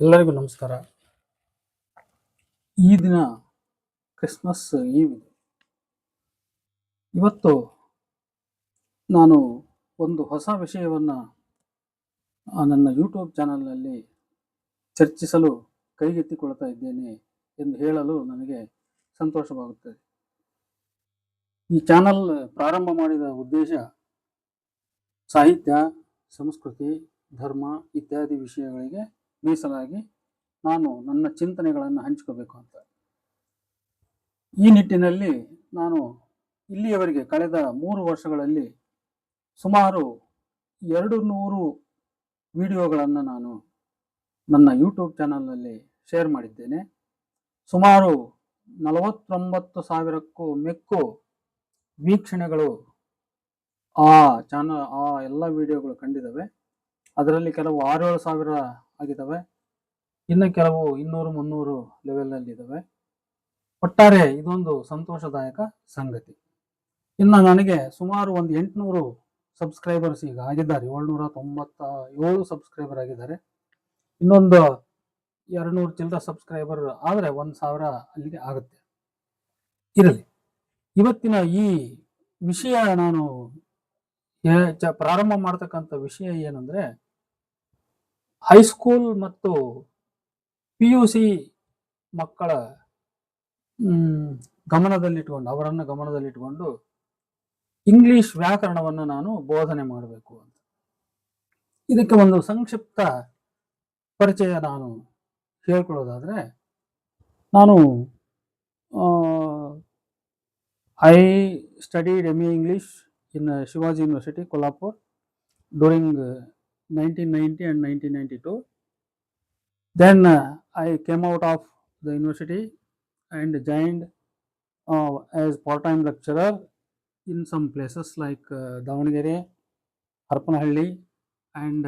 ಎಲ್ಲರಿಗೂ ನಮಸ್ಕಾರ. ಈ ದಿನ ಕ್ರಿಸ್ಮಸ್ ಈವ್ ಇದೆ. ಇವತ್ತು ನಾನು ಒಂದು ಹೊಸ ವಿಷಯವನ್ನು ನನ್ನ ಯೂಟ್ಯೂಬ್ ಚಾನಲ್ನಲ್ಲಿ ಚರ್ಚಿಸಲು ಕೈಗೆತ್ತಿಕೊಳ್ತಾ ಇದ್ದೇನೆ ಎಂದು ಹೇಳಲು ನನಗೆ ಸಂತೋಷವಾಗುತ್ತದೆ. ಈ ಚಾನಲ್ ಪ್ರಾರಂಭ ಮಾಡಿದ ಉದ್ದೇಶ ಸಾಹಿತ್ಯ, ಸಂಸ್ಕೃತಿ, ಧರ್ಮ ಇತ್ಯಾದಿ ವಿಷಯಗಳಿಗೆ ಮೀಸಲಾಗಿ ನಾನು ನನ್ನ ಚಿಂತನೆಗಳನ್ನು ಹಂಚಿಕೋಬೇಕು ಅಂತ. ಈ ನಿಟ್ಟಿನಲ್ಲಿ ನಾನು ಇಲ್ಲಿಯವರೆಗೆ ಕಳೆದ 3 ವರ್ಷಗಳಲ್ಲಿ ಸುಮಾರು 200 ವಿಡಿಯೋಗಳನ್ನು ನಾನು ನನ್ನ ಯೂಟ್ಯೂಬ್ ಚಾನಲ್ನಲ್ಲಿ ಶೇರ್ ಮಾಡಿದ್ದೇನೆ. ಸುಮಾರು 49,000ಕ್ಕೂ ಮೆಕ್ಕು ವೀಕ್ಷಣೆಗಳು ಆ ಎಲ್ಲ ವಿಡಿಯೋಗಳು ಕಂಡಿದ್ದಾವೆ. ಅದರಲ್ಲಿ ಕೆಲವು 6-7 ಸಾವಿರ ಆಗಿದ್ದಾವೆ, ಇನ್ನು ಕೆಲವು 200-300 ಲೆವೆಲ್ನಲ್ಲಿದ್ದಾವೆ. ಒಟ್ಟಾರೆ ಇದೊಂದು ಸಂತೋಷದಾಯಕ ಸಂಗತಿ. ಇನ್ನು ನನಗೆ ಸುಮಾರು ಒಂದು 800 ಸಬ್ಸ್ಕ್ರೈಬರ್ಸ್ ಈಗ ಆಗಿದ್ದಾರೆ. 797 ಸಬ್ಸ್ಕ್ರೈಬರ್ ಆಗಿದ್ದಾರೆ. ಇನ್ನೊಂದು 200 ಚಿಲ್ಲರ ಸಬ್ಸ್ಕ್ರೈಬರ್ ಆದರೆ 1,000 ಅಲ್ಲಿಗೆ ಆಗುತ್ತೆ. ಇರಲಿ, ಇವತ್ತಿನ ಈ ವಿಷಯ ನಾನು ಪ್ರಾರಂಭ ಮಾಡ್ತಕ್ಕಂಥ ವಿಷಯ ಏನಂದ್ರೆ, ಹೈಸ್ಕೂಲ್ ಮತ್ತು PUC ಮಕ್ಕಳ ಅವರನ್ನು ಗಮನದಲ್ಲಿಟ್ಟುಕೊಂಡು ಇಂಗ್ಲಿಷ್ ವ್ಯಾಕರಣವನ್ನು ನಾನು ಬೋಧನೆ ಮಾಡಬೇಕು ಅಂತ. ಇದಕ್ಕೆ ಒಂದು ಸಂಕ್ಷಿಪ್ತ ಪರಿಚಯ ನಾನು ಹೇಳ್ಕೊಳ್ಳೋದಾದ್ರೆ, ನಾನು I studied MA English in Shivaji University, Kolhapur during 1990 and 1992. Then I came out of the university and joined as part-time lecturer in some places like Davanagere, Harpanahalli, and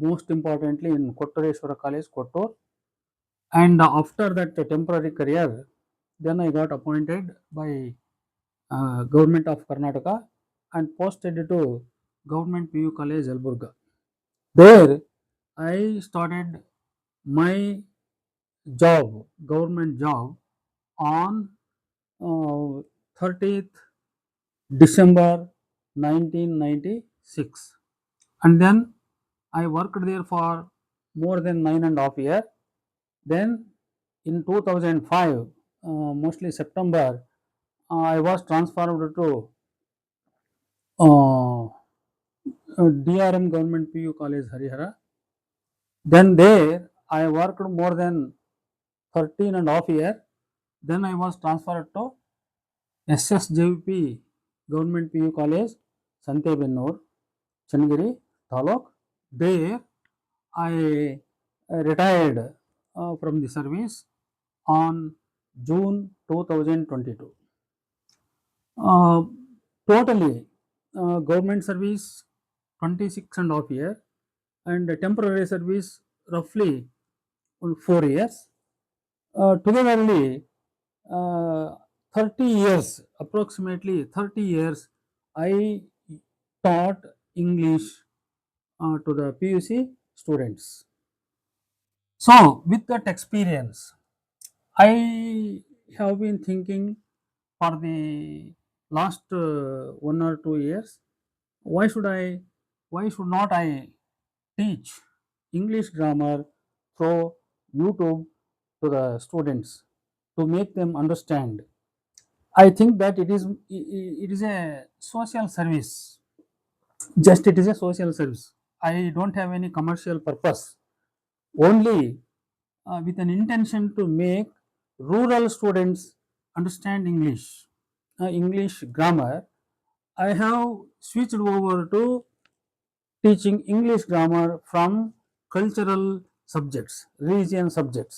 most importantly in Kottareshwara College, Kottur. And after that temporary career, then I got appointed by Government of Karnataka and posted to Government PU College, Yelburga. There I started my government job on 30th December 1996, and then I worked there for more than 9.5 years. Then in 2005, mostly September, I was transferred to DRM Government PU College, Harihara. Then there I worked more than 13.5 years. Then I was transferred to SSJVP Government PU College, Santebennur, Channagiri Taluk. There I retired from the service on June 2022. Totally government service 26.5 years and temporary service roughly 4 years. Togetherly 30 years, approximately 30 years I taught English to the PUC students. So with that experience, I have been thinking for the last 1 or 2 years, why should not I teach English grammar through YouTube to the students to make them understand. I think that it is a social service. It is a social service. I don't have any commercial purpose. Only with an intention to make rural students understand English grammar, I have switched over to teaching English grammar from cultural subjects, religion subjects.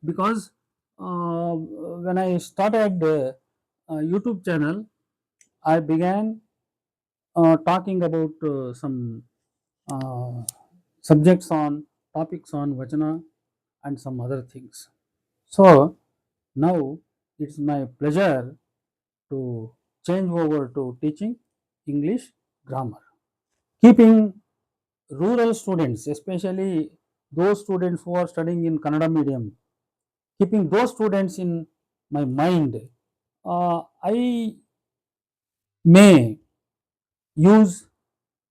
Because when I started YouTube channel, I began talking about some subjects topics on Vachana and some other things. So now it's my pleasure to change over to teaching English grammar, keeping rural students, especially those students who are studying in Kannada medium, keeping those students in my mind, I may use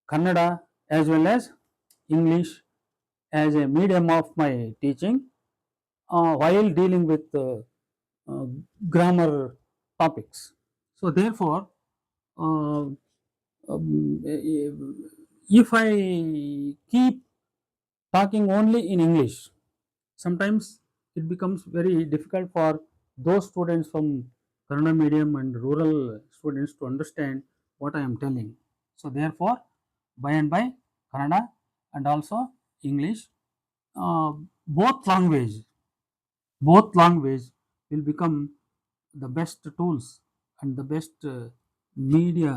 Kannada as well as English as a medium of my teaching while dealing with uh, grammar topics. So therefore, uh, if I keep talking only in English, sometimes it becomes very difficult for those students from Kannada medium and rural students to understand what I am telling. So therefore, by and by, Kannada and also English, uh, both language, both language will become the best tools and the best media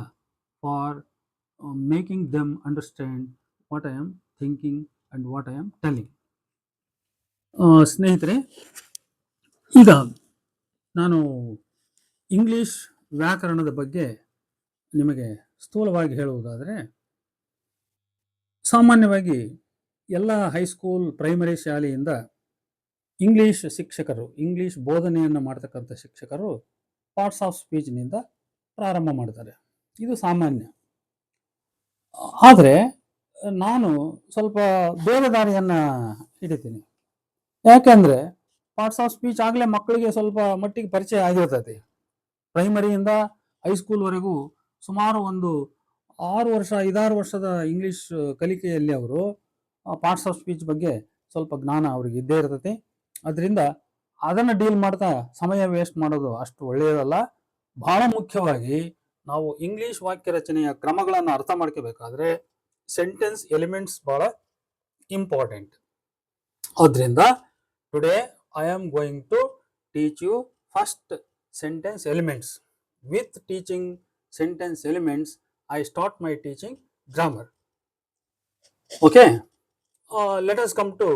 for making them understand what I am thinking and what I am telling. ಸ್ನೇಹಿತರೆ, ಈಗ ನಾನು English ವ್ಯಾಕರಣದ ಬಗ್ಗೆ ನಿಮಗೆ ಸ್ಥೂಲವಾಗಿ ಹೇಳುವುದಾದರೆ, ಸಾಮಾನ್ಯವಾಗಿ ಎಲ್ಲ high school primary ಶಾಲೆಯಿಂದ ಇಂಗ್ಲಿಷ್ ಶಿಕ್ಷಕರು, ಇಂಗ್ಲಿಷ್ ಬೋಧನೆಯನ್ನು ಮಾಡ್ತಕ್ಕಂಥ ಶಿಕ್ಷಕರು ಪಾರ್ಟ್ಸ್ ಆಫ್ ಸ್ಪೀಚ್ನಿಂದ ಪ್ರಾರಂಭ ಮಾಡ್ತಾರೆ. ಇದು ಸಾಮಾನ್ಯ. ಆದರೆ ನಾನು ಸ್ವಲ್ಪ ಬೇರೆ ದಾರಿಯನ್ನು ಹಿಡಿತೀನಿ. ಯಾಕೆಂದರೆ ಪಾರ್ಟ್ಸ್ ಆಫ್ ಸ್ಪೀಚ್ ಆಗಲೇ ಮಕ್ಕಳಿಗೆ ಸ್ವಲ್ಪ ಮಟ್ಟಿಗೆ ಪರಿಚಯ ಆಗಿರ್ತದೆ. ಪ್ರೈಮರಿಯಿಂದ ಹೈಸ್ಕೂಲ್ವರೆಗೂ ಸುಮಾರು ಒಂದು 5-6 ವರ್ಷದ ಇಂಗ್ಲಿಷ್ ಕಲಿಕೆಯಲ್ಲಿ ಅವರು ಪಾರ್ಟ್ಸ್ ಆಫ್ ಸ್ಪೀಚ್ ಬಗ್ಗೆ ಸ್ವಲ್ಪ ಜ್ಞಾನ ಅವ್ರಿಗೆ ಇದ್ದೇ ಇರ್ತದೆ. ಅದರಿಂದ ಅದನ್ನು ಡೀಲ್ ಮಾಡ್ತಾ ಸಮಯ ವೇಸ್ಟ್ ಮಾಡೋದು ಅಷ್ಟು ಒಳ್ಳೆಯದಲ್ಲ. ಬಹಳ ಮುಖ್ಯವಾಗಿ ನಾವು ಇಂಗ್ಲಿಷ್ ವಾಕ್ಯ ರಚನೆಯ ಕ್ರಮಗಳನ್ನು ಅರ್ಥ ಮಾಡ್ಕೋಬೇಕಾದ್ರೆ ಸೆಂಟೆನ್ಸ್ ಎಲಿಮೆಂಟ್ಸ್ ಬಹಳ ಇಂಪಾರ್ಟೆಂಟ್. ಅದರಿಂದ today I am going to teach you first sentence elements. With teaching sentence elements, I start my teaching grammar. Okay, let us come to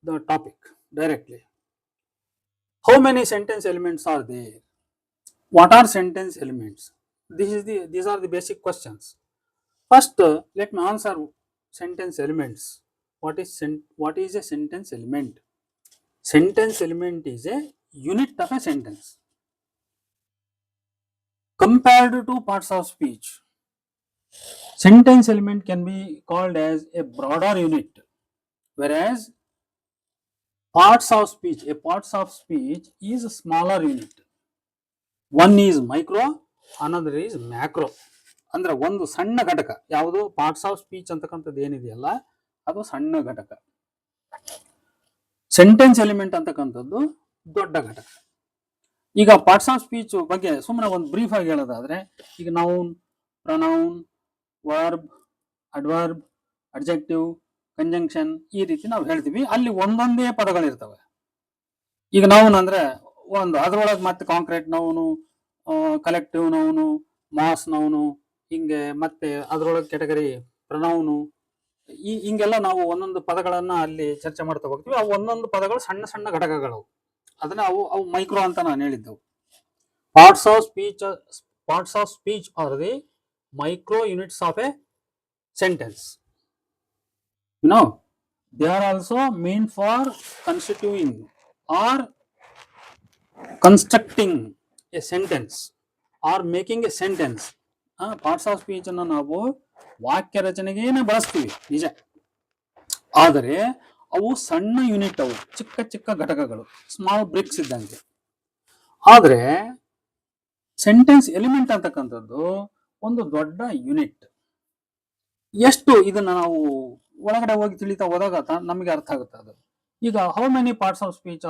the topic directly. How many sentence elements are there? What are sentence elements? These are the basic questions. First, let me answer sentence elements. What is a sentence element? Sentence element is a unit of a sentence. Compared to parts of speech, sentence element can be called as a broader unit, whereas parts of speech is a smaller unit. One is micro, another is macro. ಅಂದ್ರೆ ಒಂದು ಸಣ್ಣ ಘಟಕ ಯಾವುದು parts of speech ಅಂತಕ್ಕಂಥದ್ದು ಏನಿದೆಯಲ್ಲ, ಅದು ಸಣ್ಣ ಘಟಕ. ಸೆಂಟೆನ್ಸ್ ಎಲಿಮೆಂಟ್ ಅಂತಕ್ಕಂಥದ್ದು ದೊಡ್ಡ ಘಟಕ. ಈಗ ಪಾರ್ಟ್ಸ್ ಆಫ್ ಸ್ಪೀಚ್ ಬಗ್ಗೆ ಸುಮ್ಮನೆ ಒಂದು ಬ್ರೀಫ್ ಆಗಿ ಹೇಳೋದಾದ್ರೆ, ಈಗ noun, pronoun, verb, adverb, adjective, conjunction ಈ ರೀತಿ ನಾವು ಹೇಳ್ತೀವಿ. ಅಲ್ಲಿ ಒಂದೊಂದೇ ಪದಗಳಿರ್ತವೆ. ಈಗ ನೌನ್ ಅಂದ್ರೆ ಒಂದು, ಅದರೊಳಗೆ ಮತ್ತೆ concrete noun, collective noun, mass noun, ಹಿಂಗೆ ಮತ್ತೆ ಅದರೊಳಗೆ ಕೆಟಗರಿ ಪ್ರನೌನು, ಹಿಂಗೆಲ್ಲ ನಾವು ಒಂದೊಂದು ಪದಗಳನ್ನ ಅಲ್ಲಿ ಚರ್ಚೆ ಮಾಡ್ತಾ ಹೋಗ್ತೀವಿ. ಅವು ಒಂದೊಂದು ಪದಗಳು ಸಣ್ಣ ಸಣ್ಣ ಘಟಕಗಳು. ಅದನ್ನ ಅವು ಮೈಕ್ರೋ ಅಂತ ನಾನು ಹೇಳಿದ್ದೆವು. Parts of speech are the micro units of a sentence. They are also meant for constituting or constructing a sentence or making a sentence. Parts of speech ಅನ್ನು ನಾವು ವಾಕ್ಯ ರಚನೆಗೇನೆ ಬಳಸ್ತೀವಿ ನಿಜ, ಆದರೆ ಅವು ಸಣ್ಣ ಯೂನಿಟ್, ಅವು ಚಿಕ್ಕ ಚಿಕ್ಕ ಘಟಕಗಳು, ಸ್ಮಾಲ್ ಬ್ರಿಕ್ಸ್ ಇದ್ದಂತೆ. ಆದರೆ ಸೆಂಟೆನ್ಸ್ ಎಲಿಮೆಂಟ್ ಅಂತಕ್ಕಂಥದ್ದು ಒಂದು ದೊಡ್ಡ ಯೂನಿಟ್. ಎಷ್ಟು ಇದನ್ನ ನಾವು ಒಳಗಡೆ ಹೋಗಿ ತಿಳಿತಾ ಹೋದಾಗ ನಮಗೆ ಅರ್ಥ ಆಗುತ್ತೆ ಅದು. ಈಗ how many parts of speech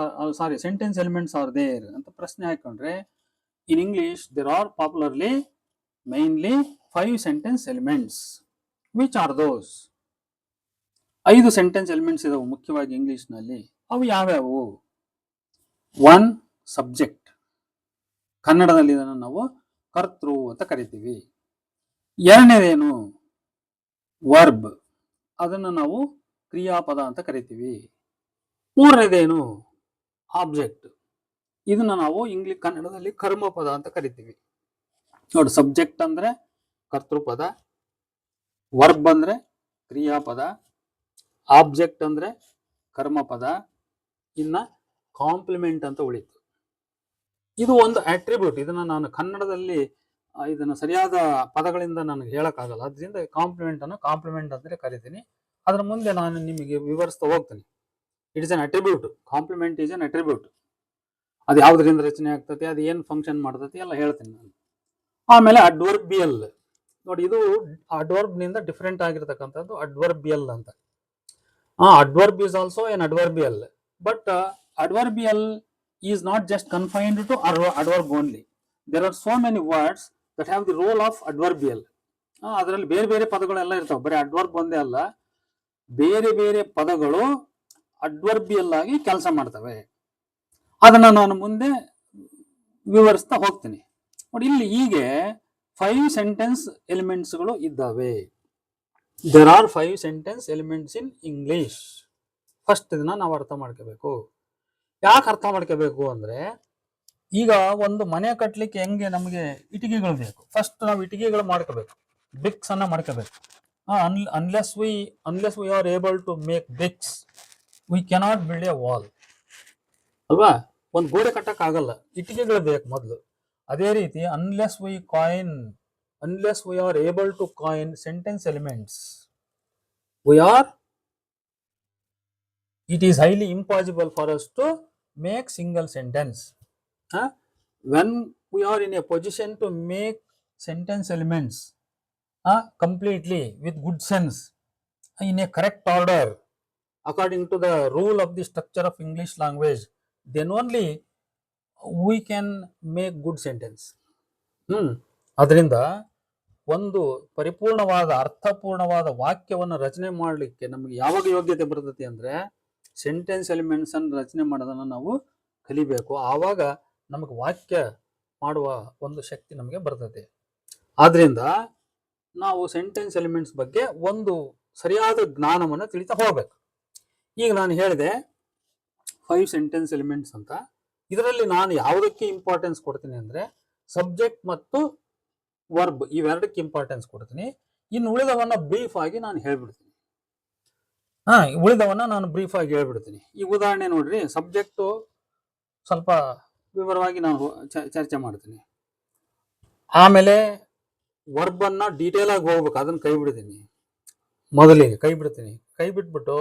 sentence elements are there ಅಂತ ಪ್ರಶ್ನೆ ಹಾಕೊಂಡ್ರೆ, in English there are popularly mainly 5 sentence elements. Which are those? 5 sentence elements ಇದಾವೆ ಮುಖ್ಯವಾಗಿ ಇಂಗ್ಲಿಷ್ನಲ್ಲಿ. ಅವು ಯಾವ್ಯಾವು? 1 ಸಬ್ಜೆಕ್ಟ್, ಕನ್ನಡದಲ್ಲಿ ಇದನ್ನು ನಾವು ಕರ್ತೃ ಅಂತ ಕರಿತೀವಿ. ಎರಡನೇದೇನು? ವರ್ಬ್, ಅದನ್ನು ನಾವು ಕ್ರಿಯಾಪದ ಅಂತ ಕರಿತೀವಿ. ಮೂರನೇದೇನು? ಆಬ್ಜೆಕ್ಟ್, ಇದನ್ನ ನಾವು ಕನ್ನಡದಲ್ಲಿ ಕರ್ಮಪದ ಅಂತ ಕರಿತೀವಿ. ನೋಡಿ, ಸಬ್ಜೆಕ್ಟ್ ಅಂದ್ರೆ ಕರ್ತೃಪದ, ವರ್ಬ್ ಅಂದ್ರೆ ಕ್ರಿಯಾಪದ, ಆಬ್ಜೆಕ್ಟ್ ಅಂದ್ರೆ ಕರ್ಮಪದ, ಇನ್ನ ಕಾಂಪ್ಲಿಮೆಂಟ್ ಅಂತ ಉಳಿತು. ಇದು ಒಂದು ಅಟ್ರಿಬ್ಯೂಟ್. ಇದನ್ನ ನಾನು ಕನ್ನಡದಲ್ಲಿ ಇದನ್ನ ಸರಿಯಾದ ಪದಗಳಿಂದ ನನಗೆ ಹೇಳಕ್ಕಾಗಲ್ಲ. ಅದರಿಂದ ಕಾಂಪ್ಲಿಮೆಂಟ್ ಅಂದ್ರೆ ಕರಿತೀನಿ. ಅದರ ಮುಂದೆ ನಾನು ನಿಮಗೆ ವಿವರಿಸ್ತಾ ಹೋಗ್ತೀನಿ. It is an attribute. Compliment is an attribute. ಅದು ಯಾವ್ದ್ರಿಂದ ರಚನೆ ಆಗ್ತದೆ, ಅದು ಏನು ಫಂಕ್ಷನ್ ಮಾಡ್ತದೆ ಎಲ್ಲ ಹೇಳ್ತೀನಿ ನಾನು. ಆಮೇಲೆ ಅಡ್ವರ್ಬಿಯಲ್ ನೋಡಿ, ಇದು ಅಡ್ವರ್ಬ್ ನಿಂದ ಡಿಫರೆಂಟ್ ಆಗಿರ್ತಕ್ಕಂಥದ್ದು ಅಡ್ವರ್ಬಿಯಲ್ ಅಂತ. Adverb is also an adverbial, but adverbial is not just confined to adverb only. There are so many words that have the role of adverbial. ಅದರಲ್ಲಿ ಬೇರೆ ಬೇರೆ ಪದಗಳೆಲ್ಲ ಇರ್ತಾವೆ, ಬರೀ ಅಡ್ವರ್ಬ್ ಒಂದೇ ಅಲ್ಲ, ಬೇರೆ ಬೇರೆ ಪದಗಳು ಅಡ್ವರ್ಬಿಯಲ್ ಆಗಿ ಕೆಲಸ ಮಾಡ್ತವೆ. ಅದನ್ನ ನಾನು ಮುಂದೆ ವಿವರಿಸ್ತಾ ಹೋಗ್ತೀನಿ. ನೋಡಿ, ಇಲ್ಲಿ ಹೀಗೆ 5 ಸೆಂಟೆನ್ಸ್ ಎಲಿಮೆಂಟ್ಸ್ಗಳು ಇದ್ದಾವೆ. There are 5 sentence elements in English. First ಇದನ್ನ ನಾವು ಅರ್ಥ ಮಾಡ್ಕೋಬೇಕು. ಯಾಕೆ ಅರ್ಥ ಮಾಡ್ಕೋಬೇಕು ಅಂದ್ರೆ, ಈಗ ಒಂದು ಮನೆ ಕಟ್ಟಲಿಕ್ಕೆ ಹೆಂಗೆ ನಮಗೆ ಇಟ್ಟಿಗೆಗಳು ಬೇಕು. ಫಸ್ಟ್ ನಾವು ಇಟ್ಟಿಗೆಗಳು ಮಾಡ್ಕೋಬೇಕು, ಬ್ರಿಕ್ಸ್ ಅನ್ನ ಮಾಡ್ಕೋಬೇಕು. Unless we are able to make bricks, we cannot build a wall ಅಲ್ವಾ. ಒಂದು ಗೋಡೆ ಕಟ್ಟಕ್ ಆಗಲ್ಲ, ಇಟ್ಟಿಗೆಗಳು ಬೇಕು ಮೊದಲು. ಅದೇ ರೀತಿ unless we are able to coin sentence elements, it is highly impossible for us to make single sentence. When we are in a position to make sentence elements completely with good sense, in a correct order, according to the rule of the structure of English language, then only we can make good sentence. ಅದರಿಂದ ಒಂದು ಪರಿಪೂರ್ಣವಾದ ಅರ್ಥಪೂರ್ಣವಾದ ವಾಕ್ಯವನ್ನು ರಚನೆ ಮಾಡಲಿಕ್ಕೆ ನಮಗೆ ಯಾವಾಗ ಯೋಗ್ಯತೆ ಬರ್ತದೆ ಅಂದ್ರೆ, ಸೆಂಟೆನ್ಸ್ ಎಲಿಮೆಂಟ್ಸ್ ಅನ್ನು ರಚನೆ ಮಾಡೋದನ್ನ ನಾವು ಕಲಿಬೇಕು. ಆವಾಗ ನಮಗೆ ವಾಕ್ಯ ಮಾಡುವ ಒಂದು ಶಕ್ತಿ ನಮಗೆ ಬರ್ತದೆ. ಆದ್ರಿಂದ ನಾವು ಸೆಂಟೆನ್ಸ್ ಎಲಿಮೆಂಟ್ಸ್ ಬಗ್ಗೆ ಒಂದು ಸರಿಯಾದ ಜ್ಞಾನವನ್ನು ತಿಳಿತಾ ಹೋಗ್ಬೇಕು. ಈಗ ನಾನು ಹೇಳಿದೆ 5 ಸೆಂಟೆನ್ಸ್ ಎಲಿಮೆಂಟ್ಸ್ ಅಂತ. ಇದರಲ್ಲಿ ನಾನು ಯಾವುದಕ್ಕೆ ಇಂಪಾರ್ಟೆನ್ಸ್ ಕೊಡ್ತೀನಿ ಅಂದ್ರೆ, ಸಬ್ಜೆಕ್ಟ್ ಮತ್ತು ವರ್ಬ್ ಇವೆರಡಕ್ಕೆ ಇಂಪಾರ್ಟೆನ್ಸ್ ಕೊಡ್ತೀನಿ. ಇನ್ನು ಉಳಿದವನ್ನ ಬ್ರೀಫ್ ಆಗಿ ನಾನು ಹೇಳ್ಬಿಡ್ತೀನಿ. ಈ ಉದಾಹರಣೆ ನೋಡ್ರಿ, ಸಬ್ಜೆಕ್ಟು ಸ್ವಲ್ಪ ವಿವರವಾಗಿ ನಾನು ಚರ್ಚೆ ಮಾಡ್ತೀನಿ. ಆಮೇಲೆ ವರ್ಬ್ ಅನ್ನ ಡೀಟೇಲ್ ಆಗಿ ಹೋಗ್ಬೇಕು, ಅದನ್ನ ಮೊದಲಿಗೆ ಕೈ ಬಿಟ್ಬಿಟ್ಟು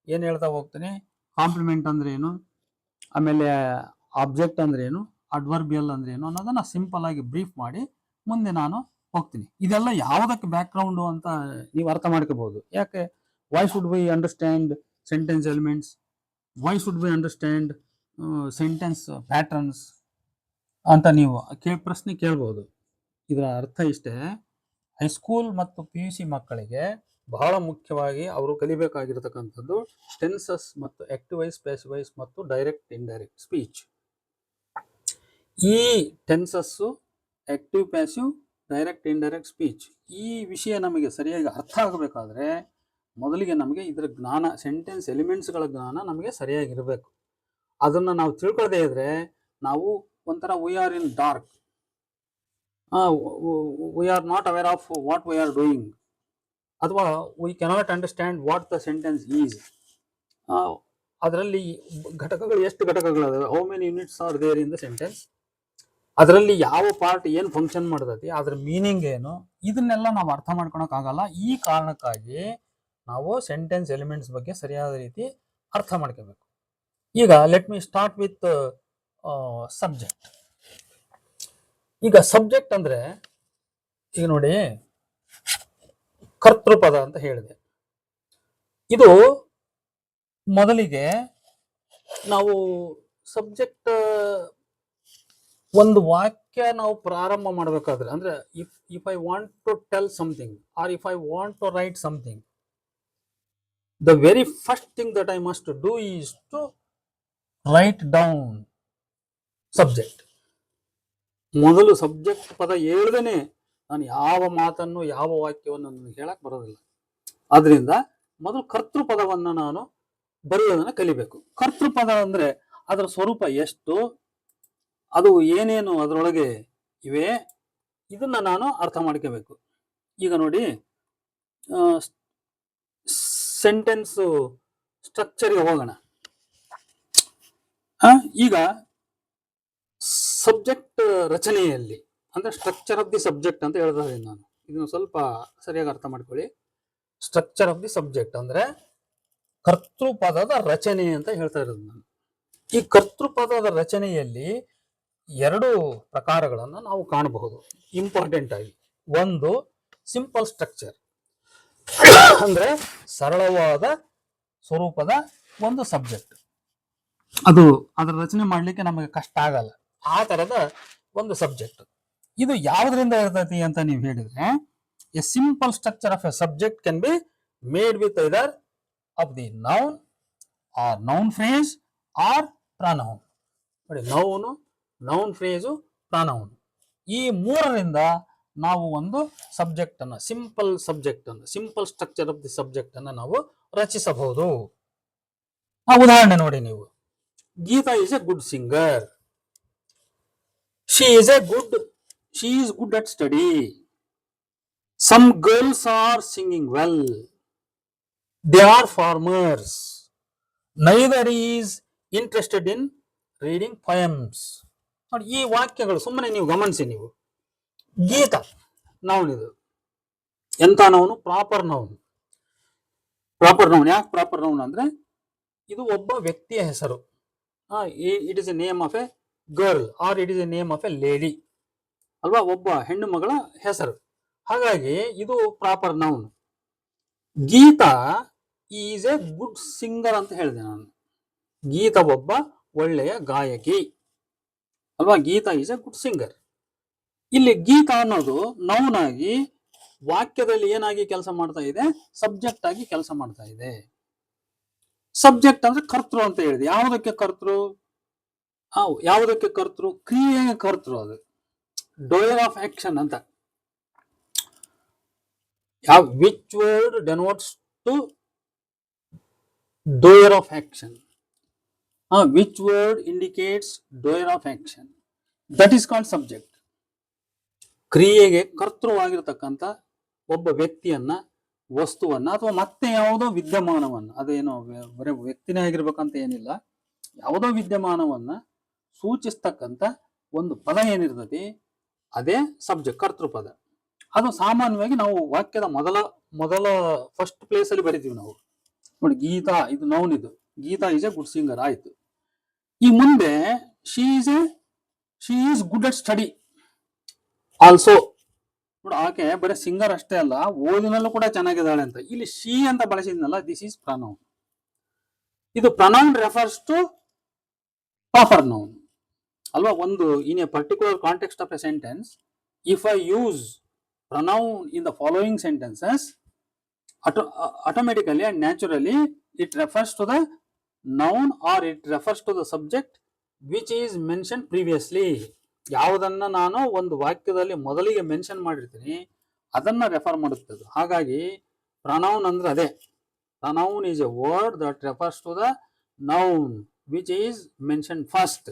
ಏನ್ ಹೇಳ್ತಾ ಹೋಗ್ತೀನಿ, ಕಾಂಪ್ಲಿಮೆಂಟ್ ಅಂದ್ರೆ ಏನು, ಆಮೇಲೆ ಆಬ್ಜೆಕ್ಟ್ ಅಂದ್ರೆ ಏನು, ಅಡ್ವರ್ಬಿಯಲ್ ಅಂದ್ರೆ ಏನು ಅನ್ನೋದನ್ನ ಸಿಂಪಲ್ ಆಗಿ ಬ್ರೀಫ್ ಮಾಡಿ ಮುಂದೆ ನಾನು ಹೋಗ್ತೀನಿ. ಇದೆಲ್ಲ ಯಾವುದಕ್ಕೆ ಬ್ಯಾಕ್ ಗ್ರೌಂಡ್ ಅಂತ ನೀವು ಅರ್ಥ ಮಾಡ್ಕೋಬಹುದು. ಯಾಕೆ, why should we understand sentence elements, why should we understand sentence patterns ಅಂತ ನೀವು ಪ್ರಶ್ನೆ ಕೇಳ್ಬೋದು. ಇದರ ಅರ್ಥ ಇಷ್ಟೇ, ಹೈಸ್ಕೂಲ್ ಮತ್ತು PUC ಮಕ್ಕಳಿಗೆ ಬಹಳ ಮುಖ್ಯವಾಗಿ ಅವರು ಕಲಿಬೇಕಾಗಿರತಕ್ಕಂಥದ್ದು ಟೆನ್ಸಸ್ ಮತ್ತು ಆಕ್ಟಿವ್ ವೈಸ್, ಪ್ಯಾಸಿವ್ ವೈಸ್ ಮತ್ತು ಡೈರೆಕ್ಟ್ ಇಂಡೈರೆಕ್ಟ್ ಸ್ಪೀಚ್. ಈ ಟೆನ್ಸಸ್ಸು, active, passive, direct indirect speech, ಈ ವಿಷಯ ನಮಗೆ ಸರಿಯಾಗಿ ಅರ್ಥ ಆಗಬೇಕಾದ್ರೆ ಮೊದಲಿಗೆ ನಮಗೆ ಇದರ ಜ್ಞಾನ, ಸೆಂಟೆನ್ಸ್ ಎಲಿಮೆಂಟ್ಸ್ಗಳ ಜ್ಞಾನ ನಮಗೆ ಸರಿಯಾಗಿರಬೇಕು. ಅದನ್ನು ನಾವು ತಿಳ್ಕೊಳ್ಳದೇ ಇದ್ರೆ ನಾವು ಒಂಥರ we are in dark, we are not aware of what we are doing, ಅಥವಾ we cannot understand what the sentence is. ಅದರಲ್ಲಿ ಘಟಕಗಳು, ಎಷ್ಟು ಘಟಕಗಳಿದಾವೆ, how many units are there in the sentence, ಅದರಲ್ಲಿ ಯಾವ ಪಾರ್ಟ್ ಏನು ಫಂಕ್ಷನ್ ಮಾಡ್ತೈತಿ, ಅದರ ಮೀನಿಂಗ್ ಏನು, ಇದನ್ನೆಲ್ಲ ನಾವು ಅರ್ಥ ಮಾಡ್ಕೊಳಕ್ಕಾಗಲ್ಲ. ಈ ಕಾರಣಕ್ಕಾಗಿ ನಾವು ಸೆಂಟೆನ್ಸ್ ಎಲಿಮೆಂಟ್ಸ್ ಬಗ್ಗೆ ಸರಿಯಾದ ರೀತಿ ಅರ್ಥ ಮಾಡ್ಕೋಬೇಕು. ಈಗ let me start with subject. ಈಗ ಸಬ್ಜೆಕ್ಟ್ ಅಂದ್ರೆ, ಈಗ ನೋಡಿ, ಕರ್ತೃಪದ ಅಂತ ಹೇಳಿದೆ. ಇದು ಮೊದಲಿಗೆ ನಾವು ಸಬ್ಜೆಕ್ಟ್ ಒಂದು ವಾಕ್ಯ ನಾವು ಪ್ರಾರಂಭ ಮಾಡಬೇಕಾದ್ರೆ, ಅಂದ್ರೆ if I want to tell something or if I want to write something, the very first thing that I must do is to write down subject. ಮೊದಲು ಸಬ್ಜೆಕ್ಟ್ ಪದ ಹೇಳ್ದೇನೆ ನಾನು ಯಾವ ಮಾತನ್ನು, ಯಾವ ವಾಕ್ಯವನ್ನು ನನಗೆ ಹೇಳಕ್ ಬರೋದಿಲ್ಲ. ಆದ್ರಿಂದ ಮೊದಲು ಕರ್ತೃಪದವನ್ನು ನಾನು ಬರೆಯೋದನ್ನ ಕಲಿಬೇಕು. ಕರ್ತೃಪದ ಅಂದ್ರೆ ಅದರ ಸ್ವರೂಪ ಎಷ್ಟು, ಅದು ಏನೇನು ಅದರೊಳಗೆ ಇವೆ, ಇದನ್ನ ನಾನು ಅರ್ಥ ಮಾಡ್ಕೋಬೇಕು. ಈಗ ನೋಡಿ, ಸೆಂಟೆನ್ಸು ಸ್ಟ್ರಕ್ಚರ್ಗೆ ಹೋಗೋಣ. ಈಗ ಸಬ್ಜೆಕ್ಟ್ ರಚನೆಯಲ್ಲಿ ಅಂದ್ರೆ ಸ್ಟ್ರಕ್ಚರ್ ಆಫ್ ದಿ ಸಬ್ಜೆಕ್ಟ್ ಅಂತ ಹೇಳ್ತಾ ಇದ್ದೀನಿ ನಾನು. ಇದನ್ನು ಸ್ವಲ್ಪ ಸರಿಯಾಗಿ ಅರ್ಥ ಮಾಡ್ಕೊಳ್ಳಿ. ಸ್ಟ್ರಕ್ಚರ್ ಆಫ್ ದಿ ಸಬ್ಜೆಕ್ಟ್ ಅಂದ್ರೆ ಕರ್ತೃಪದದ ರಚನೆ ಅಂತ ಹೇಳ್ತಾ ಇರೋದು ನಾನು. ಈ ಕರ್ತೃಪದದ ರಚನೆಯಲ್ಲಿ ಎರಡು ಪ್ರಕಾರಗಳನ್ನು ನಾವು ಕಾಣಬಹುದು ಇಂಪಾರ್ಟೆಂಟ್ ಆಗಿ. ಒಂದು ಸಿಂಪಲ್ ಸ್ಟ್ರಕ್ಚರ್ ಅಂದ್ರೆ ಸರಳವಾದ ಸ್ವರೂಪದ ಒಂದು ಸಬ್ಜೆಕ್ಟ್, ಅದು ಅದರ ರಚನೆ ಮಾಡ್ಲಿಕ್ಕೆ ನಮಗೆ ಕಷ್ಟ ಆಗಲ್ಲ, ಆ ತರದ ಒಂದು ಸಬ್ಜೆಕ್ಟ್. ಇದು ಯಾವುದರಿಂದ ಇರ್ತೈತಿ ಅಂತ ನೀವು ಹೇಳಿದ್ರೆ, a simple structure of a subject can be made with either of the noun or noun phrase or pronoun. ನೋಡಿ, ನೌನ್ ಫ್ರೇಸು, ಪ್ರಾನೌನ್, ಈ ಮೂರರಿಂದ ನಾವು ಒಂದು ಸಬ್ಜೆಕ್ಟ್ ಅನ್ನ, ಸಿಂಪಲ್ ಸಬ್ಜೆಕ್ಟ್ ಅನ್ನು, simple structure of the subject ಅನ್ನ ನಾವು ರಚಿಸಬಹುದು. ಆ ಉದಾಹರಣೆ ನೋಡಿ ನೀವು. Geeta is a good singer. She is good at study. Some girls are singing well. They are farmers. Neither is interested in reading poems. ನೋಡಿ, ಈ ವಾಕ್ಯಗಳು ಸುಮ್ಮನೆ ನೀವು ಗಮನಿಸಿ. ನೀವು ಗೀತಾ ನೌನ್, ಇದು ಎಂತ noun? Proper noun. Proper noun ಯಾಕೆ ಪ್ರಾಪರ್ ನೌನ್ ಅಂದ್ರೆ ಇದು ಒಬ್ಬ ವ್ಯಕ್ತಿಯ ಹೆಸರು. It is a name of a girl or it is a name of a lady ಅಲ್ವಾ, ಒಬ್ಬ ಹೆಣ್ಣು ಮಗಳ ಹೆಸರು. ಹಾಗಾಗಿ ಇದು proper noun. Geeta is a good singer ಅಂತ ಹೇಳಿದೆ ನಾನು. ಗೀತಾ ಒಬ್ಬ ಒಳ್ಳೆಯ ಗಾಯಕಿ ಅಲ್ವಾ. Geeta is a good singer. ಇಲ್ಲಿ ಗೀತಾ ಅನ್ನೋದು ನೌನ್ ಆಗಿ ವಾಕ್ಯದಲ್ಲಿ ಏನಾಗಿ ಕೆಲಸ ಮಾಡ್ತಾ ಇದೆ? ಸಬ್ಜೆಕ್ಟ್ ಆಗಿ ಕೆಲಸ ಮಾಡ್ತಾ ಇದೆ. ಸಬ್ಜೆಕ್ಟ್ ಅಂದ್ರೆ ಕರ್ತೃ ಅಂತ ಹೇಳಿದೆ. ಯಾವುದಕ್ಕೆ ಕರ್ತೃ? ಯಾವುದಕ್ಕೆ ಕರ್ತೃ? ಕ್ರಿಯೆಗೆ ಕರ್ತೃ. ಅದು ಡೋಯರ್ ಆಫ್ ಆಕ್ಷನ್ ಅಂತ. Which word denotes to doer of action. Which word indicates doer of action, that is called subject. ಕ್ರಿಯೆಗೆ ಕರ್ತೃವಾಗಿರ್ತಕ್ಕಂಥ ಒಬ್ಬ ವ್ಯಕ್ತಿಯನ್ನ, ವಸ್ತುವನ್ನ, ಅಥವಾ ಮತ್ತೆ ಯಾವುದೋ ವಿದ್ಯಮಾನವನ್ನ, ಅದೇನೋ ಬರೀ ವ್ಯಕ್ತಿನೇ ಆಗಿರ್ಬೇಕಂತ ಏನಿಲ್ಲ, ಯಾವುದೋ ವಿದ್ಯಮಾನವನ್ನ ಸೂಚಿಸ್ತಕ್ಕಂಥ ಒಂದು ಪದ ಏನಿರ್ತದೆ ಅದೇ ಸಬ್ಜೆಕ್ಟ್, ಕರ್ತೃಪದ. ಅದು ಸಾಮಾನ್ಯವಾಗಿ ನಾವು ವಾಕ್ಯದ ಮೊದಲ ಫಸ್ಟ್ ಪ್ಲೇಸ್ ಅಲ್ಲಿ ಬರಿತೀವಿ ನಾವು. ನೋಡಿ, ಗೀತಾ ಇದು ನೌನ್, ಇದು Geeta is a good singer ಆಯ್ತು. ಈ ಮುಂದೆ she is good at study also. ನೋಡಿ, ಆಕೆ ಬರೀ ಸಿಂಗರ್ ಅಷ್ಟೇ ಅಲ್ಲ, ಓದಿನಲ್ಲೂ ಕೂಡ ಚೆನ್ನಾಗಿದ್ದಾಳೆ ಅಂತ. ಇಲ್ಲಿ ಶಿ ಅಂತ ಬಳಸಿದ್ನಲ್ಲ, ದಿಸ್ ಈಸ್ ಪ್ರನೌನ್. ಇದು pronoun refers to proper noun ಅಲ್ವಾ. ಒಂದು in a particular context of a sentence, if I use pronoun in the following sentences, automatically and naturally it refers to the noun or it refers to the subject which is mentioned previously. ಯಾವುದನ್ನ ನಾನು ಒಂದು ವಾಕ್ಯದಲ್ಲಿ ಮೊದಲಿಗೆ mention ಮಾಡಿರ್ತೀನಿ ಅದನ್ನ refer ಮಾಡುತ್ತದೆ. ಹಾಗಾಗಿ pronoun ಅಂದ್ರೆ ಅದೇ. Pronoun is a word that refers to the noun which is mentioned first.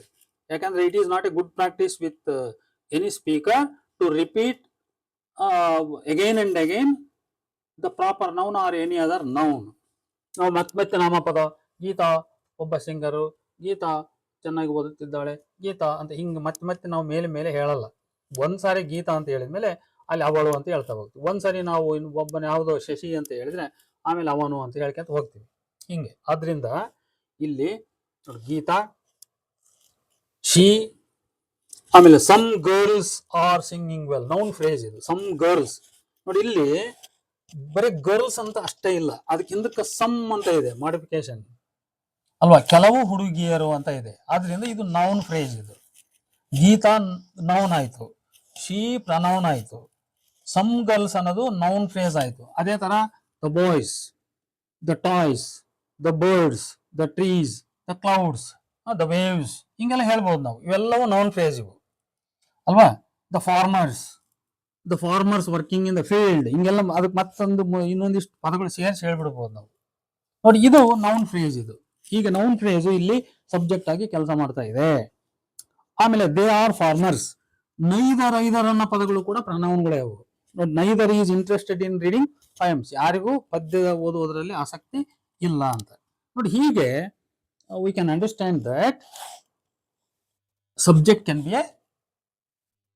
ಯಾಕಂದ್ರೆ it is not a good practice with any speaker to repeat again and again the proper noun or any other noun. ನಾವು ಮತ್ತೆ ನಾಮಪದ, ಗೀತಾ ಒಬ್ಬ ಸಿಂಗರು, ಗೀತಾ ಚೆನ್ನಾಗಿ ಓದುತ್ತಿದ್ದಾಳೆ, ಗೀತಾ ಅಂತ ಹಿಂಗೆ ಮತ್ತೆ ನಾವು ಮೇಲೆ ಹೇಳಲ್ಲ. ಒಂದ್ಸಾರಿ ಗೀತಾ ಅಂತ ಹೇಳಿದ್ಮೇಲೆ ಅಲ್ಲಿ ಅವಳು ಅಂತ ಹೇಳ್ತಾ ಹೋಗ್ತೀವಿ. ಒಂದ್ಸರಿ ನಾವು ಒಬ್ಬನ ಯಾವುದೋ ಶಶಿ ಅಂತ ಹೇಳಿದ್ರೆ ಆಮೇಲೆ ಅವನು ಅಂತ ಹೇಳ್ಕೊಂತ ಹೋಗ್ತೀವಿ ಹಿಂಗೆ. ಆದ್ರಿಂದ ಇಲ್ಲಿ ಗೀತಾ, ಶಿ, ಆಮೇಲೆ some girls are singing well, noun phrase ಇದು. ಸಮ್ ಗರ್ಲ್ಸ್ ನೋಡಿ, ಇಲ್ಲಿ ಬರೀ ಗರ್ಲ್ಸ್ ಅಂತ ಅಷ್ಟೇ ಇಲ್ಲ, ಅದಕ್ಕೆ ಹಿಂದಕ್ಕೆ ಸಮ್ ಅಂತ ಇದೆ, ಮಾಡಿಫಿಕೇಶನ್ ಅಲ್ವಾ, ಕೆಲವು ಹುಡುಗಿಯರು ಅಂತ ಇದೆ. ಆದ್ರಿಂದ ಇದು ನೌನ್ ಫ್ರೇಸ್. ಇದು ಗೀತಾ ನೌನ್ ಆಯ್ತು, ಶಿ ಪ್ರನೌನ್ ಆಯ್ತು, ಸಮ್ ಗರ್ಲ್ಸ್ ಅನ್ನೋದು ನೌನ್ ಫ್ರೇಸ್ ಆಯ್ತು. ಅದೇ ತರ the boys, the toys, the birds, the trees, the clouds, the waves, ಹಿಂಗೆಲ್ಲ ಹೇಳ್ಬೋದು ನಾವು. ಇವೆಲ್ಲವೂ ನೌನ್ ಫ್ರೇಸ್ ಇವು ಅಲ್ವಾ. The farmers working in the field, ಹಿಂಗೆಲ್ಲ ಅದಕ್ಕೆ ಮತ್ತೊಂದು ಇನ್ನೊಂದಿಷ್ಟು ಪದಗಳು ಸೇರಿಸಿ ಹೇಳ್ಬಿಡ್ಬೋದು ನಾವು. ನೋಡಿ, ಇದು ನೌನ್ ಫ್ರೇಸ್. ಇದು ಈಗ ನೌನ್ ಫ್ರೇಸ್ ಇಲ್ಲಿ ಸಬ್ಜೆಕ್ಟ್ ಆಗಿ ಕೆಲಸ ಮಾಡ್ತಾ ಇದೆ. ಆಮೇಲೆ ದೇ ಆರ್ ಫಾರ್ಮರ್ಸ್, ನೈದರ್ ಅನ್ನೋ ಪದಗಳು ಕೂಡ ಪ್ರನೌನ್ಗಳೇ ಅವು. ನೋಡಿ, neither is interested in reading poems, ಯಾರಿಗೂ ಪದ್ಯ ಓದುವುದರಲ್ಲಿ ಆಸಕ್ತಿ ಇಲ್ಲ ಅಂತ. ನೋಡಿ ಹೀಗೆ we can understand that subject can be a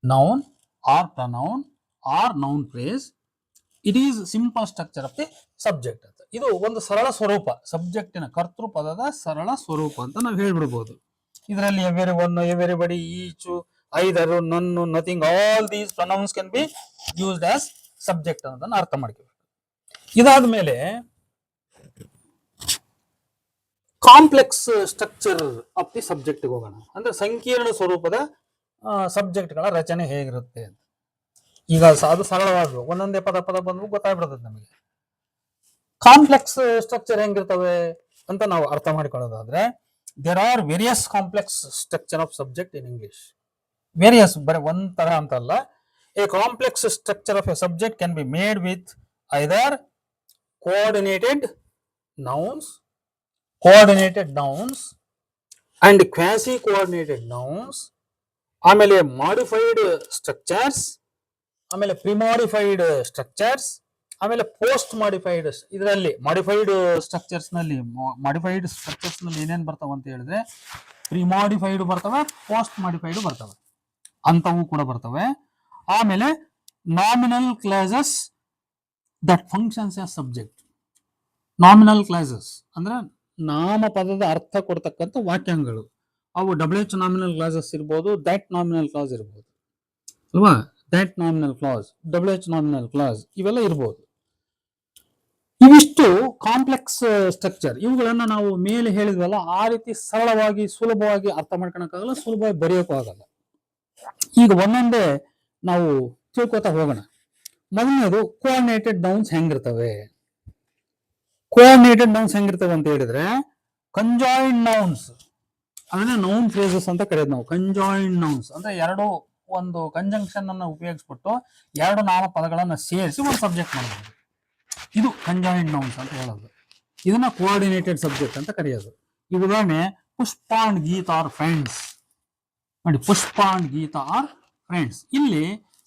noun or pronoun or noun phrase. It is simple structure of the subject ಅಂತ. ಇದು ಒಂದು ಸರಳ ಸ್ವರೂಪ, ಸಬ್ಜೆಕ್ಟಿನ ಕರ್ತೃಪದದ ಸರಳ ಸ್ವರೂಪ ಅಂತ ನಾವು ಹೇಳ್ಬಿಡ್ಬೋದು. ಇದರಲ್ಲಿ every one, everybody, each, either, none, nothing, all these pronouns can be used as subject ಅನ್ನೋದನ್ನ ಅರ್ಥ ಮಾಡ್ಕೋಬೇಕು. ಇದಾದ್ಮೇಲೆ complex structure of the subject ಹೋಗೋಣ. ಅಂದ್ರೆ ಸಂಕೀರ್ಣ ಸ್ವರೂಪದ ಸಬ್ಜೆಕ್ಟ್ಗಳ ರಚನೆ ಹೇಗಿರುತ್ತೆ ಅಂತ. ಈಗ ಅದು ಸರಳವಾದ ಒಂದೊಂದೇ ಪದ ಬಂದು ಗೊತ್ತಾಗ್ಬಿಡ್ತದೆ ನಮಗೆ. ಕಾಂಪ್ಲೆಕ್ಸ್ ಸ್ಟ್ರಕ್ಚರ್ ಹೆಂಗಿರ್ತವೆ ಅಂತ ನಾವು ಅರ್ಥ ಮಾಡಿಕೊಳ್ಳೋದಾದ್ರೆ, there are various complex structure of subject in English. Various ಬರೀ ಒಂದ್ ತರ ಅಂತಲ್ಲ. A complex structure of a subject can be made with either coordinated nouns and quasi coordinated nouns, ಆಮೇಲೆ ಮಾಡಿಫೈಡ್ ಸ್ಟ್ರಕ್ಚರ್ಸ್, ಆಮೇಲೆ ಪ್ರಿಮಾಡಿಫೈಡ್ ಸ್ಟ್ರಕ್ಚರ್ಸ್, ಆಮೇಲೆ post modified. ಇದರಲ್ಲಿ modified structures ನಲ್ಲಿ ಏನೇನ್ ಬರ್ತಾವ ಅಂತ ಹೇಳಿದ್ರೆ, ಪ್ರಿಮಾಡಿಫೈಡ್ ಬರ್ತವೆ, ಪೋಸ್ಟ್ ಮಾಡಿಫೈಡ್ ಬರ್ತವೆ, ಅಂತವು ಕೂಡ ಬರ್ತವೆ. ಆಮೇಲೆ nominal classes that functions as subject. Nominal classes ಅಂದ್ರೆ ನಾಮಪದದ ಅರ್ಥ ಕೊಡ್ತಕ್ಕಂಥ ವಾಕ್ಯಗಳು. ಅವು WH ನಾಮಿನಲ್ ಕ್ಲಾಸಸ್ ಇರ್ಬೋದು, ದಟ್ ನಾಮಿನಲ್ ಕ್ಲಾಸ್ ಇರ್ಬೋದು ಅಲ್ವಾ. That nominal class, WH nominal class ಇವೆಲ್ಲ ಇರ್ಬೋದು. ಇವಿಷ್ಟು ಕಾಂಪ್ಲೆಕ್ಸ್ ಸ್ಟ್ರಕ್ಚರ್. ಇವುಗಳನ್ನ ನಾವು ಮೇಲೆ ಹೇಳಿದ್ವಲ್ಲ, ಆ ರೀತಿ ಸರಳವಾಗಿ ಸುಲಭವಾಗಿ ಅರ್ಥ ಮಾಡ್ಕೊಳಕ್ಕಾಗಲ್ಲ, ಸುಲಭವಾಗಿ ಬರೆಯೋಕ್ಕೂ ಆಗಲ್ಲ. ಈಗ ಒಂದೊಂದೇ ನಾವು ತಿಳ್ಕೊತಾ ಹೋಗೋಣ. ಮೊದಲನೇದು ಕೋಆರ್ಡಿನೇಟೆಡ್ ನೌನ್ಸ್ ಹೆಂಗಿರ್ತವೆ. ಕೋಆರ್ಡಿನೇಟೆಡ್ ನೌನ್ಸ್ ಹೆಂಗಿರ್ತವೆ ಅಂತ ಹೇಳಿದ್ರೆ, ಕಂಜಾಯಿಂಡ್ ನೌನ್ಸ್, ಅದನ್ನ ನೌನ್ ಫ್ರೇಸಸ್ ಅಂತ ಕರೆಯೋದು ನಾವು. ಕಂಜಾಯಿಂಡ್ ನೌನ್ಸ್ ಅಂದ್ರೆ ಒಂದು ಕಂಜಂಕ್ಷನ್ ಅನ್ನು ಉಪಯೋಗಿಸ್ಬಿಟ್ಟು ಎರಡು ನಾಮಪದಗಳನ್ನ ಸೇರಿಸಿ ಒಂದು ಸಬ್ಜೆಕ್ಟ್ ಮಾಡಬಹುದು. ಇದು ಕಂಜಾಯಿಂಡ್ ನೌನ್ಸ್ ಅಂತ ಹೇಳೋದು. ಇದನ್ನ ಕೋಆರ್ಡಿನೇಟೆಡ್ ಸಬ್ಜೆಕ್ಟ್ ಅಂತ ಕರೆಯೋದು. ಈ ಉದಾಹರಣೆ ಪುಷ್ಪ ಅಂಡ್ ಗೀತಾ ಆರ್ ಫ್ರೆಂಡ್ಸ್. ನೋಡಿ, ಪುಷ್ಪ ಅಂಡ್ ಗೀತಾ ಆರ್ ಫ್ರೆಂಡ್ಸ್. ಇಲ್ಲಿ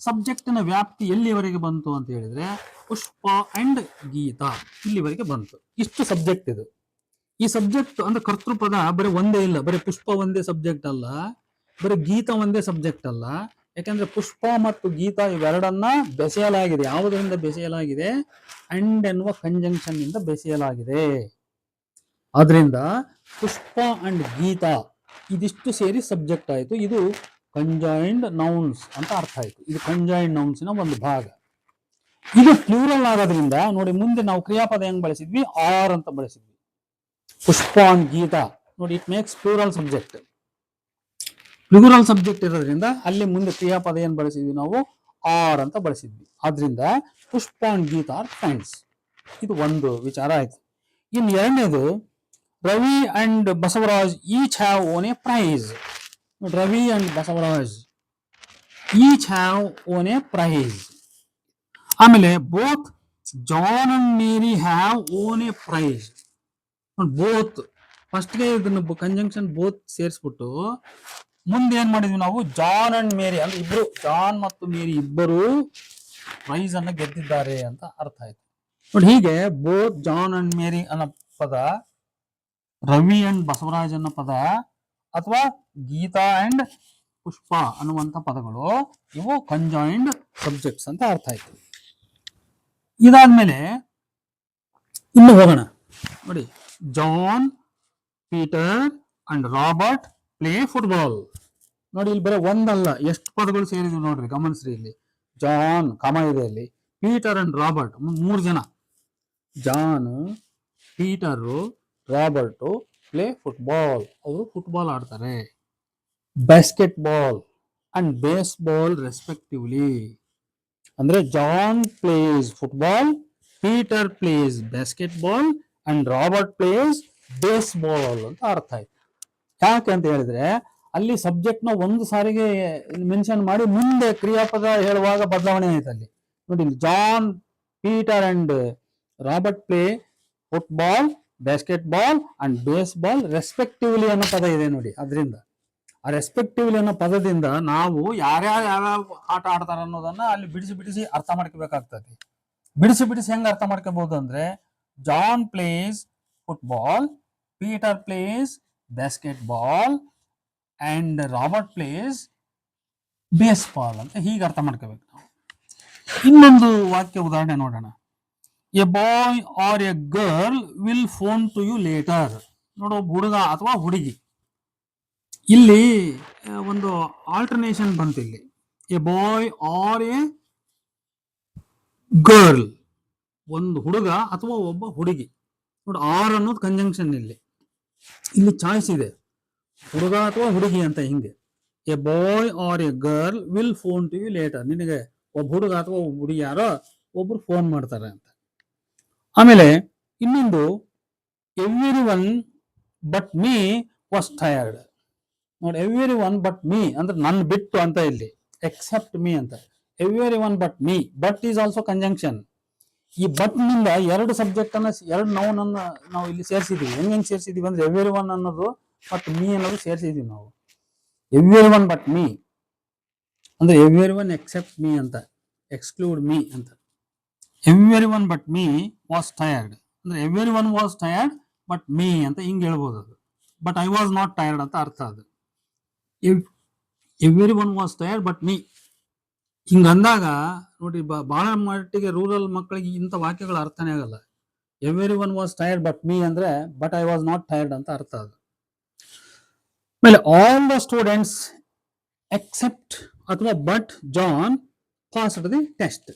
ಸಬ್ಜೆಕ್ಟಿನ ವ್ಯಾಪ್ತಿ ಎಲ್ಲಿವರೆಗೆ ಬಂತು ಅಂತ ಹೇಳಿದ್ರೆ, ಪುಷ್ಪ ಅಂಡ್ ಗೀತಾ ಇಲ್ಲಿವರೆಗೆ ಬಂತು. ಇಷ್ಟು ಸಬ್ಜೆಕ್ಟ್ ಇದು. ಈ ಸಬ್ಜೆಕ್ಟ್ ಅಂದ್ರೆ ಕರ್ತೃಪದ ಬರೀ ಒಂದೇ ಇಲ್ಲ, ಬರೀ ಪುಷ್ಪ ಒಂದೇ ಸಬ್ಜೆಕ್ಟ್ ಅಲ್ಲ, ಬರೀ ಗೀತಾ ಒಂದೇ ಸಬ್ಜೆಕ್ಟ್ ಅಲ್ಲ. ಯಾಕಂದ್ರೆ ಪುಷ್ಪ ಮತ್ತು ಗೀತಾ ಇವೆರಡನ್ನ ಬೆಸೆಯಲಾಗಿದೆ. ಯಾವುದರಿಂದ ಬೆಸೆಯಲಾಗಿದೆ? ಅಂಡ್ ಎನ್ನುವ ಕಂಜಂಕ್ಷನ್ ಇಂದ ಬೆಸೆಯಲಾಗಿದೆ. ಆದ್ರಿಂದ ಪುಷ್ಪ ಅಂಡ್ ಗೀತಾ ಇದಿಷ್ಟು ಸೇರಿ ಸಬ್ಜೆಕ್ಟ್ ಆಯ್ತು. ಇದು ಕಂಜಾಯಿಂಡ್ ನೌನ್ಸ್ ಅಂತ ಅರ್ಥ ಆಯ್ತು. ಇದು ಕಂಜಾಯಿಂಡ್ ನೌನ್ಸ್ನ ಒಂದು ಭಾಗ. ಇದು ಪ್ಲೂರಲ್ ಆಗೋದ್ರಿಂದ ನೋಡಿ, ಮುಂದೆ ನಾವು ಕ್ರಿಯಾಪದ ಹೆಂಗ್ ಬಳಸಿದ್ವಿ? ಆರ್ ಅಂತ ಬಳಸಿದ್ವಿ. ಪುಷ್ಪ ಅಂಡ್ ಗೀತಾ ನೋಡಿ, it makes plural subject. Plural subject ಇರೋದ್ರಿಂದ ಅಲ್ಲಿ ಮುಂದೆ ಕ್ರಿಯಾಪದ ಏನ್ ಬಳಸಿದ್ವಿ ನಾವು? ಆರ್ ಅಂತ ಬಳಸಿದ್ವಿ. ಆದ್ರಿಂದ Pushpa and Geeta are friends. ಇದು ಒಂದು ವಿಚಾರ ಆಯ್ತು. ಇನ್ನು ಎರಡನೇದು, Ravi and Basavaraj each have won a prize. Ravi and Basavaraj each have won a prize. ಆಮೇಲೆ both John and Mary have won a prize. Both ಫಸ್ಟ್ಗೆ ಇದನ್ನ ಕಂಜಂಕ್ಷನ್ ಬೋತ್ ಸೇರಿಸ್ಬಿಟ್ಟು ಮುಂದೆ ಏನ್ ಮಾಡಿದ್ವಿ ನಾವು? ಜಾನ್ ಅಂಡ್ ಮೇರಿ ಅಂದ್ರೆ ಇಬ್ರು, ಜಾನ್ ಮತ್ತು ಮೇರಿ ಇಬ್ಬರು ಪ್ರೈಸ್ ಅನ್ನ ಗೆದ್ದಿದ್ದಾರೆ ಅಂತ ಅರ್ಥ ಆಯ್ತು. ನೋಡಿ, ಹೀಗೆ ಬೋತ್ ಜಾನ್ ಅಂಡ್ ಮೇರಿ ಅನ್ನೋ ಪದ, ರವಿ ಅಂಡ್ ಬಸವರಾಜ್ ಅನ್ನೋ ಪದ, ಅಥವಾ ಗೀತಾ ಅಂಡ್ ಪುಷ್ಪ ಅನ್ನುವಂಥ ಪದಗಳು ಇವು ಕಂಜಾಯಿಂಡ್ ಸಬ್ಜೆಕ್ಟ್ಸ್ ಅಂತ ಅರ್ಥ ಆಯ್ತು. ಇದಾದ್ಮೇಲೆ ಇನ್ನು ಹೋಗೋಣ. ನೋಡಿ, John, Peter and Robert play football. ನೋಡಿ, ಇಲ್ಲಿ ಬರೀ ಒಂದಲ್ಲ, ಎಷ್ಟು ಪದಗಳು ಸೇರಿದ್ವಿ ನೋಡ್ರಿ, ಗಮನಿಸ್ರಿ. ಇಲ್ಲಿ ಜಾನ್ ಕಮ ಇದೆ, ಅಲ್ಲಿ ಪೀಟರ್ ಅಂಡ್ ರಾಬರ್ಟ್, 3 ಜನ. John, Peter, Robert play football, ಅವರು ಫುಟ್ಬಾಲ್ ಆಡ್ತಾರೆ. Basketball and baseball respectively. ಅಂದ್ರೆ John plays football, Peter plays basketball and Robert plays baseball ಅಂತ ಅರ್ಥ ಆಯ್ತು. ಯಾಕೆ ಅಂತ ಹೇಳಿದ್ರೆ, ಅಲ್ಲಿ ಸಬ್ಜೆಕ್ಟ್ ನ ಒಂದು ಸಾರಿಗೆ ಮೆನ್ಷನ್ ಮಾಡಿ ಮುಂದೆ ಕ್ರಿಯಾಪದ ಹೇಳುವಾಗ ಬದಲಾವಣೆ ಆಯ್ತು. ಅಲ್ಲಿ ನೋಡಿ, John, Peter and Robert play football, basketball and baseball respectively ಅನ್ನೋ ಪದ ಇದೆ ನೋಡಿ. ಅದರಿಂದ ಆ ರೆಸ್ಪೆಕ್ಟಿವ್ಲಿ ಅನ್ನೋ ಪದದಿಂದ ನಾವು ಯಾವ್ಯಾವ ಆಟ ಆಡ್ತಾರ ಅನ್ನೋದನ್ನ ಅಲ್ಲಿ ಬಿಡಿಸಿ ಅರ್ಥ ಮಾಡ್ಕೋಬೇಕಾಗ್ತದೆ. ಬಿಡಿಸಿ ಹೆಂಗ್ ಅರ್ಥ ಮಾಡ್ಕೋಬಹುದು ಅಂದ್ರೆ, John plays football, Peter plays basketball and Robert plays baseball ಅಂತ ಹೀಗೆ ಅರ್ಥ ಮಾಡ್ಕೋಬೇಕು ನಾವು. ಇನ್ನೊಂದು ವಾಕ್ಯ ಉದಾಹರಣೆ ನೋಡೋಣ. A boy or a girl will phone to you later. ನೋಡು, ಹುಡುಗ ಅಥವಾ ಹುಡುಗಿ. ಇಲ್ಲಿ ಒಂದು ಆಲ್ಟರ್ನೇಷನ್ ಬಂತು. ಇಲ್ಲಿ a boy or a girl, ಒಂದು ಹುಡುಗ ಅಥವಾ ಒಬ್ಬ ಹುಡುಗಿ. ನೋಡಿ, ಆರ್ ಅನ್ನೋದು ಕಂಜಂಕ್ಷನ್. ಇಲ್ಲಿ ಚಾಯ್ಸ್ ಇದೆ, ಹುಡುಗ ಅಥವಾ ಹುಡುಗಿ ಅಂತ. ಹಿಂಗೆ a boy or a girl will phone to you later. ನಿನಗೆ ಒಬ್ಬ ಹುಡುಗ ಅಥವಾ ಒಬ್ಬ ಹುಡುಗಿ ಯಾರೋ ಒಬ್ರು ಫೋನ್ ಮಾಡ್ತಾರೆ ಅಂತ. ಆಮೇಲೆ ಇನ್ನೊಂದು, every one but me was tired. ನೋಡಿ, ಎವ್ರಿ ಒನ್ ಬಟ್ ಮೀ ಅಂದ್ರೆ ನನ್ನ ಬಿಟ್ಟು ಅಂತ. ಇಲ್ಲಿ ಎಕ್ಸೆಪ್ಟ್ ಮೀ ಅಂತ. Everyone but me, but is also conjunction. ಈ ಬಟ್ ನಿಂದ ಎರಡು ಸಬ್ಜೆಕ್ಟ್ ಅನ್ನ, ಎರಡು ನೌನ್ ಅನ್ನ ನಾವು ಇಲ್ಲಿ ಸೇರಿಸಿದೀವಿ. ಹೆಂಗ್ ಸೇರಿಸಿದೀವಿ ಅಂದ್ರೆ ಎವ್ರಿ ಒನ್ ಅನ್ನೋದು ಮತ್ತು ಮೀ ಅನ್ನೋದು ಸೇರಿಸಿದೀವಿ ನಾವು. ಎವ್ರಿ ಒನ್ ಬಟ್ ಮೀ ಅಂದ್ರೆ ಎವ್ರಿ ಒನ್ ಎಕ್ಸೆಪ್ಟ್ ಮೀ ಅಂತ, ಎಕ್ಸ್ಕ್ಲೂಡ್ ಮೀ ಅಂತ. Everyone but me was tired ಅಂದ್ರೆ everyone was tired but me ಅಂತ ಹಿಂಗೆ ಹೇಳ್ಬೋದು. ಅದು but I was not tired ಅಂತ ಅರ್ಥ. ಅದು everyone was tired but me ಹಿಂಗ ಅಂದಾಗ ನೋಡಿ, ಬಹಳ ಮಟ್ಟಿಗೆ ರೂರಲ್ ಮಕ್ಕಳಿಗೆ ಇಂಥ ವಾಕ್ಯಗಳ ಅರ್ಥನೇ ಆಗಲ್ಲ. Everyone was tired but me ಅಂದ್ರೆ but I was not tired ಅಂತ ಅರ್ಥ. ಅದು ಆಮೇಲೆ ಆಲ್ ದ ಸ್ಟೂಡೆಂಟ್ಸ್ ಎಕ್ಸೆಪ್ಟ್ ಅಥವಾ but John passed the test.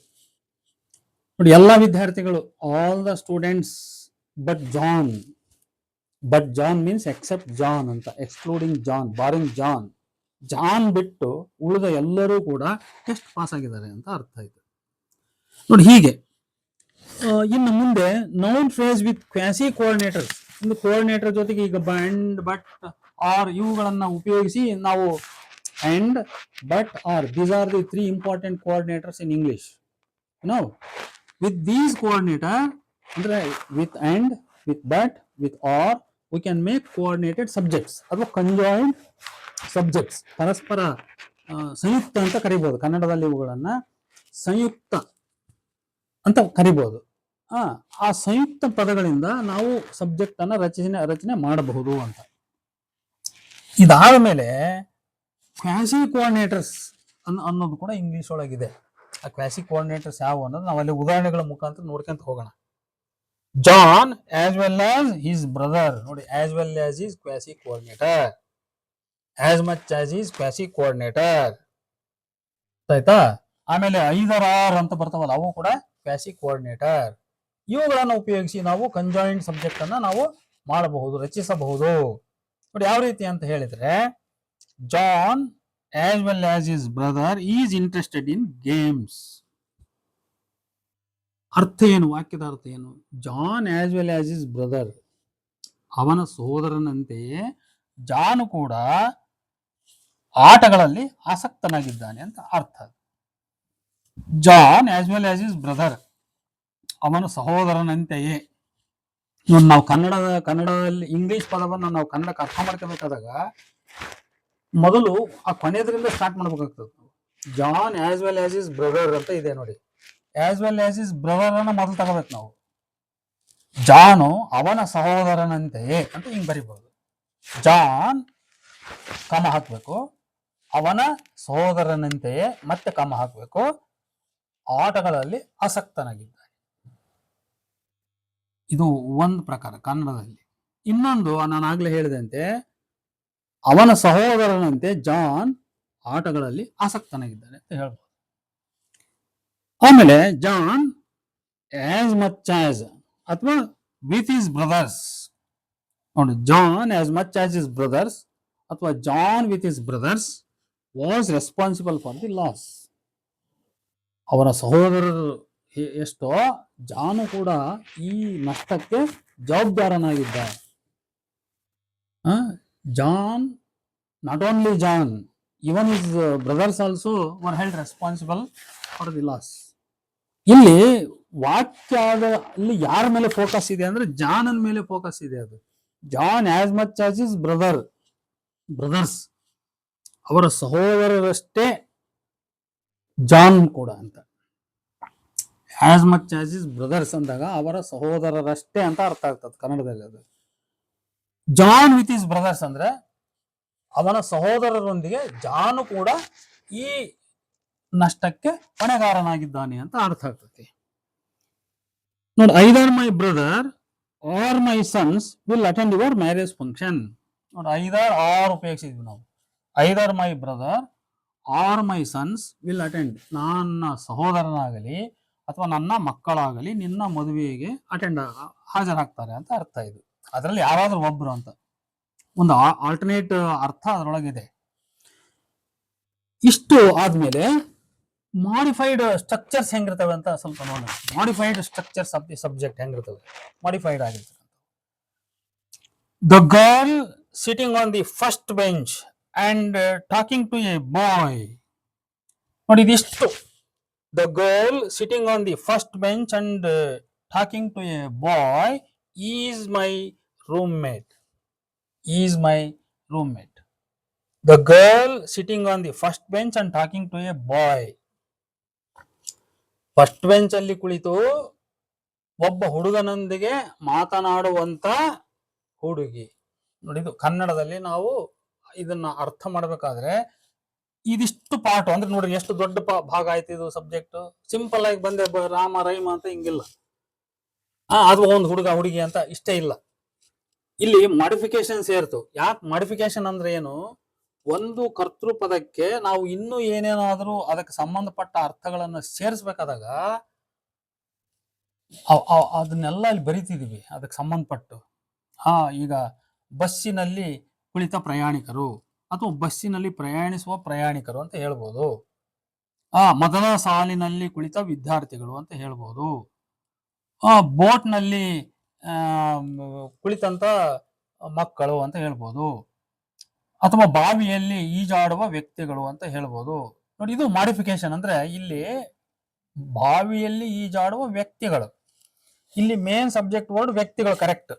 ನೋಡಿ, ಎಲ್ಲ ವಿದ್ಯಾರ್ಥಿಗಳು, all the students but John. But John means except John ಅಂತ, excluding John, barring John. John ಬಿಟ್ಟು ಉಳಿದ ಎಲ್ಲರೂ ಕೂಡ ಟೆಸ್ಟ್ ಪಾಸ್ ಆಗಿದ್ದಾರೆ ಅಂತ ಅರ್ಥ ಆಯ್ತು. ನೋಡಿ, ಹೀಗೆ ಇನ್ನು ಮುಂದೆ noun phrase with quasi coordinators. ಒಂದು ಕೋಆರ್ಡಿನೇಟರ್ ಜೊತೆಗೆ ಈಗ ಅಂಡ್, ಬಟ್, ಆರ್ ಇವುಗಳನ್ನ ಉಪಯೋಗಿಸಿ ನಾವು and, but, or, these are the 3 important coordinators in English. No, with these coordinator ಅಂದ್ರೆ with and, with but, with or, we can make coordinated subjects ಅಥವಾ conjoined subjects. ಪರಸ್ಪರ ಸಂಯುಕ್ತ ಅಂತ ಕರಿಬಹುದು. ಕನ್ನಡದಲ್ಲಿ ಇವುಗಳನ್ನ ಸಂಯುಕ್ತ ಅಂತ ಕರಿಬಹುದು. ಆ ಸಂಯುಕ್ತ ಪದಗಳಿಂದ ನಾವು ಸಬ್ಜೆಕ್ಟ್ ಅನ್ನ ರಚನೆ ಮಾಡಬಹುದು ಅಂತ. ಇದಾದ ಮೇಲೆ ಕ್ವಾಸಿ ಕೋಆರ್ಡಿನೇಟರ್ಸ್ ಅನ್ನೋದು ಕೂಡ ಇಂಗ್ಲಿಷ್ ಒಳಗಿದೆ. ಆ ಕ್ವಾಸಿ ಕೋಆರ್ಡಿನೇಟರ್ಸ್ ಯಾವ ಅನ್ನೋದು ನಾವು ಅಲ್ಲಿ ಉದಾಹರಣೆಗಳ ಮುಖಾಂತರ ನೋಡ್ಕೊಂತ ಹೋಗೋಣ. John as well as his brother. ನೋಡಿ, as well as is quasi coordinator, as much as is quasi coordinator. ಆಯ್ತಾ? ಆಮೇಲೆ ಐದರ್ ಆರ್ ಅಂತ ಬರ್ತಾವಲ್ಲ, ಅವು ಕೂಡ ಕ್ವಾಸಿ ಕೋಆರ್ಡಿನೇಟರ್. ಇವುಗಳನ್ನು ಉಪಯೋಗಿಸಿ ನಾವು ಕಂಜಾಯಿಂಟ್ ಸಬ್ಜೆಕ್ಟ್ ಅನ್ನ ನಾವು ಮಾಡಬಹುದು, ರಚಿಸಬಹುದು. ನೋಡಿ, ಯಾವ ರೀತಿ ಅಂತ ಹೇಳಿದ್ರೆ, John as well as his brother is interested in games. ಅರ್ಥ ಏನು? ವಾಕ್ಯದ ಅರ್ಥ ಏನು? John as well as his brother, ಅವನ ಸಹೋದರನಂತೆಯೇ ಜಾನ್ ಕೂಡ ಆಟಗಳಲ್ಲಿ ಆಸಕ್ತನಾಗಿದ್ದಾನೆ ಅಂತ ಅರ್ಥ. John as well as his brother, ಅವನ ಸಹೋದರನಂತೆಯೇ. ನಾವು ಕನ್ನಡದಲ್ಲಿ ಇಂಗ್ಲಿಷ್ ಪದವನ್ನು ನಾವು ಕನ್ನಡಕ್ಕೆ ಅರ್ಥ ಮಾಡ್ಕೋಬೇಕಾದಾಗ ಮೊದಲು ಆ ಕೊನೆಯದ್ರಿಂದ ಸ್ಟಾರ್ಟ್ ಮಾಡ್ಬೇಕಾಗ್ತದೆ. John as well as his brother ಅಂತ ಇದೆ ನೋಡಿ. As well as his brother ಅನ್ನ ಮೊದಲು ತಗೋಬೇಕು ನಾವು. ಜಾನು ಅವನ ಸಹೋದರನಂತೆಯೇ ಅಂತ ಹಿಂಗ್ ಬರಿಬಹುದು. ಜಾನ್ ಕಮ ಹಾಕ್ಬೇಕು, ಅವನ ಸಹೋದರನಂತೆಯೇ ಮತ್ತೆ ಕಮ ಹಾಕ್ಬೇಕು, ಆಟಗಳಲ್ಲಿ ಆಸಕ್ತನಾಗಿದ್ದಾನೆ. ಇದು ಒಂದು ಪ್ರಕಾರ ಕನ್ನಡದಲ್ಲಿ. ಇನ್ನೊಂದು, ನಾನು ಆಗ್ಲೇ ಹೇಳಿದಂತೆ, ಅವನ ಸಹೋದರನಂತೆ ಜಾನ್ ಆಟಗಳಲ್ಲಿ ಆಸಕ್ತನಾಗಿದ್ದಾನೆ ಅಂತ ಹೇಳ್ಬೋದು. ಆಮೇಲೆ ಜಾನ್ ಆಸ್ ಮಚ್ ಆಸ್ ಅಥವಾ ವಿತ್ ಹಿಸ್ ಬ್ರದರ್ಸ್. ನೋಡಿ, John as much as his brothers ಅಥವಾ John with his brothers was responsible for the loss. ಅವನ ಸಹೋದರರು ಎಷ್ಟೋ, ಜಾನು ಕೂಡ ಈ ನಷ್ಟಕ್ಕೆ ಜವಾಬ್ದಾರನಾಗಿದ್ದ. John, not only John, even his brothers also were held responsible for the loss. ಇಲ್ಲಿ ವಾಕ್ಯದ ಅಲ್ಲಿ ಯಾರ ಮೇಲೆ ಫೋಕಸ್ ಇದೆ ಅಂದ್ರೆ ಜಾನನ್ ಮೇಲೆ ಫೋಕಸ್ ಇದೆ. ಅದು John as much as his brothers, ಅವರ ಸಹೋದರರಷ್ಟೇ ಜಾನ್ ಕೂಡ ಅಂತ. As much as his brothers ಅಂದಾಗ ಅವರ ಸಹೋದರರಷ್ಟೇ ಅಂತ ಅರ್ಥ ಆಗ್ತದೆ ಕನ್ನಡದಲ್ಲಿ. ಅದು ಜಾನ್ ವಿತ್ ಹಿಸ್ ಬ್ರದರ್ಸ್ ಅಂದ್ರೆ ಅವನ ಸಹೋದರರೊಂದಿಗೆ ಜಾನು ಕೂಡ ಈ ನಷ್ಟಕ್ಕೆ ಹೊಣೆಗಾರನಾಗಿದ್ದಾನೆ ಅಂತ ಅರ್ಥ ಆಗ್ತದೆ. ನೋಡಿ, either my brother or my sons will attend your marriage function. ನೋಡಿ, ಐದರ್ ಆರ್ ಉಪಯೋಗಿಸಿದ್ವಿ ನಾವು. Either my brother or my sons will attend, ನನ್ನ ಸಹೋದರನಾಗಲಿ ಅಥವಾ ನನ್ನ ಮಕ್ಕಳಾಗಲಿ ನಿನ್ನ ಮದುವೆಗೆ ಹಾಜರಾಗ್ತಾರೆ ಅಂತ ಅರ್ಥ. ಇದು ಅದರಲ್ಲಿ ಯಾರಾದ್ರೂ ಒಬ್ರು ಅಂತ ಒಂದು ಆಲ್ಟರ್ನೇಟ್ ಅರ್ಥ ಅದರೊಳಗಿದೆ. ಇಷ್ಟು ಆದ್ಮೇಲೆ ಮಾಡಿಫೈಡ್ ಸ್ಟ್ರಕ್ಚರ್ಸ್ ಹೆಂಗಿರ್ತವೆ ಅಂತ ಸ್ವಲ್ಪ ನೋಡೋಣ. Modified structures of the subject ಹೆಂಗಿರ್ತವೆ, ಮಾಡಿಫೈಡ್ ಆಗಿರ್ತವೆ. The girl sitting on the first bench and talking to a boy. ನೋಡಿ, ಇದಿಷ್ಟು. The girl sitting on the first bench and talking to a boy is my roommate. Is my roommate. The girl sitting on the first bench and talking to a boy. First bench ಅಲ್ಲಿ ಕುಳಿತು ಒಬ್ಬ ಹುಡುಗನೊಂದಿಗೆ ಮಾತನಾಡುವಂತ ಹುಡುಗಿ. ನೋಡಿ, ಇದು ಕನ್ನಡದಲ್ಲಿ ನಾವು ಇದನ್ನ ಅರ್ಥ ಮಾಡಬೇಕಾದ್ರೆ ಇದಿಷ್ಟು ಪಾಠ ಅಂದ್ರೆ ನೋಡಿ ಎಷ್ಟು ದೊಡ್ಡ ಭಾಗ ಆಯ್ತು ಇದು ಸಬ್ಜೆಕ್ಟ್. ಸಿಂಪಲ್ ಆಗಿ ಬಂದೆ ರಾಮ ರೈಮ ಅಂತ ಹಿಂಗಿಲ್ಲ. ಅದು ಒಂದು ಹುಡುಗ ಹುಡುಗಿ ಅಂತ ಇಷ್ಟೇ ಇಲ್ಲ. ಇಲ್ಲಿ ಮಾಡಿಫಿಕೇಶನ್ ಸೇರ್ತು. ಯಾಕೆ ಮಾಡಿಫಿಕೇಶನ್ ಅಂದ್ರೆ ಏನು? ಒಂದು ಕರ್ತೃ ಪದಕ್ಕೆ ನಾವು ಇನ್ನೂ ಏನೇನಾದ್ರೂ ಅದಕ್ಕೆ ಸಂಬಂಧಪಟ್ಟ ಅರ್ಥಗಳನ್ನು ಸೇರಿಸ್ಬೇಕಾದಾಗ ಅದನ್ನೆಲ್ಲ ಇಲ್ಲಿ ಬರಿತಿದೀವಿ ಅದಕ್ಕೆ ಸಂಬಂಧಪಟ್ಟು. ಈಗ ಬಸ್ಸಿನಲ್ಲಿ ಕುಳಿತ ಪ್ರಯಾಣಿಕರು ಅಥವಾ ಬಸ್ಸಿನಲ್ಲಿ ಪ್ರಯಾಣಿಸುವ ಪ್ರಯಾಣಿಕರು ಅಂತ ಹೇಳ್ಬೋದು. ಮೊದಲ ಸಾಲಿನಲ್ಲಿ ಕುಳಿತ ವಿದ್ಯಾರ್ಥಿಗಳು ಅಂತ ಹೇಳ್ಬೋದು. ಬೋಟ್ನಲ್ಲಿ ಕುಳಿತಂತ ಮಕ್ಕಳು ಅಂತ ಹೇಳ್ಬೋದು. ಅಥವಾ ಬಾವಿಯಲ್ಲಿ ಈಜಾಡುವ ವ್ಯಕ್ತಿಗಳು ಅಂತ ಹೇಳ್ಬೋದು. ನೋಡಿ, ಇದು ಮಾಡಿಫಿಕೇಶನ್ ಅಂದ್ರೆ ಇಲ್ಲಿ ಬಾವಿಯಲ್ಲಿ ಈಜಾಡುವ ವ್ಯಕ್ತಿಗಳು. ಇಲ್ಲಿ ಮೇನ್ ಸಬ್ಜೆಕ್ಟ್ ವರ್ಡ್ ವ್ಯಕ್ತಿಗಳು, ಕರೆಕ್ಟ್.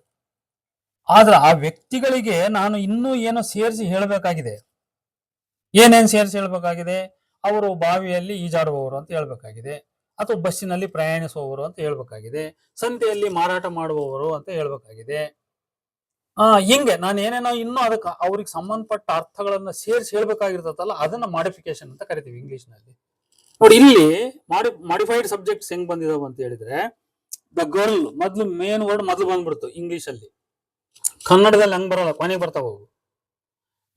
ಆದ್ರೆ ಆ ವ್ಯಕ್ತಿಗಳಿಗೆ ನಾನು ಇನ್ನೂ ಏನೋ ಸೇರಿಸಿ ಹೇಳಬೇಕಾಗಿದೆ. ಏನೇನು ಸೇರಿಸಿ ಹೇಳ್ಬೇಕಾಗಿದೆ? ಅವರು ಬಾವಿಯಲ್ಲಿ ಈಜಾಡುವವರು ಅಂತ ಹೇಳ್ಬೇಕಾಗಿದೆ, ಅಥವಾ ಬಸ್ಸಿನಲ್ಲಿ ಪ್ರಯಾಣಿಸುವವರು ಅಂತ ಹೇಳ್ಬೇಕಾಗಿದೆ, ಸಂತೆಯಲ್ಲಿ ಮಾರಾಟ ಮಾಡುವವರು ಅಂತ ಹೇಳ್ಬೇಕಾಗಿದೆ. ಹಿಂಗೆ ನಾನು ಏನೇನೋ ಇನ್ನೂ ಅದಕ್ಕೆ ಅವ್ರಿಗೆ ಸಂಬಂಧಪಟ್ಟ ಅರ್ಥಗಳನ್ನ ಸೇರಿಸಿ ಹೇಳ್ಬೇಕಾಗಿರ್ತದಲ್ಲ, ಅದನ್ನ ಮಾಡಿಫಿಕೇಶನ್ ಅಂತ ಕರಿತೀವಿ ಇಂಗ್ಲಿಷ್ ನಲ್ಲಿ. ನೋಡಿ, ಇಲ್ಲಿ ಮಾಡಿಫೈಡ್ ಸಬ್ಜೆಕ್ಟ್ಸ್ ಹೆಂಗ್ ಬಂದಿದಾವ ಅಂತ ಹೇಳಿದ್ರೆ, ದ ಗರ್ಲ್ ಮೊದ್ಲು ಮೇನ್ ವರ್ಡ್ ಮೊದ್ಲು ಬಂದ್ಬಿಡ್ತು ಇಂಗ್ಲಿಷ್ ಅಲ್ಲಿ. ಕನ್ನಡದಲ್ಲಿ ಹಂಗ್ ಬರೋಲ್ಲ, ಕೊನೆಗೆ ಬರ್ತಾವ.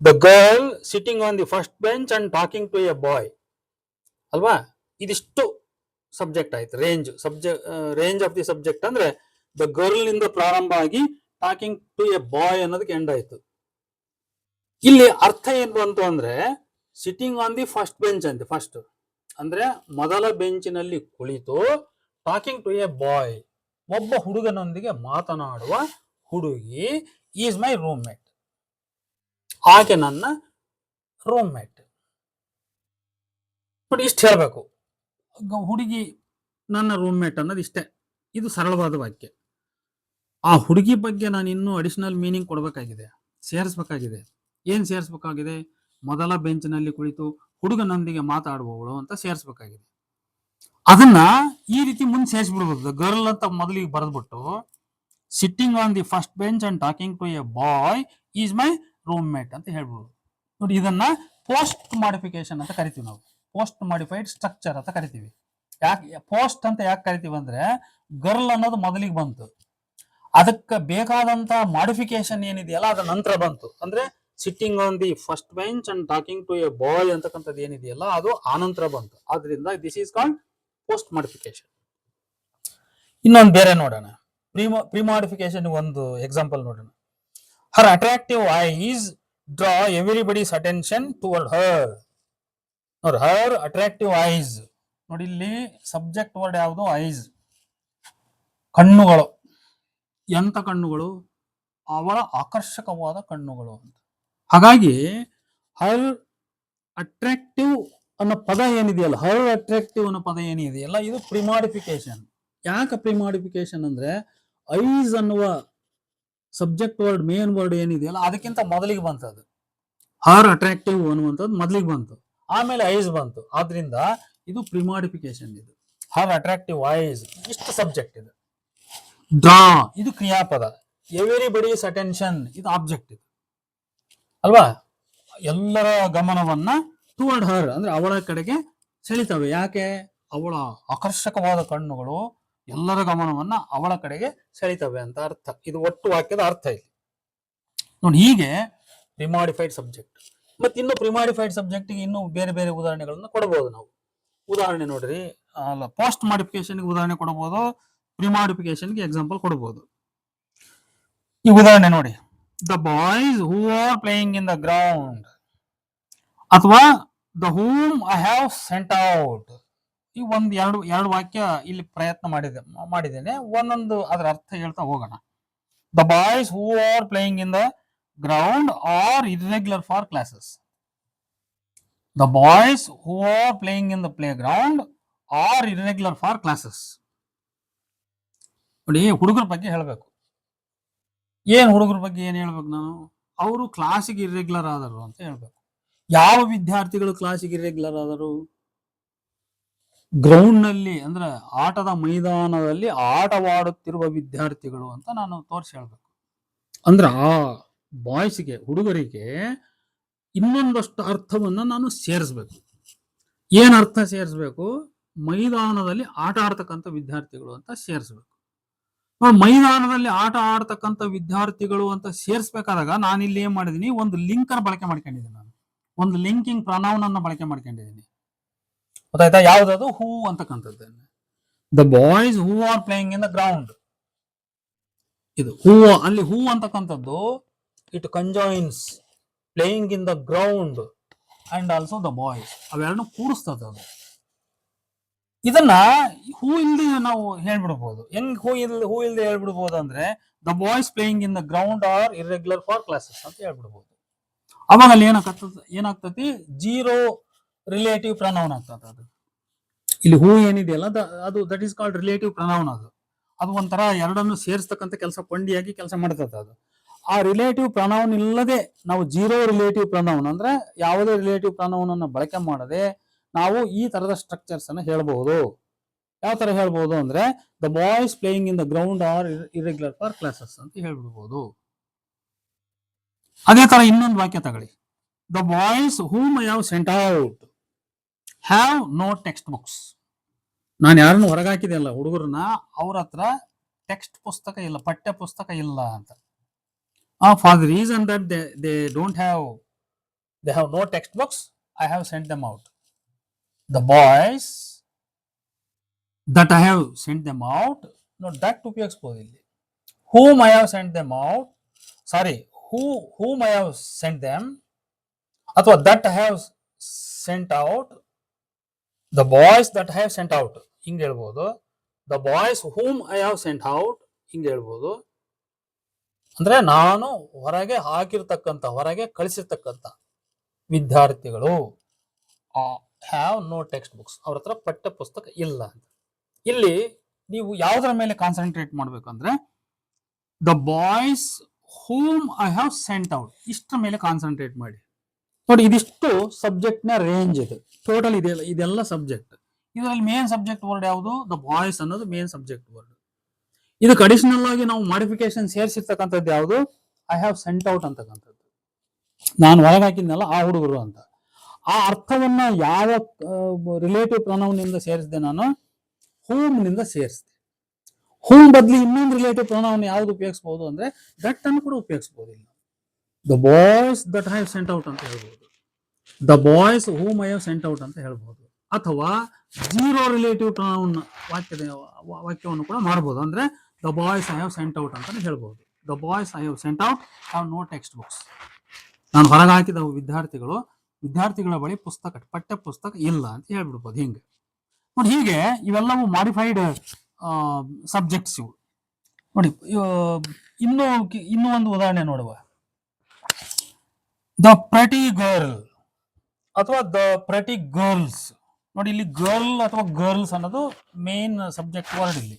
The girl sitting on the first bench and talking to a boy ಅಲ್ವಾ? ಇದಿಷ್ಟು ಸಬ್ಜೆಕ್ಟ್ ಆಯ್ತು. ರೇಂಜ್ ಆಫ್ ದಿ ಸಬ್ಜೆಕ್ಟ್ ಅಂದ್ರೆ ದ ಗರ್ಲ್ ನಿಂದ ಪ್ರಾರಂಭ ಆಗಿ ಟಾಕಿಂಗ್ ಟು ಎ ಬಾಯ್ ಅನ್ನೋದಕ್ಕೆ ಎಂಡ್ ಆಯ್ತು. ಇಲ್ಲಿ ಅರ್ಥ ಏನ್ ಬಂತು ಅಂದ್ರೆ sitting on the first bench ಅಂತೆ. ಫಸ್ಟ್ ಅಂದ್ರೆ ಮೊದಲ ಬೆಂಚಿನಲ್ಲಿ ಕುಳಿತು ಟಾಕಿಂಗ್ ಟು ಎ ಬಾಯ್, ಒಬ್ಬ ಹುಡುಗನೊಂದಿಗೆ ಮಾತನಾಡುವ ಹುಡುಗಿ ಈಸ್ ಮೈ ರೂಮ್ಮೇಟ್, ಆಕೆ ನನ್ನ ರೂಮ್ಮೇಟ್. ನೋಡಿ, ಇಷ್ಟು ಹೇಳ್ಬೇಕು. ಹುಡುಗಿ ನನ್ನ ರೂಮ್ಮೇಟ್ ಅನ್ನೋದು ಇಷ್ಟೇ. ಇದು ಸರಳವಾದ ವಾಕ್ಯ. ಆ ಹುಡುಗಿ ಬಗ್ಗೆ ನಾನು ಇನ್ನೂ ಅಡಿಷನಲ್ ಮೀನಿಂಗ್ ಕೊಡಬೇಕಾಗಿದೆ, ಸೇರಿಸ್ಬೇಕಾಗಿದೆ. ಏನ್ ಸೇರಿಸ್ಬೇಕಾಗಿದೆ? ಮೊದಲ ಬೆಂಚಿನಲ್ಲಿ ಕುಳಿತು ಹುಡುಗನೊಂದಿಗೆ ಮಾತಾಡುವವಳು ಅಂತ ಸೇರಿಸ್ಬೇಕಾಗಿದೆ. ಅದನ್ನ ಈ ರೀತಿ ಮುಂದೆ ಸೇರಿಸ್ಬಿಡ್ಬೋದು. ಗರ್ಲ್ ಅಂತ ಮೊದಲಿಗೆ ಬರೆದ್ಬಿಟ್ಟು sitting on the first bench and talking to a boy is my roommate ಅಂತ ಹೇಳ್ಬೋದು. ನೋಡಿ, ಇದನ್ನ ಪೋಸ್ಟ್ ಮಾಡಿಫಿಕೇಶನ್ ಅಂತ ಕರಿತೀವಿ ನಾವು. ಪೋಸ್ಟ್ ಮಾಡಿಫೈಡ್ ಸ್ಟ್ರಕ್ಚರ್ ಅಂತ ಕರಿತೀವಿ. ಯಾಕೆ ಪೋಸ್ಟ್ ಅಂತ ಯಾಕೆ ಕರಿತೀವಿ ಅಂದ್ರೆ ಗರ್ಲ್ ಅನ್ನೋದು ಮೊದಲಿಗೆ ಬಂತು, ಅದಕ್ಕೆ ಬೇಕಾದಂತ ಮಾಡಿಫಿಕೇಶನ್ ಏನಿದೆಯಲ್ಲ ಅದ ನಂತರ ಬಂತು. ಅಂದ್ರೆ sitting on the first bench and talking to a boy ಅಂತಕ್ಕಂಥದ್ದು ಏನಿದೆಯಲ್ಲ ಅದು ಆನಂತರ ಬಂತು. ಆದ್ರಿಂದ this is called post modification. ಇನ್ನೊಂದು ಬೇರೆ ನೋಡೋಣ. ಪ್ರಿ ಮಾಡಿಫಿಕೇಶನ್ ಒಂದು ಎಕ್ಸಾಂಪಲ್ ನೋಡೋಣ. Her attractive eyes draw everybody's attention toward her. ನೋಡಿ, ಹರ್ ಅಟ್ರಾಕ್ಟಿವ್ ಐಸ್. ನೋಡಿ, ಇಲ್ಲಿ ಸಬ್ಜೆಕ್ಟ್ ವರ್ಡ್ ಯಾವುದು? ಐಸ್, ಕಣ್ಣುಗಳು. ಎಂತ ಕಣ್ಣುಗಳು? ಅವಳ ಆಕರ್ಷಕವಾದ ಕಣ್ಣುಗಳು ಅಂತ. ಹಾಗಾಗಿ ಹರ್ ಅಟ್ರಾಕ್ಟಿವ್ ಅನ್ನೋ ಪದ ಏನಿದೆಯಲ್ಲ, ಹರ್ ಅಟ್ರಾಕ್ಟಿವ್ ಅನ್ನೋ ಪದ ಏನಿದೆಯಲ್ಲ, ಇದು ಪ್ರಿಮಾಡಿಫಿಕೇಶನ್. ಯಾಕೆ ಪ್ರಿಮಾಡಿಫಿಕೇಶನ್ ಅಂದ್ರೆ ಐಸ್ ಅನ್ನುವ ಸಬ್ಜೆಕ್ಟ್ ವರ್ಡ್ ಮೇನ್ ವರ್ಡ್ ಏನಿದೆಯಲ್ಲ ಅದಕ್ಕಿಂತ ಮೊದಲಿಗೆ ಬಂತು. ಅದು ಹರ್ ಅಟ್ರಾಕ್ಟಿವ್ ಅನ್ನುವಂಥದ್ದು ಮೊದಲಿಗೆ ಬಂತು, ಆಮೇಲೆ ಐಸ್ ಬಂತು. ಆದ್ರಿಂದ ಇದು ಪ್ರಿಮಾಡಿಫಿಕೇಶನ್. ಇದು ಹರ್ ಅಟ್ರಾಕ್ಟಿವ್ ಐಸ್, ಇಷ್ಟು ಸಬ್ಜೆಕ್ಟ್. ಇದು ಡ್ರಾ ಇದು ಕ್ರಿಯಾಪದ. ಎವರಿಬಡೀಸ್ ಅಟೆನ್ಷನ್ ಇದು ಆಬ್ಜೆಕ್ಟ್ ಇದು ಅಲ್ವಾ. ಎಲ್ಲರ ಗಮನವನ್ನ ಟುವರ್ಡ್ ಹರ್ ಅಂದ್ರೆ ಅವಳ ಕಡೆಗೆ ಸೆಳಿತವೆ. ಯಾಕೆ? ಅವಳ ಆಕರ್ಷಕವಾದ ಕಣ್ಣುಗಳು ಎಲ್ಲರ ಗಮನವನ್ನ ಅವಳ ಕಡೆಗೆ ಸೆಳಿತವೆ ಅಂತ ಅರ್ಥ. ಇದು ಒಟ್ಟು ವಾಕ್ಯದ ಅರ್ಥ ಇಲ್ಲಿ ನೋಡಿ. ಹೀಗೆ ಪ್ರಿಮಾಡಿಫೈಡ್ ಸಬ್ಜೆಕ್ಟ್. ಮತ್ತೆ ಇನ್ನು ಪ್ರಿಮಾಡಿಫೈಡ್ ಸಬ್ಜೆಕ್ಟ್ಗೆ ಇನ್ನು ಬೇರೆ ಬೇರೆ ಉದಾಹರಣೆಗಳನ್ನ ಕೊಡಬಹುದು ನಾವು. ಉದಾಹರಣೆ ನೋಡ್ರಿ, ಅಲ್ಲ ಪೋಸ್ಟ್ ಮಾಡಿಫಿಕೇಶನ್ಗೆ ಉದಾಹರಣೆ ಕೊಡಬಹುದು, ಪ್ರಿಮಾಡಿಫಿಕೇಶನ್ಗೆ ಎಕ್ಸಾಂಪಲ್ ಕೊಡಬಹುದು. ಈ ಉದಾಹರಣೆ ನೋಡಿ, the boys who are playing in the ground ಅಥವಾ the whom I have sent out. ಈ ಎರಡು ವಾಕ್ಯ ಇಲ್ಲಿ ಪ್ರಯತ್ನ ಮಾಡಿದ್ದೇನೆ. ಒಂದೊಂದು ಅದರ ಅರ್ಥ ಹೇಳ್ತಾ ಹೋಗೋಣ. The boys who are playing in the ground are irregular for classes. The boys who are playing in the playground are irregular for classes. ನೋಡಿ, ಹುಡುಗರ ಬಗ್ಗೆ ಹೇಳಬೇಕು. ಏನ್ ಹುಡುಗರ ಬಗ್ಗೆ ಏನ್ ಹೇಳ್ಬೇಕು ನಾನು? ಅವರು ಕ್ಲಾಸಿಗೆ ಇರ್ರೆಗ್ಯುಲರ್ ಆದರು ಅಂತ ಹೇಳ್ಬೇಕು. ಯಾವ ವಿದ್ಯಾರ್ಥಿಗಳು ಕ್ಲಾಸಿಗೆ ಇರ್ರೆಗ್ಯುಲರ್ ಆದರು? ಗ್ರೌಂಡ್ ನಲ್ಲಿ ಅಂದ್ರೆ ಆಟದ ಮೈದಾನದಲ್ಲಿ ಆಟವಾಡುತ್ತಿರುವ ವಿದ್ಯಾರ್ಥಿಗಳು ಅಂತ ನಾನು ತೋರಿಸಿ ಹೇಳ್ಬೇಕು. ಅಂದ್ರೆ ಆ ಬಾಯ್ಸ್ಗೆ, ಹುಡುಗರಿಗೆ ಇನ್ನೊಂದಷ್ಟು ಅರ್ಥವನ್ನ ನಾನು ಸೇರಿಸ್ಬೇಕು. ಏನ್ ಅರ್ಥ ಸೇರಿಸ್ಬೇಕು? ಮೈದಾನದಲ್ಲಿ ಆಟ ಆಡ್ತಕ್ಕಂಥ ವಿದ್ಯಾರ್ಥಿಗಳು ಅಂತ ಸೇರಿಸ್ಬೇಕು. ಮೈದಾನದಲ್ಲಿ ಆಟ ಆಡ್ತಕ್ಕಂಥ ವಿದ್ಯಾರ್ಥಿಗಳು ಅಂತ ಸೇರಿಸ್ಬೇಕಾದಾಗ ನಾನು ಇಲ್ಲಿ ಏನ್ ಮಾಡಿದೀನಿ, ಒಂದು ಲಿಂಕರ್ ಬಳಕೆ ಮಾಡ್ಕೊಂಡಿದ್ದೀನಿ. ನಾನು ಒಂದು ಲಿಂಕಿಂಗ್ ಪ್ರನೌನ್ ಅನ್ನ ಬಳಕೆ ಮಾಡ್ಕೊಂಡಿದ್ದೀನಿ. ಗೊತ್ತಾಯ್ತಾ? ಯಾವ್ದದು? ಹೂ ಅಂತಕ್ಕಂಥದ್ದು. The boys who are playing in the ground. ಇದು ಹೂ. ಅಲ್ಲಿ ಹೂ ಅಂತಕ್ಕಂಥದ್ದು it conjoins playing in the ground and also the boys. ಅವೆರಡನ್ನು ಕೂಡಿಸ್ತದ ಅದು. ಇದನ್ನ ಹೂ ಇಲ್ದೆ ನಾವು ಹೇಳ್ಬಿಡ್ಬೋದು. ಹೆಂಗ್ ಹೂ ಇಲ್ದೆ ಹೇಳ್ಬಿಡ್ಬೋದು ಅಂದ್ರೆ the boys playing in the ground are irregular for classes ಅಂತ ಹೇಳ್ಬಿಡ್ಬೋದು. ಅವಾಗ ಅಲ್ಲಿ ಏನಾಗ್ತತಿ? ಜೀರೋ ರಿಲೇಟಿವ್ ಪ್ರನೌನ್ ಆಗ್ತದೆ. ಅದು ಇಲ್ಲಿ ಹೂ ಏನಿದೆಯಲ್ಲ ಅದು that is called relative pronoun. ಅದು ಒಂಥರ ಎರಡನ್ನು ಸೇರಿಸ್ತಕ್ಕಂಥ ಕೆಲಸ, ಕೊಂಡಿಯಾಗಿ ಕೆಲಸ ಮಾಡ್ತದೆ ಅದು. ಆ ರಿಲೇಟಿವ್ ಪ್ರನೌನ್ ಇಲ್ಲದೆ ನಾವು ಜೀರೋ ರಿಲೇಟಿವ್ ಪ್ರನೌನ್ ಅಂದ್ರೆ ಯಾವುದೇ ರಿಲೇಟಿವ್ ಪ್ರನೌನ್ ಅನ್ನು ಬಳಕೆ ಮಾಡದೆ ನಾವು ಈ ತರದ ಸ್ಟ್ರಕ್ಚರ್ಸ್ ಅನ್ನ ಹೇಳ್ಬಹುದು. ಯಾವ ತರ ಹೇಳ್ಬಹುದು ಅಂದ್ರೆ the boys playing in the ground are irregular for classes ಅಂತ ಹೇಳ್ಬಿಡ್ಬೋದು. ಅದೇ ತರ ಇನ್ನೊಂದು ವಾಕ್ಯ ತಗೊಳ್ಳಿ. The boys whom I have sent out have no text books. ನಾನು ಯಾರನ್ನು ಹೊರಗಾಕಿದೆ ಅಲ್ಲ ಹುಡುಗರನ್ನ, ಅವ್ರ ಹತ್ರ ಟೆಕ್ಸ್ಟ್ ಪುಸ್ತಕ ಇಲ್ಲ, ಪಠ್ಯ ಪುಸ್ತಕ ಇಲ್ಲ ಅಂತ. For the reason that they have no textbooks, I have sent them out. The boys that I have sent them out, no, that ಉಪಯೋಗಿಸಬಹುದು ಇಲ್ಲಿ. Whom I have sent them out, sorry, whom I have sent them, ಅಥವಾ that I have sent out, the boys that I have sent out ಹಿಂಗೆ ಹೇಳ್ಬೋದು. The boys whom I have sent out ಹಿಂಗೆ ಹೇಳ್ಬೋದು. ಅಂದ್ರೆ ನಾನು ಹೊರಗೆ ಹಾಕಿರ್ತಕ್ಕಂಥ, ಹೊರಗೆ ಕಳಿಸಿರ್ತಕ್ಕಂಥ ವಿದ್ಯಾರ್ಥಿಗಳು ಹ್ಯಾವ್ ನೋ ಟೆಕ್ಸ್ಟ್ ಬುಕ್ಸ್, ಅವ್ರ ಹತ್ರ ಪಠ್ಯ ಪುಸ್ತಕ ಇಲ್ಲ ಅಂತ. ಇಲ್ಲಿ ನೀವು ಯಾವುದರ ಮೇಲೆ ಕಾನ್ಸಂಟ್ರೇಟ್ ಮಾಡ್ಬೇಕಂದ್ರೆ the boys whom I have sent out, ಇಷ್ಟರ ಮೇಲೆ ಕಾನ್ಸಂಟ್ರೇಟ್ ಮಾಡಿ. ನೋಡಿ, ಇದಿಷ್ಟು ಸಬ್ಜೆಕ್ಟ್ ನ ರೇಂಜ್ ಇದೆ. ಟೋಟಲ್ ಇದೆಲ್ಲ ಸಬ್ಜೆಕ್ಟ್. ಇದರಲ್ಲಿ ಮೇನ್ ಸಬ್ಜೆಕ್ಟ್ ವರ್ಡ್ ಯಾವುದು? ದ ಬಾಯ್ಸ್ ಅನ್ನೋದು ಮೇನ್ ಸಬ್ಜೆಕ್ಟ್ ವರ್ಡ್. ಇದಕ್ಕೆ ಅಡಿಷನಲ್ ಆಗಿ ನಾವು ಮಾಡಿಫಿಕೇಶನ್ ಸೇರಿಸಿರ್ತಕ್ಕಂಥದ್ದು ಯಾವುದು? ಐ ಹ್ಯಾವ್ ಸೆಂಟ್ ಔಟ್ ಅಂತಕ್ಕಂಥದ್ದು. ನಾನು ಹೊರಗಾಕಿದ್ನಲ್ಲ ಆ ಹುಡುಗರು ಅಂತ. ಆ ಅರ್ಥವನ್ನ ಯಾವ ರಿಲೇಟಿವ್ ಪ್ರನೌನ್ ನಿಂದ ಸೇರಿಸಿದೆ? ನಾನು ಹೂಮ್ ನಿಂದ ಸೇರಿಸಿದೆ. ಹೂಮ್ ಬದ್ಲಿ ಇನ್ನೊಂದು ರಿಲೇಟಿವ್ ಪ್ರನೌನ್ ಯಾವ್ದು ಉಪಯೋಗಿಸಬಹುದು ಅಂದ್ರೆ ದಟ್ ಅನ್ನು ಕೂಡ ಉಪಯೋಗಿಸಬಹುದು. The boys that I have sent out ಅಂತ ಹೇಳ್ಬಹುದು, the boys whom I have sent out ಅಂತ ಹೇಳ್ಬಹುದು. ಅಥವಾ ಜೀರೋ ರಿಲೇಟಿವ್ ಪ್ರನೌನ್ ವಾಕ್ಯವನ್ನು ಕೂಡ ಮಾಡಬಹುದು. ಅಂದ್ರೆ the boys I have sent out ಅಂತ ಹೇಳ್ಬಹುದು. The boys I have sent out have no text books. ನಾನು ಹೊರಗೆ ಹಾಕಿದ ವಿದ್ಯಾರ್ಥಿಗಳ ಬಳಿ ಪಠ್ಯ ಪುಸ್ತಕ ಇಲ್ಲ ಅಂತ ಹೇಳ್ಬಿಡ್ಬೋದು. ಹಿಂಗೆ ನೋಡಿ, ಹೀಗೆ ಇವೆಲ್ಲವೂ ಮಾಡಿಫೈಡ್ ಸಬ್ಜೆಕ್ಟ್ಸ್ ಇವು. ನೋಡಿ, ಇನ್ನೂ ಒಂದು ಉದಾಹರಣೆ ನೋಡುವ. ದ ಪ್ರಟಿ ಗರ್ಲ್ ಅಥವಾ ದ ಪ್ರಟಿ ಗರ್ಲ್ಸ್. ನೋಡಿ, ಇಲ್ಲಿ ಗರ್ಲ್ ಅಥವಾ ಗರ್ಲ್ಸ್ ಅನ್ನೋದು ಮೇನ್ ಸಬ್ಜೆಕ್ಟ್ ವರ್ಡ್. ಇಲ್ಲಿ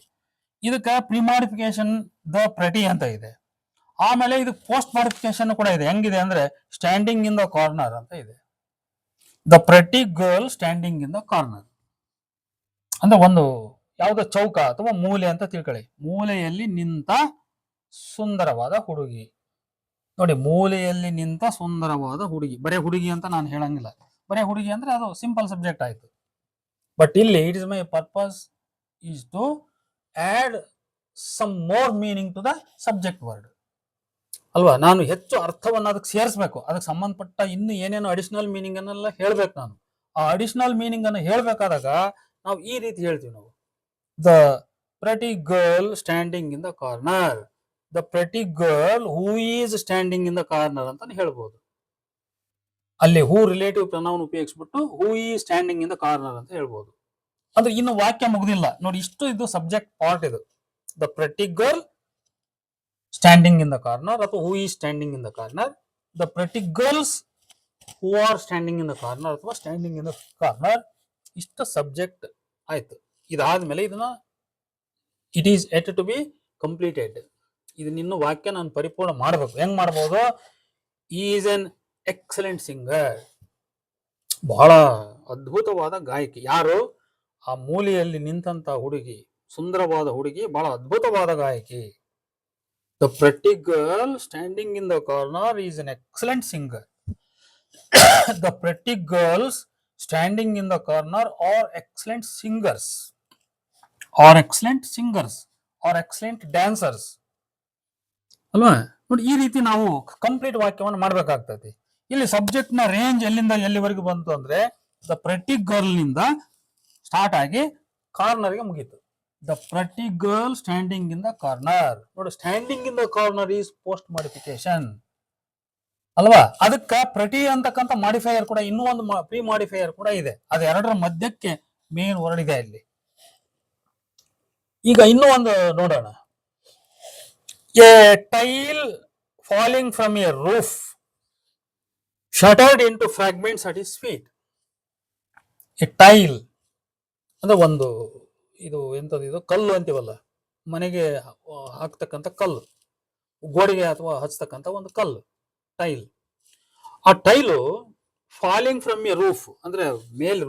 ಇದಕ್ಕೆ ಪ್ರಿಮಾಡಿಫಿಕೇಶನ್ ದ ಪ್ರಟಿ ಅಂತ ಇದೆ. ಆಮೇಲೆ ಇದು ಪೋಸ್ಟ್ ಮಾಡಿಫಿಕೇಶನ್ ಕೂಡ ಇದೆ. ಹೆಂಗಿದೆ ಅಂದ್ರೆ ಸ್ಟ್ಯಾಂಡಿಂಗ್ ಇನ್ ದ ಕಾರ್ನರ್ ಅಂತ ಇದೆ. The pretty girl standing in the corner ಅಂದ್ರೆ ಒಂದು ಯಾವುದೋ ಚೌಕ ಅಥವಾ ಮೂಲೆ ಅಂತ ತಿಳ್ಕೊಳ್ಳಿ. ಮೂಲೆಯಲ್ಲಿ ನಿಂತ ಸುಂದರವಾದ ಹುಡುಗಿ. ನೋಡಿ, ಮೂಲೆಯಲ್ಲಿ ನಿಂತ ಸುಂದರವಾದ ಹುಡುಗಿ. ಬರೇ ಹುಡುಗಿ ಅಂತ ನಾನು ಹೇಳಂಗಿಲ್ಲ. ಬರೇ ಹುಡುಗಿ ಅಂದ್ರೆ ಅದು ಸಿಂಪಲ್ ಸಬ್ಜೆಕ್ಟ್ ಆಯ್ತು. ಬಟ್ ಇಲ್ಲಿ it is my purpose is to add some more meaning to the subject word ಅಲ್ವಾ. ನಾನು ಹೆಚ್ಚು ಅರ್ಥವನ್ನು ಅದಕ್ಕೆ ಸೇರಿಸಬೇಕು. ಅದಕ್ಕೆ ಸಂಬಂಧಪಟ್ಟ ಇನ್ನು ಏನೇನು ಅಡಿಷನಲ್ ಮೀನಿಂಗ್ ಅನ್ನೆಲ್ಲ ಹೇಳ್ಬೇಕು ನಾನು. ಆ ಅಡಿಷನಲ್ ಮೀನಿಂಗ್ ಅನ್ನು ಹೇಳ್ಬೇಕಾದಾಗ ನಾವು ಈ ರೀತಿ ಹೇಳ್ತೀವಿ ನಾವು, the pretty girl standing in the corner, the pretty girl who is standing in the corner ಅಂತ ಹೇಳ್ಬೋದು. ಅಲ್ಲಿ ಹೂ ರಿಲೇಟಿವ್ ಪ್ರನೌನ್ ಉಪಯೋಗಿಸ್ಬಿಟ್ಟು who is standing in the corner ಅಂತ ಹೇಳ್ಬೋದು. ಅಂದ್ರೆ ಇನ್ನು ವಾಕ್ಯ ಮುಗುದಿಲ್ಲ ನೋಡಿ, ಇಷ್ಟು ಇದು ಸಬ್ಜೆಕ್ಟ್ ಪಾರ್ಟ್. ಇದು the pretty girl standing in the corner ಅಥವಾ who is standing in the corner, the pretty girls who are standing in the corner ಅಥವಾ ಸ್ಟ್ಯಾಂಡಿಂಗ್ ಇನ್ ದ ಕಾರ್ನರ್. ಇಷ್ಟು ಸಬ್ಜೆಕ್ಟ್ ಆಯ್ತು. ಇದಾದ್ಮೇಲೆ ಇದನ್ನ it is yet to be completed. ಇದನ್ನಿನ್ನು ವಾಕ್ಯ ನಾನು ಪರಿಪೂರ್ಣ ಮಾಡಬೇಕು. ಹೆಂಗ್ ಮಾಡ್ಬೋದು? ಈಸ್ ಎನ್ ಎಕ್ಸಲೆಂಟ್ ಸಿಂಗರ್, ಬಹಳ ಅದ್ಭುತವಾದ ಗಾಯಕಿ. ಯಾರು? ಆ ಮೂಲೆಯಲ್ಲಿ ನಿಂತ ಹುಡುಗಿ, ಸುಂದರವಾದ ಹುಡುಗಿ, ಬಹಳ ಅದ್ಭುತವಾದ ಗಾಯಕಿ. The pretty girl standing in the corner is N excellent singer. The pretty girls standing in the corner R excellent singers, R excellent singers, R excellent dancers ಅಲ್ವಾ. ನೋಡಿ, ಈ ರೀತಿ ನಾವು ಕಂಪ್ಲೀಟ್ ವಾಕ್ಯವನ್ನು ಮಾಡ್ಬೇಕಾಗ್ತದೆ. ಇಲ್ಲಿ ಸಬ್ಜೆಕ್ಟ್ ನ ರೇಂಜ್ ಎಲ್ಲಿಂದ ಎಲ್ಲಿವರೆಗೂ ಬಂತು ಅಂದ್ರೆ ದ ಪ್ರೆಟಿ ಗರ್ಲ್ ನಿಂದ ಸ್ಟಾರ್ಟ್ ಆಗಿ ಕಾರ್ನರ್ ಗೆ ಮುಗೀತು. The pretty girl standing in the corner. ನೋಡಿ, standing in the corner is post modification ಅಲ್ವಾ. ಅದಕ್ಕೆ ಪ್ರತಿ ಅಂತಕ್ಕಂಥ ಮಾಡಿಫೈಯರ್ ಕೂಡ, ಇನ್ನೂ ಒಂದು ಪ್ರೀ ಮಾಡಿಫೈಯರ್ ಕೂಡ ಇದೆ. ಅದು ಎರಡರ ಮಧ್ಯಕ್ಕೆ ಮೇನ್ ವರ್ಡ್ ಇದೆ ಇಲ್ಲಿ. ಈಗ ಇನ್ನೂ ಒಂದು ನೋಡೋಣ. A tile falling from a roof shattered into fragments at is feet. A tile ಅಂದ್ರೆ ಒಂದು ಇದು ಎಂತದ್ದು, ಇದು ಕಲ್ಲು ಅಂತೀವಲ್ಲ, ಮನೆಗೆ ಹಾಕ್ತಕ್ಕಂಥ ಕಲ್ಲು, ಗೋಡೆಗೆ ಅಥವಾ ಹಚ್ತಕ್ಕಂಥ ಒಂದು ಕಲ್ಲು, ಟೈಲ್. ಆ tile falling from a roof ಅಂದ್ರೆ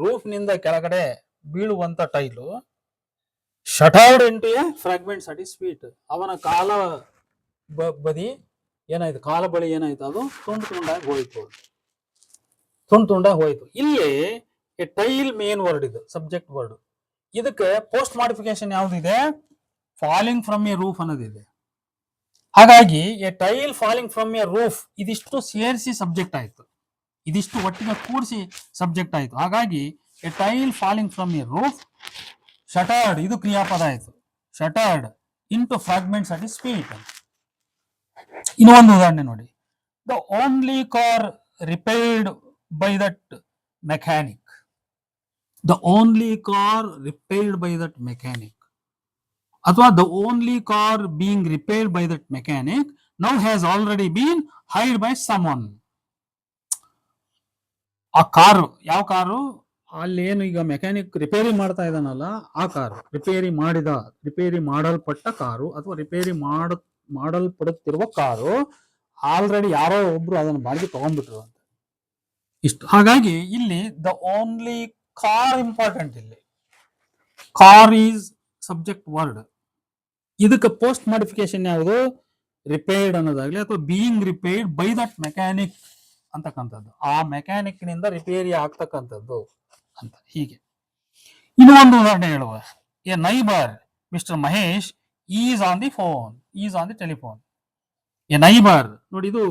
ರೂಫ್ ನಿಂದ ಕೆಳಗಡೆ ಬೀಳುವಂತ tile, shattered into a fragments at is feet. ಅವನ ಕಾಲ ಬದಿ ಏನಾಯ್ತು, ಕಾಲ ಬಳಿ ಏನಾಯ್ತು, ಅದು ತುಂಡು ತುಂಡಾಗಿ ಹೋಯ್ತು, ತುಂಡು ತುಂಡಾಗಿ ಹೋಯ್ತು. ಇಲ್ಲಿ ಎ ಟೈಲ್ ಮೇನ್ ವರ್ಡ್, ಇದು ಸಬ್ಜೆಕ್ಟ್ ವರ್ಡ್. ಇದಕ್ಕೆ ಪೋಸ್ಟ್ ಮಾಡಿಫಿಕೇಶನ್ ಯಾವ್ದಿದೆ? ಫಾಲಿಂಗ್ ಫ್ರಮ್ ಎ ರೂಫ್ ಅನ್ನೋದಿದೆ. ಹಾಗಾಗಿ a tile falling from a roof ಇದಿಷ್ಟು ಸೇರಿಸಿ ಸಬ್ಜೆಕ್ಟ್ ಆಯ್ತು, ಇದಿಷ್ಟು ಒಟ್ಟಿಗೆ ಕೂಡಿಸಿ ಸಬ್ಜೆಕ್ಟ್ ಆಯ್ತು. ಹಾಗಾಗಿ a tile falling from a roof shattered, ಇದು ಕ್ರಿಯಾಪದ ಆಯ್ತು, shattered into fragments at is feet. ಇನ್ನು ಒಂದು ಉದಾಹರಣೆ ನೋಡಿ. The only car repaired by that mechanic. The only car repaired by that mechanic, ಅಥವಾ the only car being repaired by that mechanic now has already been hired by someone. ಆ car, ಯಾವ car? ಅಲ್ಲೇನು ಈಗ mechanic repair ಮಾಡ್ತಾ ಇದ್ದಾನಲ್ಲ, ಆ car, repair ಮಾಡಲ್ಪಟ್ಟ car ಅಥವಾ ರಿಪೇರಿ ಮಾಡಲ್ಪಡುತ್ತಿರುವ ಕಾರು ಆಲ್ರೆಡಿ ಯಾರೋ ಒಬ್ರು ಅದನ್ನು ಬಾಡಿಗೆ ತಗೊಂಡ್ಬಿಟ್ರು ಅಂತ. ಇಷ್ಟು. ಹಾಗಾಗಿ ಇಲ್ಲಿ ದ ಓನ್ಲಿ ಕಾರ್ ಇಂಪಾರ್ಟೆಂಟ್. ಇಲ್ಲಿ ಕಾರ್ ಈಸ್ ಸಬ್ಜೆಕ್ಟ್ ವರ್ಡ್. ಇದಕ್ಕೆ ಪೋಸ್ಟ್ ಮಾಡಿಫಿಕೇಶನ್ ಯಾವುದು? ರಿಪೇರ್ಡ್ ಅನ್ನೋದಾಗ್ಲಿ ಅಥವಾ being repaired by that mechanic ಅಂತಕ್ಕಂಥದ್ದು, ಆ ಮೆಕ್ಯಾನಿಕ್ ನಿಂದ ರಿಪೇರಿ ಆಗ್ತಕ್ಕಂಥದ್ದು ಅಂತ. ಹೀಗೆ ಇನ್ನೂ ಒಂದು ಉದಾಹರಣೆ ಹೇಳುವ. A neighbour mister Mahesh is on the phone, is on the telephone. A neighbour ನೋಡಿ, ಇದು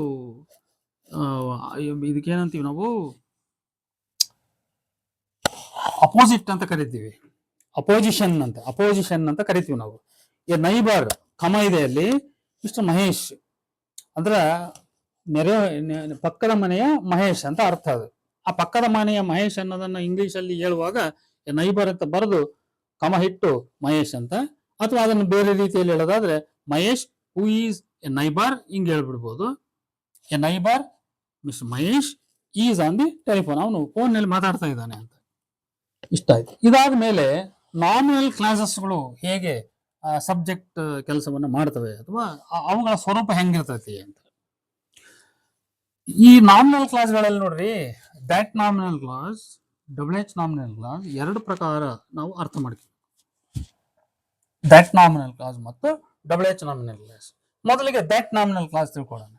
ಇದಕ್ಕೇನಂತೀವಿ ನಾವು? ಅಪೋಸಿಟ್ ಅಂತ ಕರಿತೀವಿ, ಅಪೋಸಿಷನ್ ಅಂತ ಕರಿತೀವಿ ನಾವು. ಎ ನೈಬರ್ ಕಮ ಇದೆ ಅಲ್ಲಿ, ಮಿಸ್ಟರ್ ಮಹೇಶ್ ಅಂದ್ರ ಪಕ್ಕದ ಮನೆಯ ಮಹೇಶ್ ಅಂತ ಅರ್ಥ. ಅದು ಆ ಪಕ್ಕದ ಮನೆಯ ಮಹೇಶ್ ಅನ್ನೋದನ್ನ ಇಂಗ್ಲಿಷ್ ಅಲ್ಲಿ ಹೇಳುವಾಗ ಎ ನೈಬರ್ ಅಂತ ಬರೆದು ಕಮ ಹಿಟ್ಟು ಮಹೇಶ್ ಅಂತ, ಅಥವಾ ಅದನ್ನು ಬೇರೆ ರೀತಿಯಲ್ಲಿ ಹೇಳೋದಾದ್ರೆ Mahesh who is a neighbour ಹಿಂಗ್ ಹೇಳ್ಬಿಡ್ಬೋದು. A neighbour mister Mahesh is on the telephone, ಅವನು ಫೋನ್ ನಲ್ಲಿ ಮಾತಾಡ್ತಾ ಇದ್ದಾನೆ ಅಂತ. ಇಷ್ಟ ಆಯ್ತು. ಇದಾದ ಮೇಲೆ ನಾಮಿನಲ್ ಕ್ಲಾಸಸ್ಗಳು ಹೇಗೆ ಸಬ್ಜೆಕ್ಟ್ ಕೆಲಸವನ್ನ ಮಾಡ್ತವೆ ಅಥವಾ ಅವುಗಳ ಸ್ವರೂಪ ಹೆಂಗಿರ್ತೈತಿ ಅಂತ. ಈ ನಾಮಿನಲ್ ಕ್ಲಾಸ್ಗಳಲ್ಲಿ ನೋಡ್ರಿ, that nominal class, double H nominal class ಎರಡು ಪ್ರಕಾರ ನಾವು ಅರ್ಥ ಮಾಡ್ತೀವಿ. ದಟ್ ನಾಮಿನಲ್ ಕ್ಲಾಸ್ ಮತ್ತು ಡಬಲ್ ಎಚ್ ನಾಮಿನಲ್ ಕ್ಲಾಸ್ ಮೊದಲಿಗೆ ದಟ್ ನಾಮಿನಲ್ ಕ್ಲಾಸ್ ತಿಳ್ಕೊಳ್ಳೋಣ.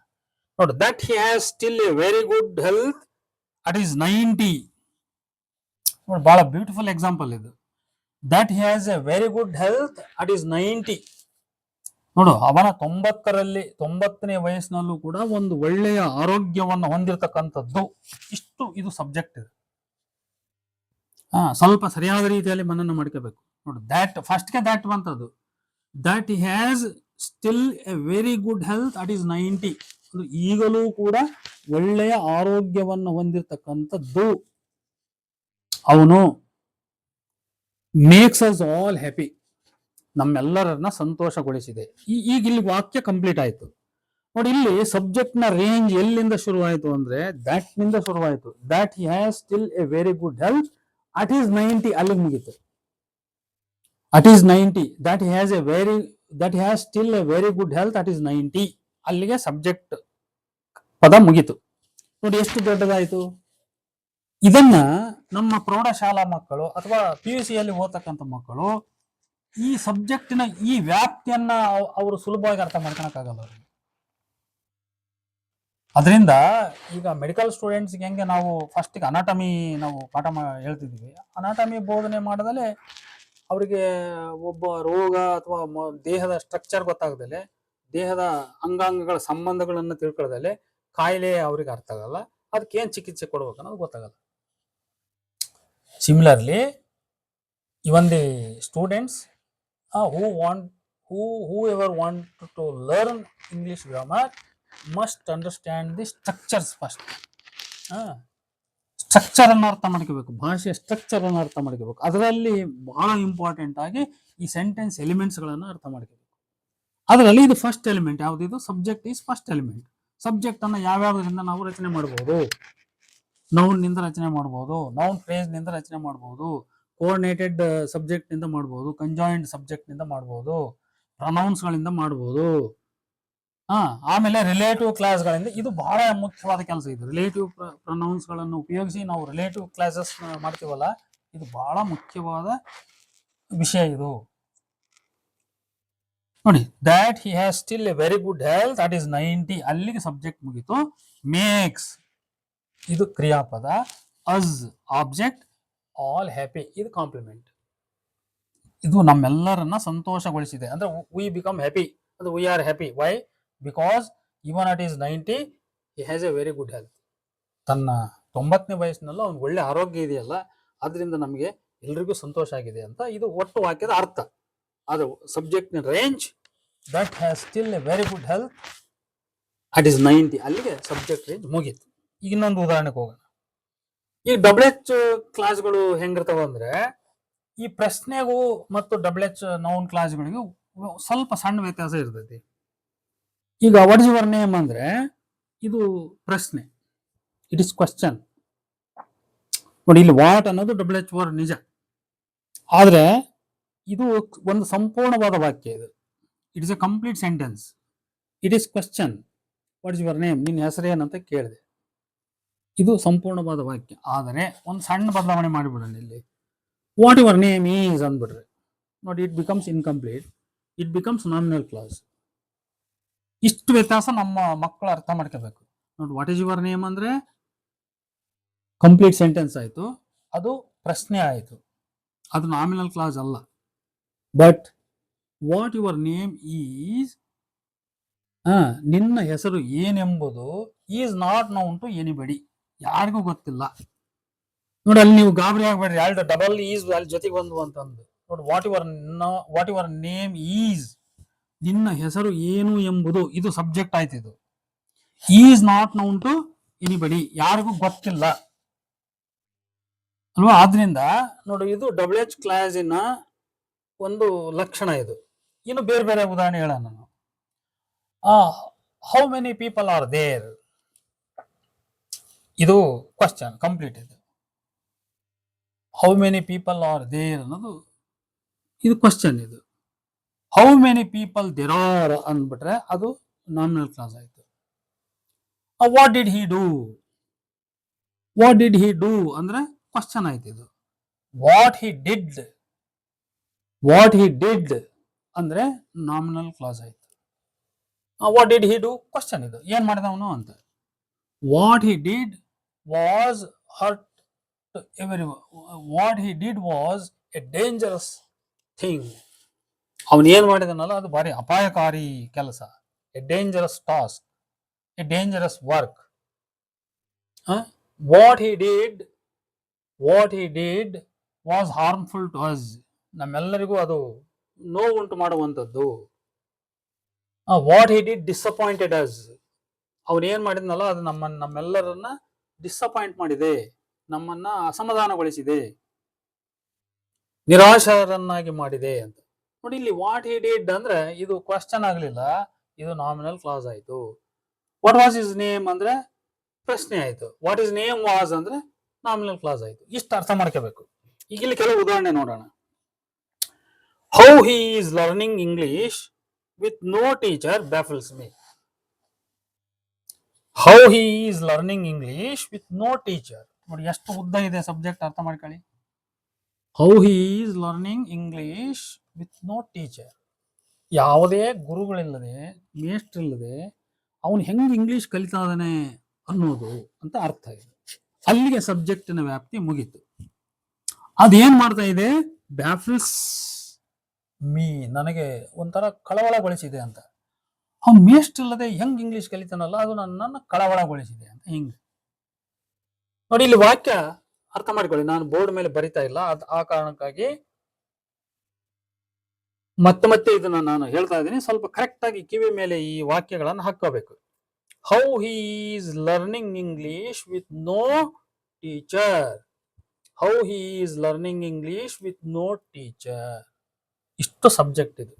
ನೋಡಿ, that he has still a very good health at is 90. ನೋಡಿ, ಬಹಳ ಬ್ಯೂಟಿಫುಲ್ ಎಕ್ಸಾಂಪಲ್ ಇದು. That he has a very good health at is 90. ನೋಡು, ಅವನ 90ನೇ ವಯಸ್ಸಿನಲ್ಲೂ ಕೂಡ ಒಂದು ಒಳ್ಳೆಯ ಆರೋಗ್ಯವನ್ನು ಹೊಂದಿರತಕ್ಕಂಥದ್ದು. ಇಷ್ಟು ಇದು ಸಬ್ಜೆಕ್ಟ್ ಇದೆ. ಸ್ವಲ್ಪ ಸರಿಯಾದ ರೀತಿಯಲ್ಲಿ ಮನನ ಮಾಡ್ಕೋಬೇಕು. ನೋಡಿ, ದ್ಯಾಟ್ ಫಸ್ಟ್ಗೆ ದ್ಯಾಟ್ ಬಂತದ್ದು. That he has still a very good health at is 90. ಈಗಲೂ ಕೂಡ ಒಳ್ಳೆಯ ಆರೋಗ್ಯವನ್ನು ಹೊಂದಿರತಕ್ಕಂಥದ್ದು ಅವನು. ಮೇಕ್ಸ್ ಅಸ್ ಆಲ್ ಹ್ಯಾಪಿ, ನಮ್ಮೆಲ್ಲರನ್ನ ಸಂತೋಷಗೊಳಿಸಿದೆ. ಈಗ ಇಲ್ಲಿ ವಾಕ್ಯ ಕಂಪ್ಲೀಟ್ ಆಯ್ತು. ನೋಡಿ, ಇಲ್ಲಿ ಸಬ್ಜೆಕ್ಟ್ ನ ರೇಂಜ್ ಎಲ್ಲಿಂದ ಶುರುವಾಯಿತು ಅಂದ್ರೆ ದಟ್ ನಿಂದ ಶುರುವಾಯಿತು. That he has still a very good health at is 90, ಅಲ್ಲಿಗೆ ಮುಗೀತು. At is 90. That he has still a very good health at is 90, ಅಲ್ಲಿಗೆ ಸಬ್ಜೆಕ್ಟ್ ಪದ ಮುಗೀತು. ನೋಡಿ, ಎಷ್ಟು ದೊಡ್ಡದಾಯಿತು. ಇದನ್ನ ನಮ್ಮ ಪ್ರೌಢಶಾಲಾ ಮಕ್ಕಳು ಅಥವಾ PUC ಯಲ್ಲಿ ಓದ್ತಕ್ಕಂಥ ಮಕ್ಕಳು ಈ ಸಬ್ಜೆಕ್ಟಿನ ಈ ವ್ಯಾಪ್ತಿಯನ್ನ ಅವರು ಸುಲಭವಾಗಿ ಅರ್ಥ ಮಾಡ್ಕೊಳಕ್ಕಾಗಲ್ಲ ಅವ್ರಿಗೆ. ಅದರಿಂದ ಈಗ ಮೆಡಿಕಲ್ ಸ್ಟೂಡೆಂಟ್ಸ್ಗೆ ಹೆಂಗೆ ನಾವು ಫಸ್ಟಿಗೆ ಅನಾಟಮಿ ನಾವು ಪಾಠ ಹೇಳ್ತಿದ್ದೀವಿ, ಅನಾಟಮಿ ಬೋಧನೆ ಮಾಡದಲ್ಲೇ ಅವರಿಗೆ ಒಬ್ಬ ರೋಗ ಅಥವಾ ದೇಹದ ಸ್ಟ್ರಕ್ಚರ್ ಗೊತ್ತಾಗದಲೆ, ದೇಹದ ಅಂಗಾಂಗಗಳ ಸಂಬಂಧಗಳನ್ನು ತಿಳ್ಕೊಳ್ಳದಲೆ ಕಾಯಿಲೆ ಅವ್ರಿಗೆ ಅರ್ಥ ಆಗಲ್ಲ, ಅದಕ್ಕೆ ಏನ್ ಚಿಕಿತ್ಸೆ ಕೊಡ್ಬೇಕು ಅನ್ನೋದು ಗೊತ್ತಾಗಲ್ಲ. Similarly even the students whoever want to learn English grammar must understand the structures first. Structure ಅನ್ನು ಅರ್ಥ ಮಾಡ್ಕೋಬೇಕು, ಭಾಷೆಯ ಸ್ಟ್ರಕ್ಚರ್ ಅನ್ನು ಅರ್ಥ ಮಾಡ್ಕೋಬೇಕು. ಅದರಲ್ಲಿ ಬಹಳ ಇಂಪಾರ್ಟೆಂಟ್ ಆಗಿ ಈ ಸೆಂಟೆನ್ಸ್ ಎಲಿಮೆಂಟ್ಸ್ ಗಳನ್ನು ಅರ್ಥ ಮಾಡ್ಕೋಬೇಕು. ಅದರಲ್ಲಿ ಇದು ಫಸ್ಟ್ ಎಲಿಮೆಂಟ್ ಯಾವ್ದು? Subject is first element. Subject ಅನ್ನ ಯಾವ್ಯಾವುದರಿಂದ ನಾವು ರಚನೆ ಮಾಡಬಹುದು? ನೌನ್ ನಿಂದ ರಚನೆ ಮಾಡಬಹುದು, ನೌನ್ ಫ್ರೇಸ್ ನಿಂದ ರಚನೆ ಮಾಡಬಹುದು, ಕೋಆರ್ಡಿನೇಟೆಡ್ ಸಬ್ಜೆಕ್ಟ್ ನಿಂದ ಮಾಡಬಹುದು, ಕಂಜಾಯಿಂಟ್ ಸಬ್ಜೆಕ್ಟ್ ನಿಂದ ಮಾಡಬಹುದು, ಪ್ರೊನೌನ್ಸ್ ಗಳಿಂದ ಮಾಡಬಹುದು. ಆಮೇಲೆ ರಿಲೇಟಿವ್ ಕ್ಲಾಸ್ ಗಳಿಂದ. ಇದು ಬಹಳ ಮುಖ್ಯವಾದ ಕೆಲಸ. ಇದು ರಿಲೇಟಿವ್ ಪ್ರೊನೌನ್ಸ್ ಗಳನ್ನು ಉಪಯೋಗಿಸಿ ನಾವು ರಿಲೇಟಿವ್ ಕ್ಲಾಸಸ್ ಮಾಡ್ತೀವಲ್ಲ, ಇದು ಬಹಳ ಮುಖ್ಯವಾದ ವಿಷಯ ಇದು. ನೋಡಿ, that he has still a very good health that is 90, ಅಲ್ಲಿಗೆ ಸಬ್ಜೆಕ್ಟ್ ಮುಗಿತು. ಮೇಕ್ಸ್ ಇದು ಕ್ರಿಯಾಪದ, ಅಸ್ ಆಬ್ಜೆಕ್ಟ್, ಆಲ್ ಹ್ಯಾಪಿ ಇದು ಕಾಂಪ್ಲಿಮೆಂಟ್. ಇದು ನಮ್ಮೆಲ್ಲರನ್ನ ಸಂತೋಷಗೊಳಿಸಿದೆ ಅಂದ್ರೆ ವಿ ಬಿಕಮ್ ಹ್ಯಾಪಿ, ಅದು we are happy. Why? Because even at is 90 he has a very good health. ತನ್ನ 90ನೇ ವಯಸ್ಸಿನಲ್ಲೂ ಅವ್ನಿಗೆ ಒಳ್ಳೆ ಆರೋಗ್ಯ ಇದೆಯಲ್ಲ, ಅದರಿಂದ ನಮಗೆ ಎಲ್ರಿಗೂ ಸಂತೋಷ ಆಗಿದೆ ಅಂತ ಇದು ಒಟ್ಟು ವಾಕ್ಯದ ಅರ್ಥ. ಅದು ಸಬ್ಜೆಕ್ಟ್ನ range that has still a very good health at is 90, ಅಲ್ಲಿಗೆ ಸಬ್ಜೆಕ್ಟ್ ರೇಂಜ್ ಮುಗೀತು. ಈಗ ಇನ್ನೊಂದು ಉದಾಹರಣೆಗೆ ಹೋಗೋಣ. ಈ WH ಕ್ಲಾಸ್ಗಳು ಹೆಂಗಿರ್ತಾವ ಅಂದ್ರೆ, ಈ ಪ್ರಶ್ನೆಗೂ ಮತ್ತು WH ನೌನ್ ಕ್ಲಾಸ್ಗಳಿಗೂ ಸ್ವಲ್ಪ ಸಣ್ಣ ವ್ಯತ್ಯಾಸ ಇರ್ತೈತಿ. ಈಗ ವಾಟ್ ಇಸ್ ಯುವರ್ ನೇಮ್ ಅಂದ್ರೆ ಇದು ಪ್ರಶ್ನೆ, ಇಟ್ ಇಸ್ ಕ್ವಶನ್. ನೋಡಿ, ಇಲ್ಲಿ ವಾಟ್ ಅನ್ನೋದು WH ವರ್ಡ್ ನಿಜ, ಆದ್ರೆ ಇದು ಒಂದು ಸಂಪೂರ್ಣವಾದ ವಾಕ್ಯ. ಇದು it is A complete sentence. It is question, what is your name, ನಿನ್ನ ಹೆಸರೇನಂತ ಕೇಳಿದೆ. ಇದು ಸಂಪೂರ್ಣವಾದ ವಾಕ್ಯ. ಆದರೆ ಒಂದು ಸಣ್ಣ ಬದಲಾವಣೆ ಮಾಡಿಬಿಡೋಣ. ಇಲ್ಲಿ ವಾಟ್ ಯುವರ್ ನೇಮ್ ಈಸ್ ಅಂದ್ಬಿಡ್ರೆ ನೋಡಿ, it becomes incomplete, it becomes nominal clause. ಇಷ್ಟು ವ್ಯತ್ಯಾಸ ನಮ್ಮ ಮಕ್ಕಳು ಅರ್ಥ ಮಾಡ್ಕೋಬೇಕು. ನೋಡಿ, ವಾಟ್ ಈಸ್ ಯುವರ್ ನೇಮ್ ಅಂದ್ರೆ ಕಂಪ್ಲೀಟ್ ಸೆಂಟೆನ್ಸ್ ಆಯ್ತು, ಅದು ಪ್ರಶ್ನೆ ಆಯ್ತು, ಅದು ನಾಮಿನಲ್ ಕ್ಲಾಸ್ ಅಲ್ಲ. But what your name is, ನಿನ್ನ ಹೆಸರು ಏನೆಂಬುದು is not known to anybody, ಯಾರಿಗೂ ಗೊತ್ತಿಲ್ಲ. ನೋಡಿ, ಅಲ್ಲಿ ನೀವು ಗಾಬರಿ ಆಗ್ಬೇಡ್ರಿ, ಎರಡು ಡಬಲ್ ಈಸ್ ಅಲ್ಲಿ ಜೊತೆಗೆ ಬಂದು ಅಂತಂದು. ನೋಡಿ, ವಾಟ್ ಯುವರ್ ನೇಮ್ ಈಸ್, ನಿನ್ನ ಹೆಸರು ಏನು ಎಂಬುದು, ಇದು ಸಬ್ಜೆಕ್ಟ್ ಆಯ್ತು. ಇದು is not known to anybody, ಯಾರಿಗೂ ಗೊತ್ತಿಲ್ಲ ಅಲ್ವಾ. ಆದ್ರಿಂದ ನೋಡಿ, ಇದು WH ಕ್ಲಾಸಿನ ಒಂದು ಲಕ್ಷಣ. ಇದು ಇನ್ನು ಬೇರೆ ಬೇರೆ ಉದಾಹರಣೆ ಹೇಳೋಣ ನಾನು. How many people are there, ಇದು ಕ್ವಶನ್ ಕಂಪ್ಲೀಟ್. ಇದು how many people are there ಅನ್ನೋದು ಇದು ಕ್ವಶನ್. ಇದು how many people there are ಅಂದ್ಬಿಟ್ರೆ ಅದು ನಾಮಿನಲ್ ಕ್ಲಾಸ್ ಆಯ್ತು. What did he do, what did he do ಅಂದ್ರೆ ಕ್ವಶನ್ ಆಯ್ತು. ಇದು ವಾಟ್ ಹಿ ಡಿಡ್ ಅಂದ್ರೆ ನಾಮಿನಲ್ ಕ್ಲಾಸ್ ಆಯ್ತು. What did he do question ಇದು ಏನ್ ಮಾಡಿದ ಅವನು ಅಂತ. What he did was hurt every what he did was a dangerous thing. ಅವನು ಏನ್ ಮಾಡಿದನಲ್ಲ ಅದು ಭಾರಿ ಅಪಾಯಕಾರಿ ಕೆಲಸ. A dangerous task, a dangerous work. What he did was harmful to us. ನಮ್ಮೆಲ್ಲರಿಗೂ ಅದು ನೋವುಂಟು ಮಾಡುವಂಥದ್ದು. What he did disappointed us. ಅವನು ಏನ್ ಮಾಡಿದ್ನಲ್ಲ ಅದು ನಮ್ಮೆಲ್ಲರನ್ನ ಡಿಸಪಾಯಿಂಟ್ ಮಾಡಿದೆ, ನಮ್ಮನ್ನ ಅಸಮಾಧಾನಗೊಳಿಸಿದೆ, ನಿರಾಶರನ್ನಾಗಿ ಮಾಡಿದೆ ಅಂತ. ನೋಡಿ ಇಲ್ಲಿ ವಾಟ್ ಹಿ ಡಿಡ್ ಅಂದ್ರೆ ಇದು ಕ್ವಶನ್ ಆಗ್ಲಿಲ್ಲ, ಇದು ನಾಮಿನಲ್ ಕ್ಲಾಸ್ ಆಯ್ತು. ವಾಟ್ ವಾಸ್ ಇಸ್ ನೇಮ್ ಅಂದ್ರೆ ಪ್ರಶ್ನೆ ಆಯ್ತು. ವಾಟ್ ಇಸ್ ನೇಮ್ ವಾಸ್ ಅಂದ್ರೆ ನಾಮಿನಲ್ ಕ್ಲಾಸ್ ಆಯ್ತು. ಇಷ್ಟು ಅರ್ಥ ಮಾಡ್ಕೋಬೇಕು. ಈಗ ಇಲ್ಲಿ ಕೆಲವು ಉದಾಹರಣೆ ನೋಡೋಣ. How he is learning English with no teacher baffles me. How he is learning English with no teacher. ನೋಡಿ ಎಷ್ಟು ಉದ್ದ ಇದೆ ಸಬ್ಜೆಕ್ಟ್, ಅರ್ಥ ಮಾಡ್ಕೊಳ್ಳಿ. How he is learning English with no teacher. ಯಾವುದೇ ಗುರುಗಳಿಲ್ಲದೆ, ಮೇಷ್ಟ್ರಿಲ್ಲದೆ ಅವನು ಹೆಂಗ್ ಇಂಗ್ಲಿಷ್ ಕಲಿತಾ ಇದ್ದಾನೆ ಅನ್ನೋದು ಅಂತ ಅರ್ಥ ಇದೆ. ಅಲ್ಲಿಗೆ ಸಬ್ಜೆಕ್ಟಿನ ವ್ಯಾಪ್ತಿ ಮುಗೀತು. ಅದೇನ್ ಮಾಡ್ತಾ ಇದೆ, ಬ್ಯಾಫಲ್ಸ್ ಮೀ, ನನಗೆ ಒಂಥರ ಕಳವಳಗೊಳಿಸಿದೆ ಅಂತ. ಅವ್ನು ಮೇಷ್ಟ್ರಿಲ್ಲದೆ ಹೆಂಗ್ ಇಂಗ್ಲಿಷ್ ಕಲಿತಾನಲ್ಲ ಅದು ನನ್ನನ್ನು ಕಳವಳಗೊಳಿಸಿದೆ ಅಂತ. ಹಿಂಗೆ ನೋಡಿ ಇಲ್ಲಿ ವಾಕ್ಯ ಅರ್ಥ ಮಾಡ್ಕೊಳ್ಳಿ. ನಾನು ಬೋರ್ಡ್ ಮೇಲೆ ಬರಿತಾ ಇಲ್ಲ, ಆ ಕಾರಣಕ್ಕಾಗಿ ಮತ್ತೆ ಇದನ್ನ ನಾನು ಹೇಳ್ತಾ ಇದ್ದೀನಿ. ಸ್ವಲ್ಪ ಕರೆಕ್ಟ್ ಆಗಿ ಕಿವಿ ಮೇಲೆ ಈ ವಾಕ್ಯಗಳನ್ನು ಹಾಕೋಬೇಕು. How he is learning English with no teacher. How he is learning English with no teacher. ಇಷ್ಟು ಸಬ್ಜೆಕ್ಟ್ ಇದು.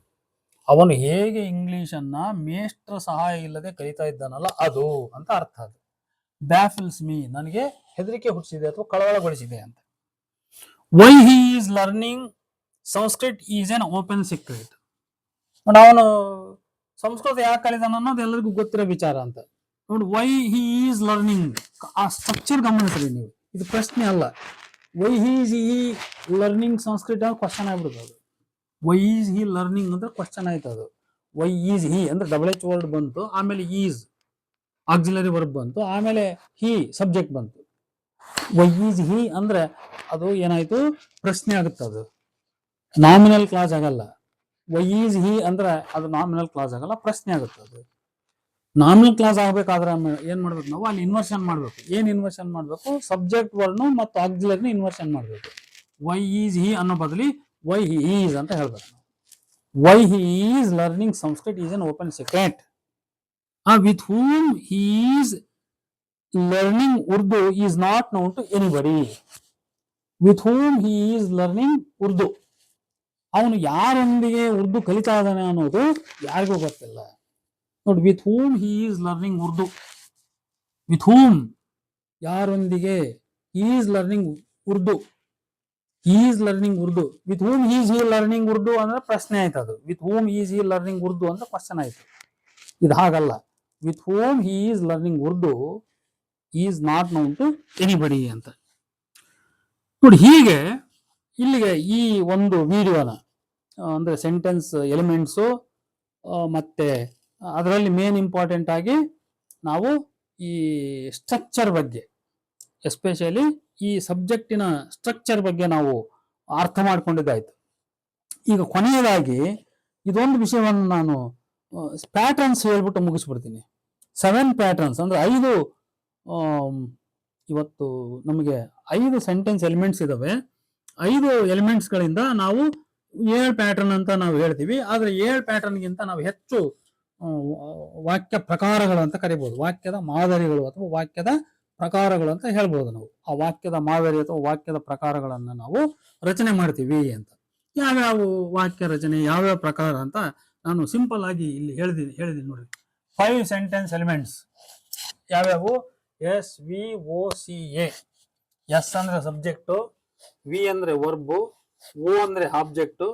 ಅವನು ಹೇಗೆ ಇಂಗ್ಲಿಷನ್ನ ಮೇಷ್ಟ್ರ ಸಹಾಯ ಇಲ್ಲದೆ ಕಲಿತಾ ಇದ್ದಾನಲ್ಲ ಅದು ಅಂತ ಅರ್ಥ. ಅದು ಬ್ಯಾಫಲ್ಸ್ ಮೀ, ನನಗೆ ಹೆದರಿಕೆ ಹುಟ್ಟಿಸಿದೆ ಅಥವಾ ಕಳವಳಗೊಳಿಸಿದೆ ಅಂತ. Y he is learning Sanskrit is an open secret. ಅವನು ಸಂಸ್ಕೃತ ಯಾಕೆ ಕಲಿತಾನ ಅನ್ನೋದು ಎಲ್ಲರಿಗೂ ಗೊತ್ತಿರೋ ವಿಚಾರ ಅಂತ. ನೋಡಿ ವೈ ಹಿ ಈಸ್ ಲರ್ನಿಂಗ್, ಆ ಸ್ಟ್ರಕ್ಚರ್ ಗಮನಿಸ್ರಿ ನೀವು. ಇದು ಪ್ರಶ್ನೆ ಅಲ್ಲ. Why is he learning Sanskrit question ಆಗ್ಬಿಡುದು. ಅದು ವೈ ಈಸ್ ಹಿ ಲರ್ನಿಂಗ್ ಅಂದ್ರೆ ಕ್ವಶನ್ ಆಯ್ತು. ಅದು ವೈ ಈಸ್ ಹಿ ಅಂದ್ರೆ ಡಬಲ್ ಎಚ್ ವರ್ಡ್ ಬಂತು, ಆಮೇಲೆ ಈಸ್ ಆಕ್ಸಿಲರಿ ವರ್ಬ್ ಬಂತು, ಆಮೇಲೆ ಹಿ ಸಬ್ಜೆಕ್ಟ್ ಬಂತು. ವೈ ಈಸ್ ಹಿ ಅಂದ್ರೆ ಅದು ಏನಾಯ್ತು, ಪ್ರಶ್ನೆ ಆಗುತ್ತೆ. ಅದು ನಾಮಿನಲ್ ಕ್ಲಾಸ್ ಆಗಲ್ಲ. ವೈ ಈಸ್ ಹಿ ಅಂದ್ರೆ ಅದು ನಾಮಿನಲ್ ಕ್ಲಾಸ್ ಆಗಲ್ಲ, ಪ್ರಶ್ನೆ ಆಗುತ್ತೆ. ಅದು ನಾಮಿನಲ್ ಕ್ಲಾಸ್ ಆಗ್ಬೇಕಾದ್ರೆ ಏನ್ ಮಾಡ್ಬೇಕು ನಾವು, ಅಲ್ಲಿ ಇನ್ವರ್ಷನ್ ಮಾಡ್ಬೇಕು. ಏನ್ ಇನ್ವರ್ಷನ್ ಮಾಡ್ಬೇಕು, ಸಬ್ಜೆಕ್ಟ್ ವರ್ಡ್ನು ಮತ್ತು ಆಕ್ಸಿಲರಿನ ಇನ್ವರ್ಷನ್ ಮಾಡ್ಬೇಕು. ವೈ ಈಸ್ ಹಿ ಅನ್ನೋ ಬದಲಿ ವೈ ಹಿ ಈಸ್ ಅಂತ ಹೇಳ್ಬೇಕು. Why he is learning Sanskrit is an open secret. With whom he is learning Urdu is not known to anybody. With whom he is learning Urdu. ಅವನು ಯಾರೊಂದಿಗೆ ಉರ್ದು ಕಲಿತಾ ಇದ್ದಾನೆ ಅನ್ನೋದು ಯಾರಿಗೂ ಗೊತ್ತಿಲ್ಲ. ನೋಡಿ, with whom he is learning Urdu. With whom ಯಾರೊಂದಿಗೆ, is learning Urdu, is learning Urdu. With whom is he learning Urdu ಅಂದ್ರೆ ಪ್ರಶ್ನೆ ಆಯ್ತು. ಅದು with whom is he learning Urdu ಅಂತ ಕ್ವಶನ್ ಆಯ್ತು. ಇದು ಹಾಗಲ್ಲ. With whom he is learning Urdu is not known to anybody ಅಂತ. ನೋಡಿ, ಹೀಗೆ ಇಲ್ಲಿಗೆ ಈ ಒಂದು ವಿಡಿಯೋನ ಅಂದ್ರೆ ಸೆಂಟೆನ್ಸ್ ಎಲಿಮೆಂಟ್ಸು ಮತ್ತೆ ಅದರಲ್ಲಿ ಮೇನ್ ಇಂಪಾರ್ಟೆಂಟ್ ಆಗಿ ನಾವು ಈ ಸ್ಟ್ರಕ್ಚರ್ ಬಗ್ಗೆ, ಎಸ್ಪೆಷಲಿ ಈ ಸಬ್ಜೆಕ್ಟಿನ ಸ್ಟ್ರಕ್ಚರ್ ಬಗ್ಗೆ ನಾವು ಅರ್ಥ ಮಾಡ್ಕೊಂಡಿದ್ದಾಯ್ತು. ಈಗ ಕೊನೆಯದಾಗಿ ಇದೊಂದು ವಿಷಯವನ್ನು ನಾನು ಪ್ಯಾಟರ್ನ್ಸ್ ಹೇಳ್ಬಿಟ್ಟು ಮುಗಿಸ್ಬಿಡ್ತೀನಿ. 7 ಪ್ಯಾಟರ್ನ್ಸ್ ಅಂದ್ರೆ 5 ಇವತ್ತು ನಮಗೆ 5 ಸೆಂಟೆನ್ಸ್ ಎಲಿಮೆಂಟ್ಸ್ ಇದಾವೆ. 5 ಎಲಿಮೆಂಟ್ಸ್ಗಳಿಂದ ನಾವು 7 ಪ್ಯಾಟರ್ನ್ ಅಂತ ನಾವು ಹೇಳ್ತೀವಿ. ಆದ್ರೆ 7 ಪ್ಯಾಟರ್ನ್ಗಿಂತ ನಾವು ಹೆಚ್ಚು ವಾಕ್ಯ ಪ್ರಕಾರಗಳು ಅಂತ ಕರಿಬಹುದು. ವಾಕ್ಯದ ಮಾದರಿಗಳು ಅಥವಾ ವಾಕ್ಯದ ಪ್ರಕಾರಗಳು ಅಂತ ಹೇಳ್ಬೋದು. ನಾವು ಆ ವಾಕ್ಯದ ಮಾದರಿ ಅಥವಾ ವಾಕ್ಯದ ಪ್ರಕಾರಗಳನ್ನ ನಾವು ರಚನೆ ಮಾಡ್ತೀವಿ ಅಂತ. ಯಾವ್ಯಾವ ವಾಕ್ಯ ರಚನೆ, ಯಾವ್ಯಾವ ಪ್ರಕಾರ ಅಂತ ನಾನು ಸಿಂಪಲ್ ಆಗಿ ಇಲ್ಲಿ ಹೇಳಿದೀನಿ ನೋಡಿ. 5 ಸೆಂಟೆನ್ಸ್ ಎಲಿಮೆಂಟ್ಸ್ ಯಾವ್ಯಾವು? S, V, O, C, A. S ಅಂದ್ರೆ ಸಬ್ಜೆಕ್ಟು, ವಿ ಅಂದ್ರೆ ವರ್ಬು, ಓ ಅಂದ್ರೆ ಆಬ್ಜೆಕ್ಟು.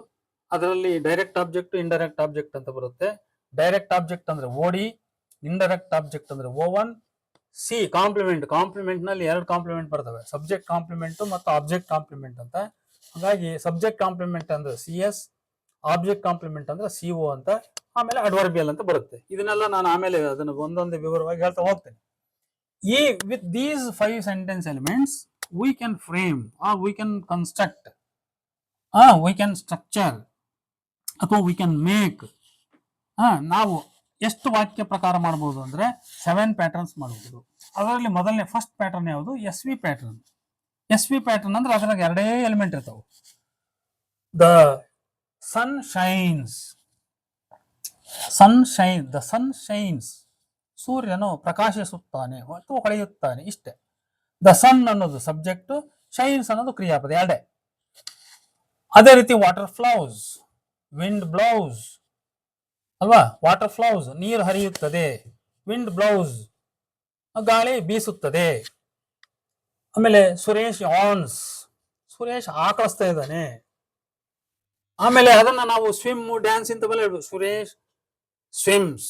ಅದರಲ್ಲಿ ಡೈರೆಕ್ಟ್ ಆಬ್ಜೆಕ್ಟ್, ಇಂಡೈರೆಕ್ಟ್ ಆಬ್ಜೆಕ್ಟ್ ಅಂತ ಬರುತ್ತೆ. ಡೈರೆಕ್ಟ್ ಆಬ್ಜೆಕ್ಟ್ ಅಂದ್ರೆ ಓಡಿ, ಇಂಡೈರೆಕ್ಟ್ ಆಬ್ಜೆಕ್ಟ್ ಅಂದ್ರೆ ಓ1. C compliment. ಕಾಂಪ್ಲಿಮೆಂಟ್ ನಲ್ಲಿ 2 ಕಾಂಪ್ಲಿಮೆಂಟ್ ಬರ್ತವೆ, ಸಬ್ಜೆಕ್ಟ್ ಕಾಂಪ್ಲಿಮೆಂಟ್ ಮತ್ತು ಆಬ್ಜೆಕ್ಟ್ ಕಾಂಪ್ಲಿಮೆಂಟ್ ಅಂತ. ಹಾಗಾಗಿ ಸಬ್ಜೆಕ್ಟ್ ಕಾಂಪ್ಲಿಮೆಂಟ್ ಅಂದ್ರೆ ಸಿ ಎಸ್, ಆಬ್ಜೆಕ್ಟ್ ಕಾಂಪ್ಲಿಮೆಂಟ್ ಅಂದ್ರೆ CO ಅಂತ, ಆಮೇಲೆ ಅಡ್ವರ್ಬಿಯಲ್ ಅಂತ ಬರುತ್ತೆ. ಇದನ್ನೆಲ್ಲ ನಾನು ಆಮೇಲೆ ಅದನ್ನು ಒಂದೊಂದು ವಿವರವಾಗಿ ಹೇಳ್ತಾ ಹೋಗ್ತೇನೆ. With these 5 sentence elements we can frame or we can construct, we can structure ಅಥವಾ we can make, ನಾವು ಎಷ್ಟು ವಾಕ್ಯ ಪ್ರಕಾರ ಮಾಡಬಹುದು ಅಂದ್ರೆ 7 ಪ್ಯಾಟರ್ನ್ಸ್ ಮಾಡಬಹುದು. ಅದರಲ್ಲಿ ಮೊದಲನೇ ಫಸ್ಟ್ ಪ್ಯಾಟರ್ನ್ ಯಾವುದು? SV pattern. SV ಪ್ಯಾಟರ್ನ್ ಅಂದ್ರೆ ಅದ್ರಾಗ ಎರಡೇ ಎಲಿಮೆಂಟ್ ಇರ್ತಾವೆ. The sun shines, the sun shines, ಸೂರ್ಯನು ಪ್ರಕಾಶಿಸುತ್ತಾನೆ ಮತ್ತು ಹೊಳೆಯುತ್ತಾನೆ, ಇಷ್ಟೇ. ದ ಸನ್ ಅನ್ನೋದು ಸಬ್ಜೆಕ್ಟ್, ಶೈನ್ಸ್ ಅನ್ನೋದು ಕ್ರಿಯಾಪದ, ಎರಡೇ. ಅದೇ ರೀತಿ ವಾಟರ್ ಫ್ಲೌಸ್, ವಿಂಡ್ ಬ್ಲೌಸ್ ಅಲ್ವಾ, ವಾಟರ್ ಫ್ಲೌಸ್ ನೀರು ಹರಿಯುತ್ತದೆ, ವಿಂಡ್ ಬ್ಲೌಸ್ ಗಾಳಿ ಬೀಸುತ್ತದೆ. ಆಮೇಲೆ ಸುರೇಶ್ ಆನ್ಸ್, ಸುರೇಶ್ ಆಕಳಿಸ್ತಾ ಇದ್ದಾನೆ. ಆಮೇಲೆ ಅದನ್ನ ನಾವು ಸ್ವಿಮ್, ಡ್ಯಾನ್ಸ್ ಇಂತ ಹೇಳ್ಬೋದು. Suresh swims,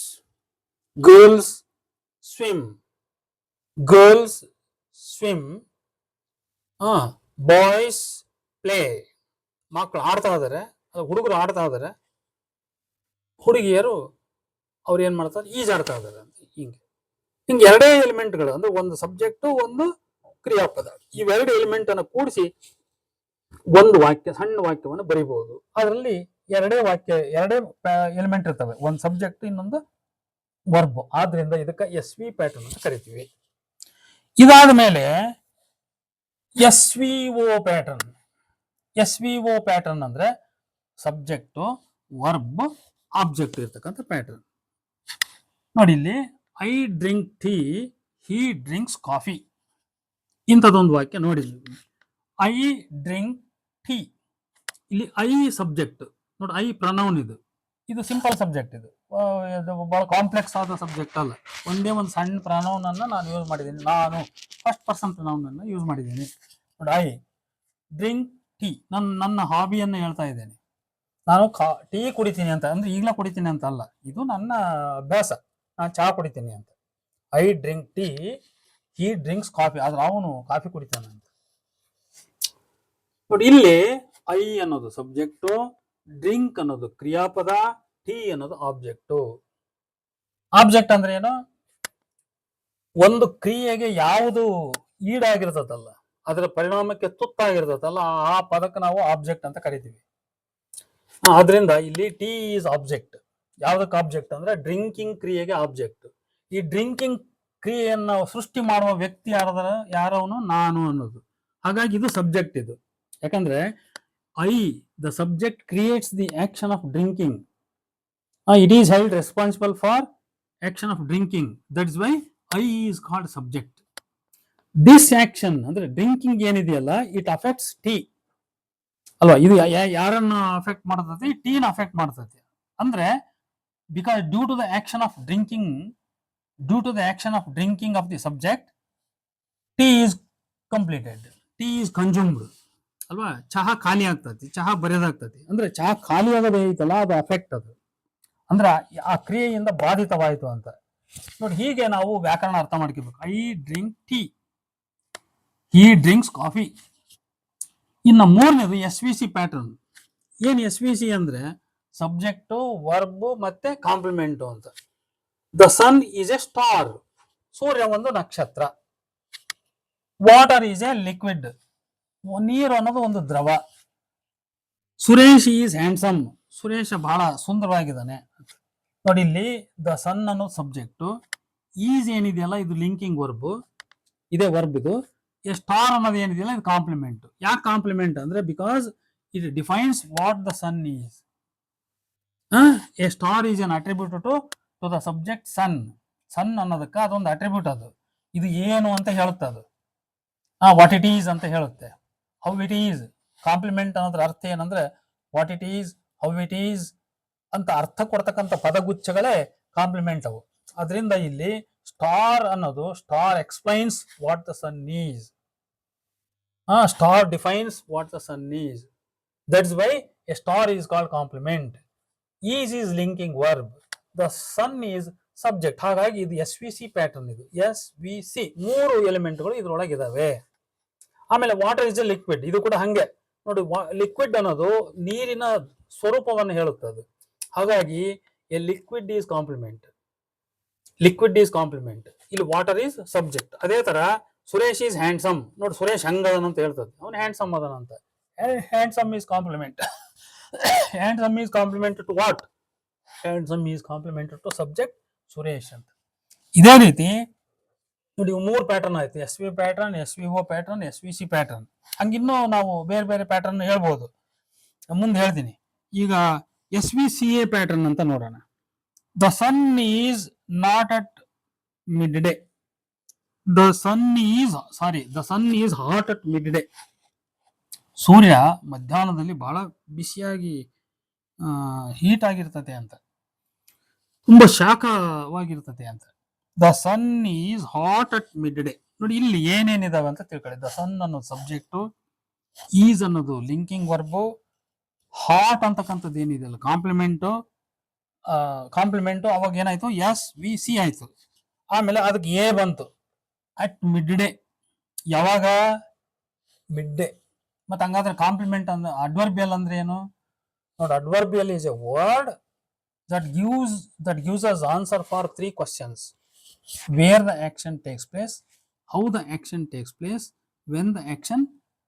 girls swim, girls swim, boys play, ಮಕ್ಕಳು ಆಡ್ತಾ ಇದಾರೆ, ಹುಡುಗರು ಆಡ್ತಾ ಇದಾರೆ, ಹುಡುಗಿಯರು ಅವ್ರು ಏನ್ ಮಾಡ್ತಾರೆ, ಈಜಾಡ್ತಾ ಇದಾರೆ ಅಂತ. ಹಿಂಗೆ ಎರಡೇ ಎಲಿಮೆಂಟ್ಗಳು ಅಂದ್ರೆ ಒಂದು ಸಬ್ಜೆಕ್ಟ್ ಒಂದು ಕ್ರಿಯಾಪದ, ಇವೆರಡು ಎಲಿಮೆಂಟ್ ಅನ್ನು ಕೂಡಿಸಿ ಒಂದು ವಾಕ್ಯ, ಸಣ್ಣ ವಾಕ್ಯವನ್ನು ಬರೀಬಹುದು. ಅದರಲ್ಲಿ ಎರಡೇ ಎಲಿಮೆಂಟ್ ಇರ್ತವೆ, ಒಂದು ಸಬ್ಜೆಕ್ಟ್ ಇನ್ನೊಂದು ವರ್ಬ್. ಆದ್ರಿಂದ ಇದಕ್ಕೆ SV ಪ್ಯಾಟರ್ನ್ ಅಂತ ಕರಿತೀವಿ. ಇದಾದ ಮೇಲೆ SVO ಪ್ಯಾಟರ್ನ್. SVO ಪ್ಯಾಟರ್ನ್ ಅಂದ್ರೆ ಸಬ್ಜೆಕ್ಟ್, ವರ್ಬ್, ಆಬ್ಜೆಕ್ಟ್ ಇರ್ತಕ್ಕಂಥ ಪ್ಯಾಟರ್ನ್. ನೋಡಿ ಇಲ್ಲಿ, I drink tea, he drinks coffee, ಇಂಥದ್ದೊಂದು ವಾಕ್ಯ ನೋಡಿ. ಐ ಡ್ರಿಂಕ್ ಟೀ, ಇಲ್ಲಿ ಐ ಸಬ್ಜೆಕ್ಟ್ ನೋಡಿ, ಐ ಪ್ರನೌನ್, ಇದು ಸಿಂಪಲ್ ಸಬ್ಜೆಕ್ಟ್, ಇದು ಬಹಳ ಕಾಂಪ್ಲೆಕ್ಸ್ ಆದ ಸಬ್ಜೆಕ್ಟ್ ಅಲ್ಲ. ಒಂದೇ ಒಂದು ಸಣ್ಣ ಪ್ರನೌನ್ ಅನ್ನ ನಾನು ಯೂಸ್ ಮಾಡಿದ್ದೀನಿ, ನಾನು ಫಸ್ಟ್ ಪರ್ಸನ್ ಪ್ರನೌನ್ ಅನ್ನು ಯೂಸ್ ಮಾಡಿದ್ದೀನಿ. ನೋಡಿ, ಐ ಡ್ರಿಂಕ್ ಟೀ, ನನ್ನ ಹಾಬಿಯನ್ನು ಹೇಳ್ತಾ ಇದ್ದೇನೆ. ನಾನು ಟೀ ಕುಡಿತೀನಿ ಅಂತ ಅಂದ್ರೆ ಈಗಲೇ ಕುಡಿತೀನಿ ಅಂತ ಅಲ್ಲ, ಇದು ನನ್ನ ಅಭ್ಯಾಸ, ನಾನು ಚಹಾ ಕುಡಿತೀನಿ ಅಂತ. I drink tea, he drinks coffee, ಆದ್ರೆ ಅವನು ಕಾಫಿ ಕುಡಿತಾನೆ ಅಂತ. ನೋಡಿ ಇಲ್ಲಿ ಐ ಅನ್ನೋದು ಸಬ್ಜೆಕ್ಟು, ಡ್ರಿಂಕ್ ಅನ್ನೋದು ಕ್ರಿಯಾಪದ, ಟೀ ಅನ್ನೋದು ಆಬ್ಜೆಕ್ಟು. ಆಬ್ಜೆಕ್ಟ್ ಅಂದ್ರೆ ಏನು? ಒಂದು ಕ್ರಿಯೆಗೆ ಯಾವುದು ಈಡಾಗಿರ್ತದಲ್ಲ, ಅದರ ಪರಿಣಾಮಕ್ಕೆ ತುತ್ತಾಗಿರ್ತದಲ್ಲ, ಆ ಪದಕ್ಕೆ ನಾವು ಆಬ್ಜೆಕ್ಟ್ ಅಂತ ಕರಿತೀವಿ. ಆದ್ರಿಂದ ಇಲ್ಲಿ ಟೀ ಈಸ್ ಆಬ್ಜೆಕ್ಟ್. ಯಾವ್ದಕ್ಕೆ ಆಬ್ಜೆಕ್ಟ್ ಅಂದ್ರೆ ಡ್ರಿಂಕಿಂಗ್ ಕ್ರಿಯೆಗೆ ಆಬ್ಜೆಕ್ಟ್. ಈ ಡ್ರಿಂಕಿಂಗ್ ಕ್ರಿಯೆಯನ್ನು ಸೃಷ್ಟಿ ಮಾಡುವ ವ್ಯಕ್ತಿ ಯಾರವನು? ನಾನು ಅನ್ನೋದು. ಹಾಗಾಗಿ ಇದು ಸಬ್ಜೆಕ್ಟ್. ಇದು ಯಾಕಂದ್ರೆ I, the subject creates the action of drinking. It is held responsible for action of drinking. That's why I is called subject. This action ಅಂದ್ರೆ ಡ್ರಿಂಕಿಂಗ್ ಏನಿದೆಯಲ್ಲ, ಇಟ್ ಅಫೆಕ್ಟ್ಸ್ ಟೀ ಅಲ್ವಾ. ಇದು ಯಾರನ್ನ ಅಫೆಕ್ಟ್ ಮಾಡ್ತದೆ? ಟೀನ ಅಫೆಕ್ಟ್ ಮಾಡ್ತದೆ. ಅಂದ್ರೆ because due to the action of drinking, of the subject, tea is completed, tea is consumed ಅಲ್ವಾ. ಚಹಾ ಖಾಲಿ ಆಗ್ತತಿ, ಚಹಾ ಬರೆದಾಗ್ತತಿ. ಅಂದ್ರೆ ಚಹಾ ಖಾಲಿ ಆಗೋದು ಐತಲ್ಲ, ಅದು ಅಫೆಕ್ಟ್, ಅದು ಅಂದ್ರೆ ಆ ಕ್ರಿಯೆಯಿಂದ ಬಾಧಿತವಾಯಿತು ಅಂತ. ನೋಡಿ, ಹೀಗೆ ನಾವು ವ್ಯಾಕರಣ ಅರ್ಥ ಮಾಡ್ಕೋಬೇಕು. I drink tea, he drinks coffee. ಇನ್ನು ಮೂರನೇದು SVC ಪ್ಯಾಟರ್ನ್. ಏನ್ SVC ಅಂದ್ರೆ ಸಬ್ಜೆಕ್ಟ್, ವರ್ಬ್ ಮತ್ತೆ ಕಾಂಪ್ಲಿಮೆಂಟ್ ಅಂತ. The sun is a star, ಸೂರ್ಯ ಒಂದು ನಕ್ಷತ್ರ. ವಾಟರ್ ಈಸ್ ಎ ಲಿಕ್ವಿಡ್, ನೀರು ಅನ್ನೋದು ಒಂದು ದ್ರವ. ಸುರೇಶ್ ಈಸ್ ಹ್ಯಾಂಡ್ಸಮ್, ಸುರೇಶ ಬಹಳ ಸುಂದರವಾಗಿದ್ದಾನೆ. ನೋಡಿ ಇಲ್ಲಿ ದ ಸನ್ ಅನ್ನೋದು ಸಬ್ಜೆಕ್ಟ್, ಈಸ್ ಏನಿದೆಯಲ್ಲ ಇದು ಲಿಂಕಿಂಗ್ ವರ್ಬ್, ಇದೇ ವರ್ಬ್ ಇದು. ಎ ಸ್ಟಾರ್ ಅನ್ನೋದು ಏನಿದೆಯಲ್ಲ ಇದು ಕಾಂಪ್ಲಿಮೆಂಟ್. ಯಾಕೆ ಕಾಂಪ್ಲಿಮೆಂಟ್ ಅಂದ್ರೆ because it defines what the sun is. A star is an attribute to the subject sun. Sun ಅನ್ನೋದಕ್ಕೆ ಅದೊಂದು ಅಟ್ರಿಬ್ಯೂಟ್, ಅದು ಇದು ಏನು ಅಂತ ಹೇಳುತ್ತೆ, ಅದು ವಾಟ್ ಇಟ್ ಈಸ್ ಅಂತ ಹೇಳುತ್ತೆ. ಹೌ ಇಟ್ ಈಸ್, ಕಾಂಪ್ಲಿಮೆಂಟ್ ಅನ್ನೋದ್ರ ಅರ್ಥ ಏನಂದ್ರೆ what it is, how it is ಅಂತ ಅರ್ಥ ಕೊಡ್ತಕ್ಕಂಥ ಪದಗುಚ್ಛಗಳೇ ಕಾಂಪ್ಲಿಮೆಂಟ್ ಅವು. ಅದರಿಂದ ಇಲ್ಲಿ ಸ್ಟಾರ್ ಅನ್ನೋದು, star explains what the sun is, star defines what the sun is. That's why a star is called complement. Is is linking verb, the sun is subject. ಹಾಗಾಗಿ ಇದು SVC pattern. ಇದು SVC ಮೂರು ಎಲಿಮೆಂಟ್ಗಳು ಇದ್ರೊಳಗೆ ಇದಾವೆ. ಆಮೇಲೆ water is A liquid, ಇದು ಕೂಡ ಹಂಗೆ ನೋಡಿ, ಲಿಕ್ವಿಡ್ ಅನ್ನೋದು ನೀರಿನ ಸ್ವರೂಪವನ್ನು ಹೇಳುತ್ತದೆ. ಹಾಗಾಗಿ ಎ ಲಿಕ್ವಿಡ್ ಈಸ್ ಕಾಂಪ್ಲಿಮೆಂಟ್. ಇಲ್ಲಿ ವಾಟರ್ ಈಸ್ ಸಬ್ಜೆಕ್ಟ್. ಅದೇ ತರ ಸುರೇಶ್ ಈಸ್ ಹ್ಯಾಂಡ್ಸಮ್. ನೋಡಿ, ಸುರೇಶ್ ಹಂಗದನ ಅಂತ ಹೇಳ್ತದೆ, ಅವನು ಹ್ಯಾಂಡ್ಸಮ್ ಅದನ ಅಂತ. Handsome is complement. Handsome is complement to what? Handsome is complement to subject Suresh ಅಂತ. ಇದೇ ರೀತಿ ನೋಡಿ, 3 ಪ್ಯಾಟರ್ನ್ ಆಯ್ತು: S V pattern, S V O pattern, S V C pattern. ಹಂಗಿನ್ನೂ ನಾವು ಬೇರೆ ಬೇರೆ ಪ್ಯಾಟರ್ನ್ ಹೇಳ್ಬೋದು, ಮುಂದೆ ಹೇಳ್ತೀನಿ. ಈಗ S V C A pattern ಅಂತ ನೋಡೋಣ. The sun is not at mid day. The sun is hot at mid day. ಸೂರ್ಯ ಮಧ್ಯಾಹ್ನದಲ್ಲಿ ಬಹಳ ಬಿಸಿಯಾಗಿ ಹೀಟ್ ಆಗಿರ್ತದೆ ಅಂತ, ತುಂಬಾ ಶಾಖವಾಗಿರ್ತದೆ ಅಂತ. The sun is hot at mid day. ನೋಡಿ, ಇಲ್ಲಿ ಏನೇನಿದಾವೆ ಅಂತ ತಿಳ್ಕೊಳ್ಳಿ. ದ ಸನ್ ಅನ್ನೋದು ಸಬ್ಜೆಕ್ಟು, ಈಸ್ ಅನ್ನೋದು ಲಿಂಕಿಂಗ್ ವರ್ಬು, ಹಾಟ್ ಅಂತಕ್ಕಂಥದ್ದು ಏನಿದೆ ಅಲ್ಲ ಕಾಂಪ್ಲಿಮೆಂಟು. ಅವಾಗ ಏನಾಯ್ತು? ಎಸ್ ವಿ ಸಿ ಆಯ್ತು. ಆಮೇಲೆ ಅದಕ್ಕೆ ಎ ಬಂತು, ಅಟ್ ಮಿಡ್ ಡೇ. ಯಾವಾಗ? Mid day. ಮತ್ತೆ ಹಂಗಾದ್ರೆ ಕಾಂಪ್ಲಿಮೆಂಟ್ ಅಂದ್ರೆ ಅಡ್ವರ್ಬಿಯಲ್ ಅಂದ್ರೆ ಏನು ನೋಡಿ? Adverbial is a word that gives us answer for 3 questions: where the action takes place, how the action takes place, when the action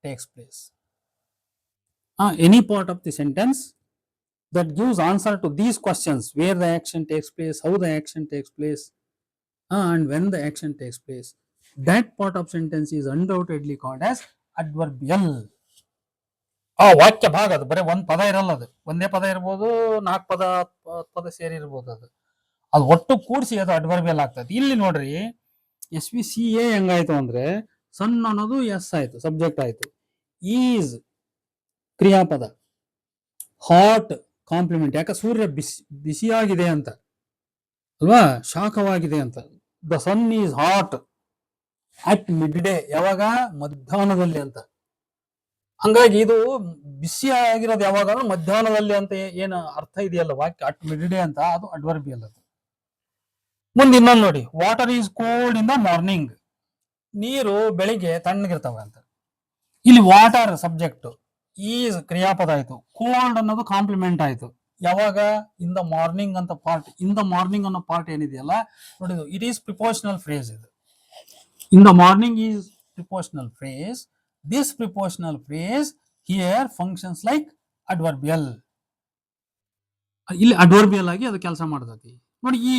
takes place. Any part of the sentence that gives answer to these questions: where the action takes place, how the action takes place, and when the action takes place, that part of sentence is undoubtedly called as adverbial. ವಾಕ್ಯ ಭಾಗ ಅದು ಬರೀ ಒಂದ್ ಪದ ಇರಲ್ಲ, ಅದು ಒಂದೇ ಪದ ಇರ್ಬೋದು, 4 ಪದ ಸೇರಿ ಇರ್ಬೋದು. ಅದು ಒಟ್ಟು ಕೂಡಿಸಿ ಅದು ಅಡ್ವರ್ಬಿಯಲ್ ಆಗ್ತದೆ. ಇಲ್ಲಿ ನೋಡ್ರಿ, ಎಸ್ ವಿ ಸಿ ಎ ಹೆಂಗಾಯ್ತು ಅಂದ್ರೆ, ಸನ್ ಅನ್ನೋದು ಎಸ್ ಆಯ್ತು, ಸಬ್ಜೆಕ್ಟ್ ಆಯ್ತು. ಈಸ್ ಕ್ರಿಯಾಪದ, ಹಾಟ್ ಕಾಂಪ್ಲಿಮೆಂಟ್, ಯಾಕೆ ಸೂರ್ಯ ಬಿಸಿಯಾಗಿದೆ ಅಂತ ಅಲ್ವಾ, ಶಾಖವಾಗಿದೆ ಅಂತ. The sun is hot at mid day. ಯಾವಾಗ? ಮಧ್ಯಾಹ್ನದಲ್ಲಿ ಅಂತ. ಹಂಗಾಗಿ ಇದು ಬಿಸಿ ಆಗಿರೋದು ಯಾವಾಗ? ಮಧ್ಯಾಹ್ನದಲ್ಲಿ ಅಂತ ಏನು ಅರ್ಥ ಇದೆಯಲ್ಲ ವಾಕ್ಯ, ಅಟ್ ಮಿಡ್ ಡೇ ಅಂತ, ಅದು ಅಡ್ವರ್ಬಿಯಲ್. ಅದು ಮುಂದೆ ಇನ್ನೊಂದು ನೋಡಿ, water is cold in the morning. ನೀರು ಬೆಳಿಗ್ಗೆ ತಣ್ಣಗಿರ್ತಾವ ಅಂತ. ಇಲ್ಲಿ ವಾಟರ್ ಸಬ್ಜೆಕ್ಟ್, ಈಸ್ ಕ್ರಿಯಾಪದ ಆಯ್ತು, ಕೋಲ್ಡ್ ಅನ್ನೋದು ಕಾಂಪ್ಲಿಮೆಂಟ್ ಆಯ್ತು. ಯಾವಾಗ? ಇನ್ ದ ಮಾರ್ನಿಂಗ್ ಅಂತ ಪಾರ್ಟ್. ಇನ್ ದ ಮಾರ್ನಿಂಗ್ ಅನ್ನೋ ಪಾರ್ಟ್ ಏನಿದೆಯಲ್ಲ ನೋಡಿ, ಇಟ್ ಈಸ್ ಪ್ರಿಪೋಷನಲ್ ಫ್ರೇಸ್. ಇದು in the morning is prepositional phrase. This prepositional phrase here functions like adverbial. ಇಲ್ಲಿ ಅಡ್ವರ್ಬಿಯಲ್ ಆಗಿ ಅದು ಕೆಲಸ ಮಾಡ್ತೈತಿ ನೋಡಿ. ಈ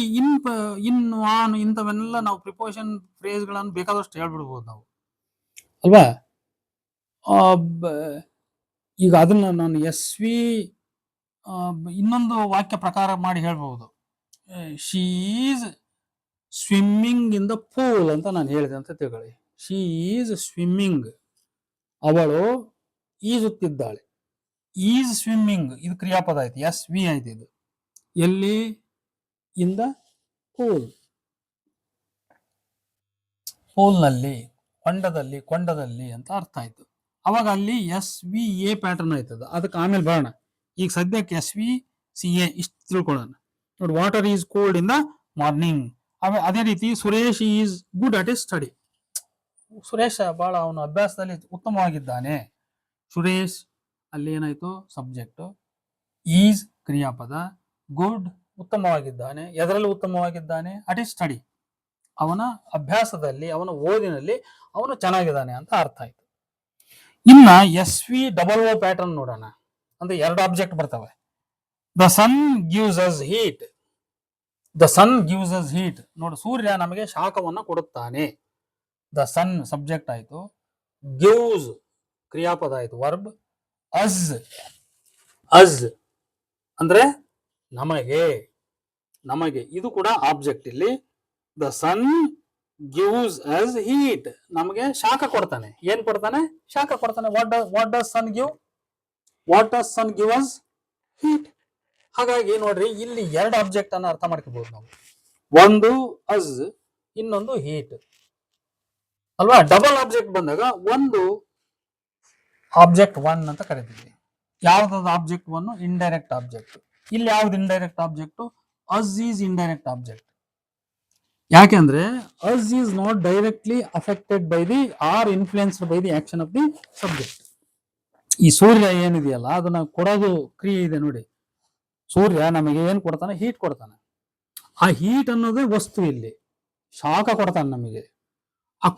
ಇನ್ ಆನ್ ಇಂಥವೆಲ್ಲ ನಾವು ಪ್ರಿಪೋಷನ್ ಫ್ರೇಸ್ಗಳನ್ನು ಬೇಕಾದಷ್ಟು ಹೇಳ್ಬಿಡ್ಬೋದು ನಾವು ಅಲ್ವಾ. ಈಗ ಅದನ್ನ ನಾನು ಎಸ್ ವಿ ಇನ್ನೊಂದು ವಾಕ್ಯ ಪ್ರಕಾರ ಮಾಡಿ ಹೇಳ್ಬಹುದು. She is swimming in the pool ಅಂತ ನಾನು ಹೇಳಿದೆ ಅಂತ ತಿಳ್ಕೊಳ್ಳಿ. ಶಿ ಈಸ್ ಸ್ವಿಮ್ಮಿಂಗ್, ಅವಳು ಈಜುತ್ತಿದ್ದಾಳೆ. ಈಸ್ ಸ್ವಿಮ್ಮಿಂಗ್ ಇದು ಕ್ರಿಯಾಪದ ಆಯ್ತು, ಎಸ್ ವಿ ಆಯ್ತು. ಇದು ಎಲ್ಲಿ? ಇನ್ ದ ಪೂಲ್, ಪೂಲ್ನಲ್ಲಿ, ಕೊಂಡದಲ್ಲಿ ಅಂತ ಅರ್ಥ ಆಯ್ತು. ಅವಾಗ ಅಲ್ಲಿ ಎಸ್ ವಿ ಎ ಪ್ಯಾಟರ್ನ್ ಆಯ್ತದ. ಅದಕ್ಕೆ ಆಮೇಲೆ ಬರೋಣ. ಈಗ ಸದ್ಯಕ್ಕೆ ಎಸ್ ವಿ ಸಿ ಎ ಇಷ್ಟು ತಿಳ್ಕೊಳ್ಳೋಣ ನೋಡಿ. Water is cold in the morning. ಅದೇ ರೀತಿ Suresh is good at a study. Suresh ಬಹಳ ಅವನು ಅಭ್ಯಾಸದಲ್ಲಿ ಉತ್ತಮವಾಗಿದ್ದಾನೆ. ಸುರೇಶ್ ಅಲ್ಲಿ ಏನಾಯ್ತು? ಸಬ್ಜೆಕ್ಟ್, ಈಸ್ ಕ್ರಿಯಾಪದ, ಗುಡ್ ಉತ್ತಮವಾಗಿದ್ದಾನೆ. ಎದರಲ್ಲಿ ಉತ್ತಮವಾಗಿದ್ದಾನೆ? ಅಟ್ ಇಸ್ ಸ್ಟಡಿ, ಅವನ ಅಭ್ಯಾಸದಲ್ಲಿ, ಅವನ ಓದಿನಲ್ಲಿ ಅವನು ಚೆನ್ನಾಗಿದ್ದಾನೆ ಅಂತ ಅರ್ಥ ಆಯ್ತು. ಇನ್ನ S V double O pattern ನೋಡೋಣ. ಅಂದ್ರೆ 2 ಆಬ್ಜೆಕ್ಟ್ ಬರ್ತವೆ. The sun gives us heat. The sun gives us heat ನೋಡಿ, ಸೂರ್ಯ ನಮಗೆ ಶಾಖವನ್ನ ಕೊಡುತ್ತಾನೆ. ದ ಸನ್ ಸಬ್ಜೆಕ್ಟ್ ಆಯ್ತು, ಗಿವ್ಸ್ ಕ್ರಿಯಾಪದ ಆಯ್ತು, ವರ್ಬ್. ಅಸ್ ಅಂದ್ರೆ ನಮಗೆ ಇದು ಕೂಡ ಆಬ್ಜೆಕ್ಟ್. ಇಲ್ಲಿ the sun gives us heat, ನಮಗೆ ಶಾಖ ಕೊಡ್ತಾನೆ. ಏನ್ ಕೊಡ್ತಾನೆ? ಶಾಖ ಕೊಡ್ತಾನೆ. What does sun give us? Heat. ಹಾಗಾಗಿ ನೋಡ್ರಿ, ಇಲ್ಲಿ 2 ಆಬ್ಜೆಕ್ಟ್ ಅನ್ನ ಅರ್ಥ ಮಾಡ್ಕೋಬಹುದು ನಾವು. ಒಂದು ಅಸ್, ಇನ್ನೊಂದು ಹೀಟ್ ಅಲ್ವಾ. ಡಬಲ್ ಆಬ್ಜೆಕ್ಟ್ ಬಂದಾಗ ಒಂದು ಆಬ್ಜೆಕ್ಟ್ 1 ಅಂತ ಕರಿತೀವಿ. ಯಾವ್ದಾದ್ರು ಆಬ್ಜೆಕ್ಟ್ 1? Indirect object. ಇಲ್ಲಿ ಯಾವ್ದು indirect object? Us is indirect object. ಯಾಕೆಂದ್ರೆ us is not directly affected by the or influenced by the action of the subject. ಈ ಸೂರ್ಯ ಏನಿದೆಯಲ್ಲ ಅದನ್ನ ಕೊಡೋದು ಕ್ರಿಯೆ ಇದೆ ನೋಡಿ. ಸೂರ್ಯ ನಮಗೆ ಏನ್ ಕೊಡ್ತಾನೆ? ಹೀಟ್ ಕೊಡ್ತಾನೆ. ಆ ಹೀಟ್ ಅನ್ನೋದೇ ವಸ್ತು, ಇಲ್ಲಿ ಶಾಖ ಕೊಡ್ತಾನೆ ನಮಗೆ. ಆ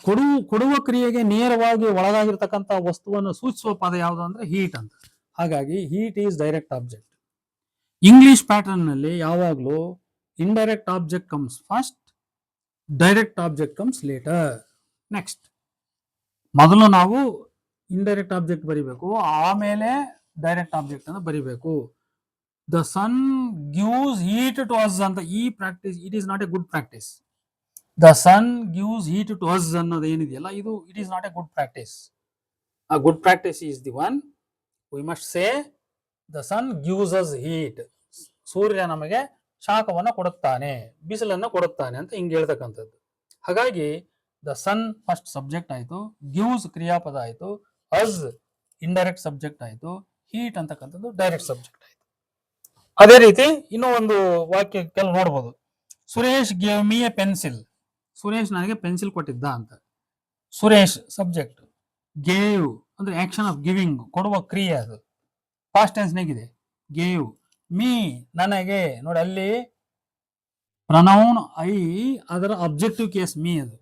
ಕೊಡುವ ಕ್ರಿಯೆಗೆ ನೇರವಾಗಿ ಒಳಗಾಗಿರ್ತಕ್ಕಂಥ ವಸ್ತುವನ್ನು ಸೂಚಿಸುವ ಪದ ಯಾವುದು ಅಂದ್ರೆ ಹೀಟ್ ಅಂತ. ಹಾಗಾಗಿ heat is direct object. English pattern ನಲ್ಲಿ ಯಾವಾಗಲೂ indirect object comes first, direct object comes later. Next ಮೊದಲು ನಾವು ಇಂಡೈರೆಕ್ಟ್ ಆಬ್ಜೆಕ್ಟ್ ಬರಿಬೇಕು, ಆಮೇಲೆ ಡೈರೆಕ್ಟ್ ಆಬ್ಜೆಕ್ಟ್ ಅನ್ನು ಬರಿಬೇಕು. The sun gives heat to us ಅಂತ ಈ practice it is not a good practice. The sun gives heat to us ಅನ್ನೋದು ಏನಿದೆಯಲ್ಲ ಇದು it is not a good practice. ಆ good practice is the one we must say the sun gives us heat. ಸೂರ್ಯ ನಮಗೆ ಶಾಖವನ್ನು ಕೊಡುತ್ತಾನೆ, ಬಿಸಿಲನ್ನು ಕೊಡುತ್ತಾನೆ ಅಂತ ಹಿಂಗೆ ಹೇಳ್ತಕ್ಕಂಥದ್ದು. ಹಾಗಾಗಿ ದ ಸನ್ ಫಸ್ಟ್ ಸಬ್ಜೆಕ್ಟ್ ಆಯಿತು, ಗಿವ್ಸ್ ಕ್ರಿಯಾಪದ ಆಯಿತು, ಅಸ್ ಇಂಡೈರೆಕ್ಟ್ ಸಬ್ಜೆಕ್ಟ್ ಆಯಿತು, ಹೀಟ್ ಅಂತಕ್ಕಂಥದ್ದು ಡೈರೆಕ್ಟ್ ಸಬ್ಜೆಕ್ಟ್ ಆಯಿತು. ಅದೇ ರೀತಿ ಇನ್ನೂ ಒಂದು ವಾಕ್ಯ ಕೆಲವು ನೋಡ್ಬೋದು. Suresh gave me a pencil. Suresh ನನಗೆ ಪೆನ್ಸಿಲ್ ಕೊಟ್ಟಿದ್ದ ಅಂತ. ಸುರೇಶ್ ಸಬ್ಜೆಕ್ಟ್, ಗೇವ್ ಅಂದ್ರೆ ಆಕ್ಷನ್ ಆಫ್ ಗಿವಿಂಗ್, ಕೊಡುವ ಕ್ರಿಯೆ, ಅದು ಪಾಸ್ಟ್ ಟೆನ್ಸ್ ನಾಗಿದೆ ಗೇವ್. ಮೀ ನನಗೆ, ನೋಡಿ ಅಲ್ಲಿ ಪ್ರನೌನ್ ಐ, ಅದರ ಅಬ್ಜೆಕ್ಟಿವ್ ಕೇಸ್ ಮೀ, ಅದು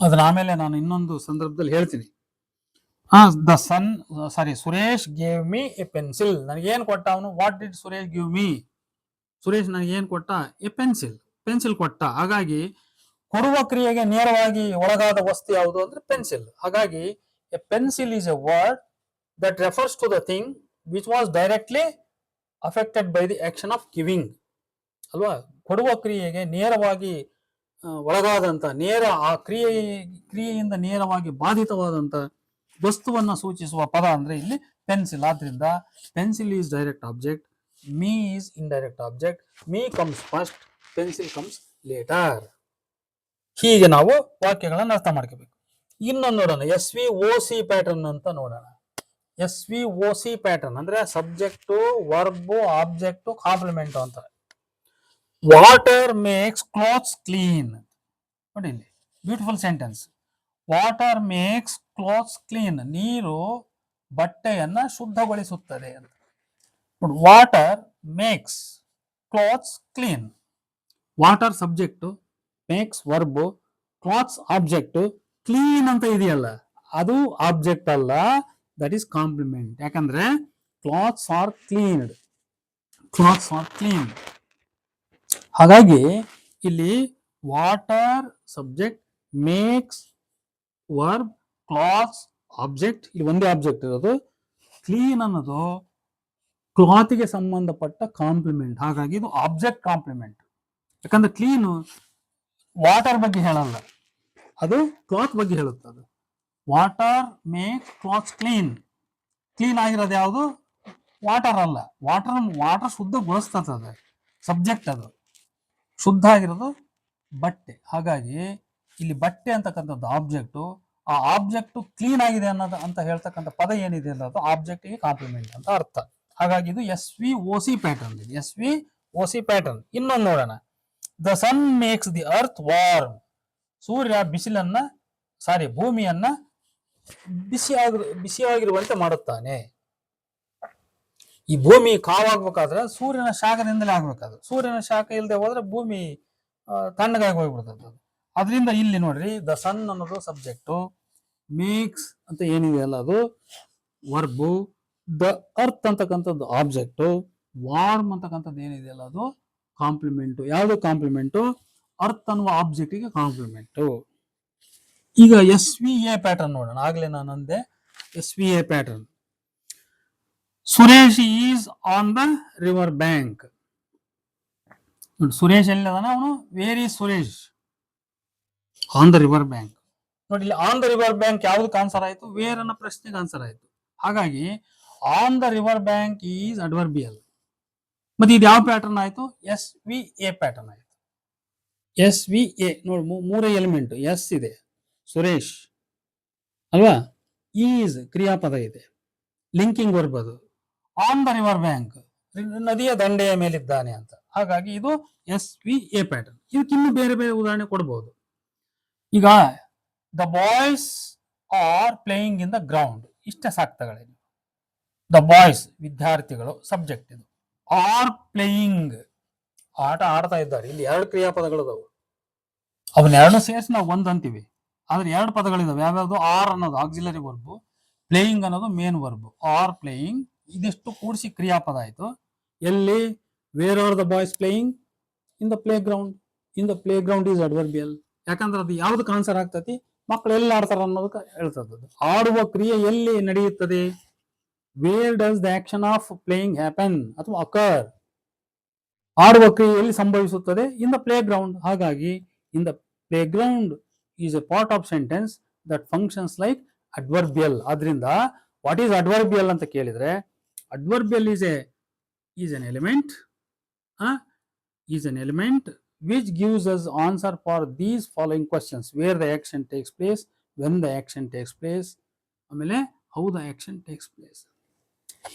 ಅದನ್ನ ಆಮೇಲೆ ನಾನು ಇನ್ನೊಂದು ಸಂದರ್ಭದಲ್ಲಿ ಹೇಳ್ತೀನಿ. The sun sorry Suresh gave me a pencil. ನನಗೇನು ಕೊಟ್ಟ ಅವನು? What did Suresh give me? Suresh ನನಗೇನು ಕೊಟ್ಟ? ಎ ಪೆನ್ಸಿಲ್, ಪೆನ್ಸಿಲ್ ಕೊಟ್ಟ. ಹಾಗಾಗಿ ಕೊಡುವ ಕ್ರಿಯೆಗೆ ನೇರವಾಗಿ ಒಳಗಾದ ವಸ್ತು ಯಾವುದು ಅಂದ್ರೆ ಪೆನ್ಸಿಲ್. ಹಾಗಾಗಿ a pencil is a word that refers to the thing which was directly affected by the action of giving ಅಲ್ವಾ. ಕೊಡುವ ಕ್ರಿಯೆಗೆ ನೇರವಾಗಿ ಒಳಗಾದಂತ, ನೇರ ಆ ಕ್ರಿಯೆಯಿಂದ ನೇರವಾಗಿ ಬಾಧಿತವಾದಂತ ವಸ್ತುವನ್ನ ಸೂಚಿಸುವ ಪದ ಅಂದ್ರೆ ಇಲ್ಲಿ ಪೆನ್ಸಿಲ್. ಆದ್ರಿಂದ pencil is direct object, me is indirect object, me comes first, pencil comes later. ಹೀಗೆ ನಾವು ವಾಕ್ಯಗಳನ್ನು ಅರ್ಥ ಮಾಡ್ಕೋಬೇಕು. ಇನ್ನೊಂದು ನೋಡೋಣ, SVOC ಪ್ಯಾಟರ್ನ್ ಅಂತ ನೋಡೋಣ. SVOC ಪ್ಯಾಟರ್ನ್ ಅಂದ್ರೆ ಸಬ್ಜೆಕ್ಟು, ವರ್ಬು, ಆಬ್ಜೆಕ್ಟು, ಕಾಂಪ್ಲಿಮೆಂಟ್ ಅಂತ. Water makes clothes clean. ನೋಡಿ ಇಲ್ಲಿ beautiful sentence. Water makes clothes clean, ನೀರು ಬಟ್ಟೆಯನ್ನ ಶುದ್ಧಗೊಳಿಸುತ್ತದೆ ಅಂತ. ನೋಡಿ, water makes clothes clean. Water subject, makes verb, clothes object, clean ಅಂತ ಇದೆಯಲ್ಲ ಅದು ಆಬ್ಜೆಕ್ಟ್ ಅಲ್ಲ, ದಟ್ ಈಸ್ ಕಾಂಪ್ಲಿಮೆಂಟ್. ಯಾಕಂದ್ರೆ clothes are cleaned, clothes are clean. ಹಾಗಾಗಿ ಇಲ್ಲಿ water subject, makes verb, clothes object, ಇಲ್ಲಿ ಒಂದೇ ಆಬ್ಜೆಕ್ಟ್ ಇರೋದು. ಕ್ಲೀನ್ ಅನ್ನೋದು ಕ್ಲಾತ್ಗೆ ಸಂಬಂಧಪಟ್ಟ ಕಾಂಪ್ಲಿಮೆಂಟ್. ಹಾಗಾಗಿ ಇದು ಆಬ್ಜೆಕ್ಟ್ ಕಾಂಪ್ಲಿಮೆಂಟ್. ಯಾಕಂದ್ರೆ ಕ್ಲೀನು ವಾಟರ್ ಬಗ್ಗೆ ಹೇಳಲ್ಲ, ಅದು ಕ್ಲಾತ್ ಬಗ್ಗೆ ಹೇಳುತ್ತೆ. ಅದು water make clothes clean. Clean ಆಗಿರೋದು ಯಾವುದು? ವಾಟರ್ ಅಲ್ಲ. ವಾಟರ್ ಶುದ್ಧಗೊಳಿಸ್ತದೆ, ಸಬ್ಜೆಕ್ಟ್ ಅದು. ಶುದ್ಧ ಆಗಿರೋದು ಬಟ್ಟೆ. ಹಾಗಾಗಿ ಇಲ್ಲಿ ಬಟ್ಟೆ ಅಂತಕ್ಕಂಥದ್ದು ಆಬ್ಜೆಕ್ಟು. ಆ ಆಬ್ಜೆಕ್ಟು ಕ್ಲೀನ್ ಆಗಿದೆ ಅನ್ನೋದು ಅಂತ ಹೇಳ್ತಕ್ಕಂಥ ಪದ ಏನಿದೆ ಅನ್ನೋದು ಆಬ್ಜೆಕ್ಟಿಗೆ ಕಾಂಪ್ಲಿಮೆಂಟ್ ಅಂತ ಅರ್ಥ. ಹಾಗಾಗಿ ಇದು SVOC ಪ್ಯಾಟರ್ನ್. SVOC pattern. ಇನ್ನೊಂದು ನೋಡೋಣ. The sun makes the earth warm. ಸೂರ್ಯ ಭೂಮಿಯನ್ನ ಬಿಸಿಯಾಗಿರುವಂತೆ ಮಾಡುತ್ತಾನೆ. ಈ ಭೂಮಿ ಕಾವಾಗ್ಬೇಕಾದ್ರೆ ಸೂರ್ಯನ ಶಾಖದಿಂದಲೇ ಆಗ್ಬೇಕಾದ್ರೆ, ಸೂರ್ಯನ ಶಾಖ ಇಲ್ಲದೆ ಹೋದ್ರೆ ಭೂಮಿ ತಣ್ಣಗಾಗಿ ಹೋಗ್ಬಿಡ್ತದೆ. ಅದರಿಂದ ಇಲ್ಲಿ ನೋಡ್ರಿ, ದ ಸನ್ ಅನ್ನೋದು ಸಬ್ಜೆಕ್ಟು, ಮೇಕ್ಸ್ ಅಂತ ಏನಿದೆ ಅಲ್ಲ ಅದು ವರ್ಬು, ದ ಅರ್ತ್ ಅಂತಕ್ಕಂಥದ್ದು ಆಬ್ಜೆಕ್ಟು, ವಾರ್ಮ್ ಅಂತಕ್ಕಂಥದ್ದು ಏನಿದೆಯಲ್ಲ ಅದು ಕಾಂಪ್ಲಿಮೆಂಟು. ಯಾವುದು ಕಾಂಪ್ಲಿಮೆಂಟು? ಅರ್ತ್ ಅನ್ನುವ ಆಬ್ಜೆಕ್ಟಿಗೆ ಕಾಂಪ್ಲಿಮೆಂಟು. ಈಗ SVA ಪ್ಯಾಟರ್ನ್ ನೋಡೋಣ. ಆಗ್ಲೇ ನಾನು ಅಂದೆ SVA pattern. Suresh is on the river bank. ನೋಡಿ, ಸುರೇಶ್ ಎಲ್ಲಿದಾನ ಅವನು? Where is Suresh? On the river bank. ನೋಡಿ, ಇಲ್ಲಿ ಆನ್ ದ ರಿವರ್ ಬ್ಯಾಂಕ್ ಯಾವ್ದಕ್ಕೆ ಆನ್ಸರ್ ಆಯ್ತು? ವೇರ್ ಅನ್ನೋ ಪ್ರಶ್ನೆಗೆ ಆನ್ಸರ್ ಆಯ್ತು. ಹಾಗಾಗಿ on the river bank is adverbial. ಮತ್ತೆ ಇದು ಯಾವ ಪ್ಯಾಟರ್ನ್ ಆಯ್ತು? SVA ಪ್ಯಾಟರ್ನ್ ಆಯ್ತು. SVA ನೋಡಿ, ಮೂರೇ ಎಲಿಮೆಂಟ್. ಎಸ್ ಇದೆ, ಸುರೇಶ್ ಅಲ್ವಾ, ಈಸ್ ಕ್ರಿಯಾಪದ ಇದೆ, ಲಿಂಕಿಂಗ್ ವರ್ಬ್ ಅದು. ಆನ್ ದ ರಿವರ್ ಬ್ಯಾಂಕ್, ನದಿಯ ದಂಡೆಯ ಮೇಲಿದ್ದಾನೆ ಅಂತ. ಹಾಗಾಗಿ ಇದು SVA ಪ್ಯಾಟರ್ನ್. ಇದಕ್ಕಿನ್ನೂ ಬೇರೆ ಬೇರೆ ಉದಾಹರಣೆ ಕೊಡಬಹುದು. ಈಗ the boys are playing in the ground, ಇಷ್ಟೇ ಸಾಕು ತಗೊಳ್ಳಿ. ದ ಬಾಯ್ಸ್ ವಿದ್ಯಾರ್ಥಿಗಳು ಸಬ್ಜೆಕ್ಟ್ ಇದು. ಆರ್ ಪ್ಲೇಯಿಂಗ್ ಆಟ ಆಡ್ತಾ ಇದ್ದಾರೆ. ಇಲ್ಲಿ ಎರಡು ಕ್ರಿಯಾಪದಗಳಿದಾವೆ, ಅವನ್ನ ಎರಡು ಸೇರಿಸಿ ನಾವು ಒಂದು ಅಂತೀವಿ. ಆದ್ರೆ ಎರಡು ಪದಗಳಿದಾವೆ. ಯಾವ್ಯಾವುದು? ಆರ್ ಅನ್ನೋದು ಆಕ್ಸಿಲರಿ ವರ್ಬ್, ಪ್ಲೇಯಿಂಗ್ ಅನ್ನೋದು ಮೇನ್ ವರ್ಬ್. ಆರ್ ಪ್ಲೇಯಿಂಗ್ ಇದಿಷ್ಟು ಕೂಡಿಸಿ ಕ್ರಿಯಾಪದ ಆಯ್ತು. ಎಲ್ಲಿ? Where are the boys playing? In the play ground. In the playground is adverbial. ಯಾಕಂದ್ರೆ ಅದು ಯಾವ್ದಕ್ಕೆ ಆನ್ಸರ್ ಆಗ್ತತಿ? ಮಕ್ಕಳು ಎಲ್ಲಿ ಆಡ್ತಾರ ಅನ್ನೋದಕ್ಕೆ ಹೇಳ್ತದ. ಆಡುವ ಕ್ರಿಯೆ ಎಲ್ಲಿ ನಡೆಯುತ್ತದೆ? Where does the action of playing happen ಅಥವಾ ಅಕರ್? ಆಡುವ ಕ್ರಿಯೆ ಎಲ್ಲಿ ಸಂಭವಿಸುತ್ತದೆ? In the playground. ಹಾಗಾಗಿ in the playground is a part of sentence that functions like adverbial. ಆದ್ರಿಂದ ವಾಟ್ ಈಸ್ ಅಡ್ವರ್ಬಿಯಲ್ ಅಂತ ಕೇಳಿದ್ರೆ, adverbial is an element which gives us answer for these following questions: where the action takes place, when the action takes place, ಆಮೇಲೆ how the action takes place.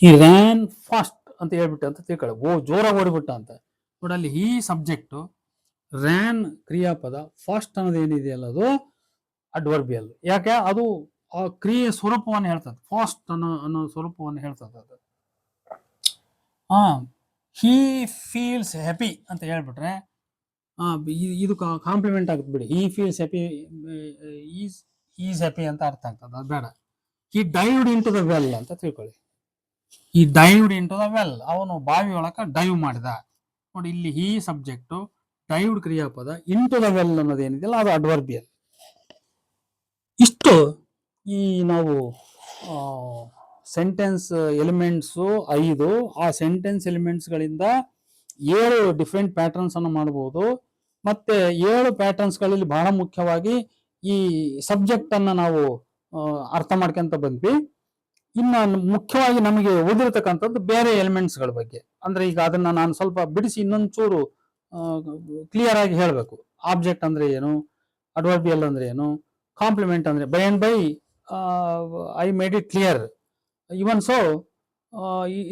He ran fast ಅಂತ ಹೇಳ್ಬಿಟ್ಟು ಅಂತ ತಿಳ್ಕೊಳ್ಳಿ, ಜೋರಾಗಿ ಓಡಿಬಿಟ್ಟ ಅಂತ. ನೋಡಿ ಅಲ್ಲಿ ಈ ಸಬ್ಜೆಕ್ಟ್, ರ್ಯಾನ್ ಕ್ರಿಯಾಪದ, ಫಾಸ್ಟ್ ಅನ್ನೋದು ಏನಿದೆಯಲ್ಲ ಅದು ಅಡ್ವರ್ಬಿಯಲ್. ಯಾಕೆ? ಅದು ಆ ಕ್ರಿಯೆ ಸ್ವರೂಪವನ್ನು ಹೇಳ್ತದೆ, ಫಾಸ್ಟ್ ಅನ್ನೋ ಸ್ವರೂಪವನ್ನು ಹೇಳ್ತದೆ ಅದು. ಹಿ ಫೀಲ್ಸ್ ಹ್ಯಾಪಿ ಅಂತ ಹೇಳ್ಬಿಟ್ರೆ ಇದು ಕಾಂಪ್ಲಿಮೆಂಟ್ ಆಗುತ್ತೆ ಬಿಡಿ. He feels happy, is happy ಅಂತ ಅರ್ಥ ಆಗ್ತದೆ, ಅದು ಬೇಡ. ಹಿ ಡೈವ್ಡ್ ಇನ್ ಟು ದ ವೆಲ್ ಅಂತ ತಿಳ್ಕೊಳ್ಳಿ. ಈ ಡೈವ್ಡ್ ಇನ್ ಟು ದ ವೆಲ್, ಅವನು ಬಾವಿ ಒಳಕ ಡೈವ್ ಮಾಡಿದ. ನೋಡಿ ಇಲ್ಲಿ ಈ ಸಬ್ಜೆಕ್ಟ್, ಡೈವ್ಡ್ ಕ್ರಿಯಾಪದ, ಇನ್ ಟು ದ ವೆಲ್ ಅನ್ನೋದು ಏನಿದೆಯಲ್ಲ ಅದು ಅಡ್ವರ್ಬಿಯಲ್. ಇಷ್ಟು ಈ ನಾವು ಸೆಂಟೆನ್ಸ್ ಎಲಿಮೆಂಟ್ಸು 5, ಆ ಸೆಂಟೆನ್ಸ್ ಎಲಿಮೆಂಟ್ಸ್ಗಳಿಂದ 7 ಡಿಫ್ರೆಂಟ್ ಪ್ಯಾಟರ್ನ್ಸ್ ಅನ್ನು ಮಾಡಬಹುದು. ಮತ್ತೆ 7 ಪ್ಯಾಟರ್ನ್ಸ್ಗಳಲ್ಲಿ ಬಹಳ ಮುಖ್ಯವಾಗಿ ಈ ಸಬ್ಜೆಕ್ಟ್ ಅನ್ನ ನಾವು ಅರ್ಥ ಮಾಡ್ಕೊಂತ ಬಂದ್ವಿ. ಇನ್ನು ಮುಖ್ಯವಾಗಿ ನಮಗೆ ಓದಿರತಕ್ಕಂಥದ್ದು ಬೇರೆ ಎಲಿಮೆಂಟ್ಸ್ಗಳ ಬಗ್ಗೆ. ಅಂದ್ರೆ ಈಗ ಅದನ್ನ ನಾನು ಸ್ವಲ್ಪ ಬಿಡಿಸಿ ಇನ್ನೊಂದು ಚೂರು ಕ್ಲಿಯರ್ ಆಗಿ ಹೇಳಬೇಕು. ಆಬ್ಜೆಕ್ಟ್ ಅಂದ್ರೆ ಏನು, ಅಡ್ವರ್ಬಿಯಲ್ ಅಂದ್ರೆ ಏನು, ಕಾಂಪ್ಲಿಮೆಂಟ್ ಅಂದ್ರೆ by and by I made it clear. Even so,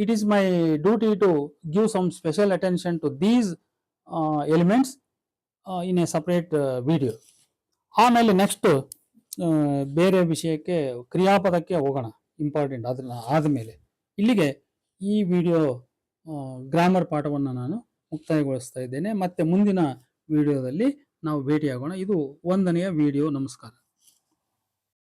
it is my duty to give some special attention to these elements in a separate video. ಆಮೇಲೆ ನೆಕ್ಸ್ಟ್ ಬೇರೆ ವಿಷಯಕ್ಕೆ, ಕ್ರಿಯಾಪದಕ್ಕೆ ಹೋಗೋಣ. ಇಂಪಾರ್ಟೆಂಟ್ ಅದನ್ನ ಆದಮೇಲೆ ಇಲ್ಲಿಗೆ ಈ ವಿಡಿಯೋ ಗ್ರಾಮರ್ ಪಾಠವನ್ನು ನಾನು ಮುಕ್ತಾಯಗೊಳಿಸ್ತಾ ಇದ್ದೇನೆ. ಮತ್ತೆ ಮುಂದಿನ ವಿಡಿಯೋದಲ್ಲಿ ನಾವು ಭೇಟಿಯಾಗೋಣ. ಇದು 1ನೇ ವಿಡಿಯೋ. ನಮಸ್ಕಾರ.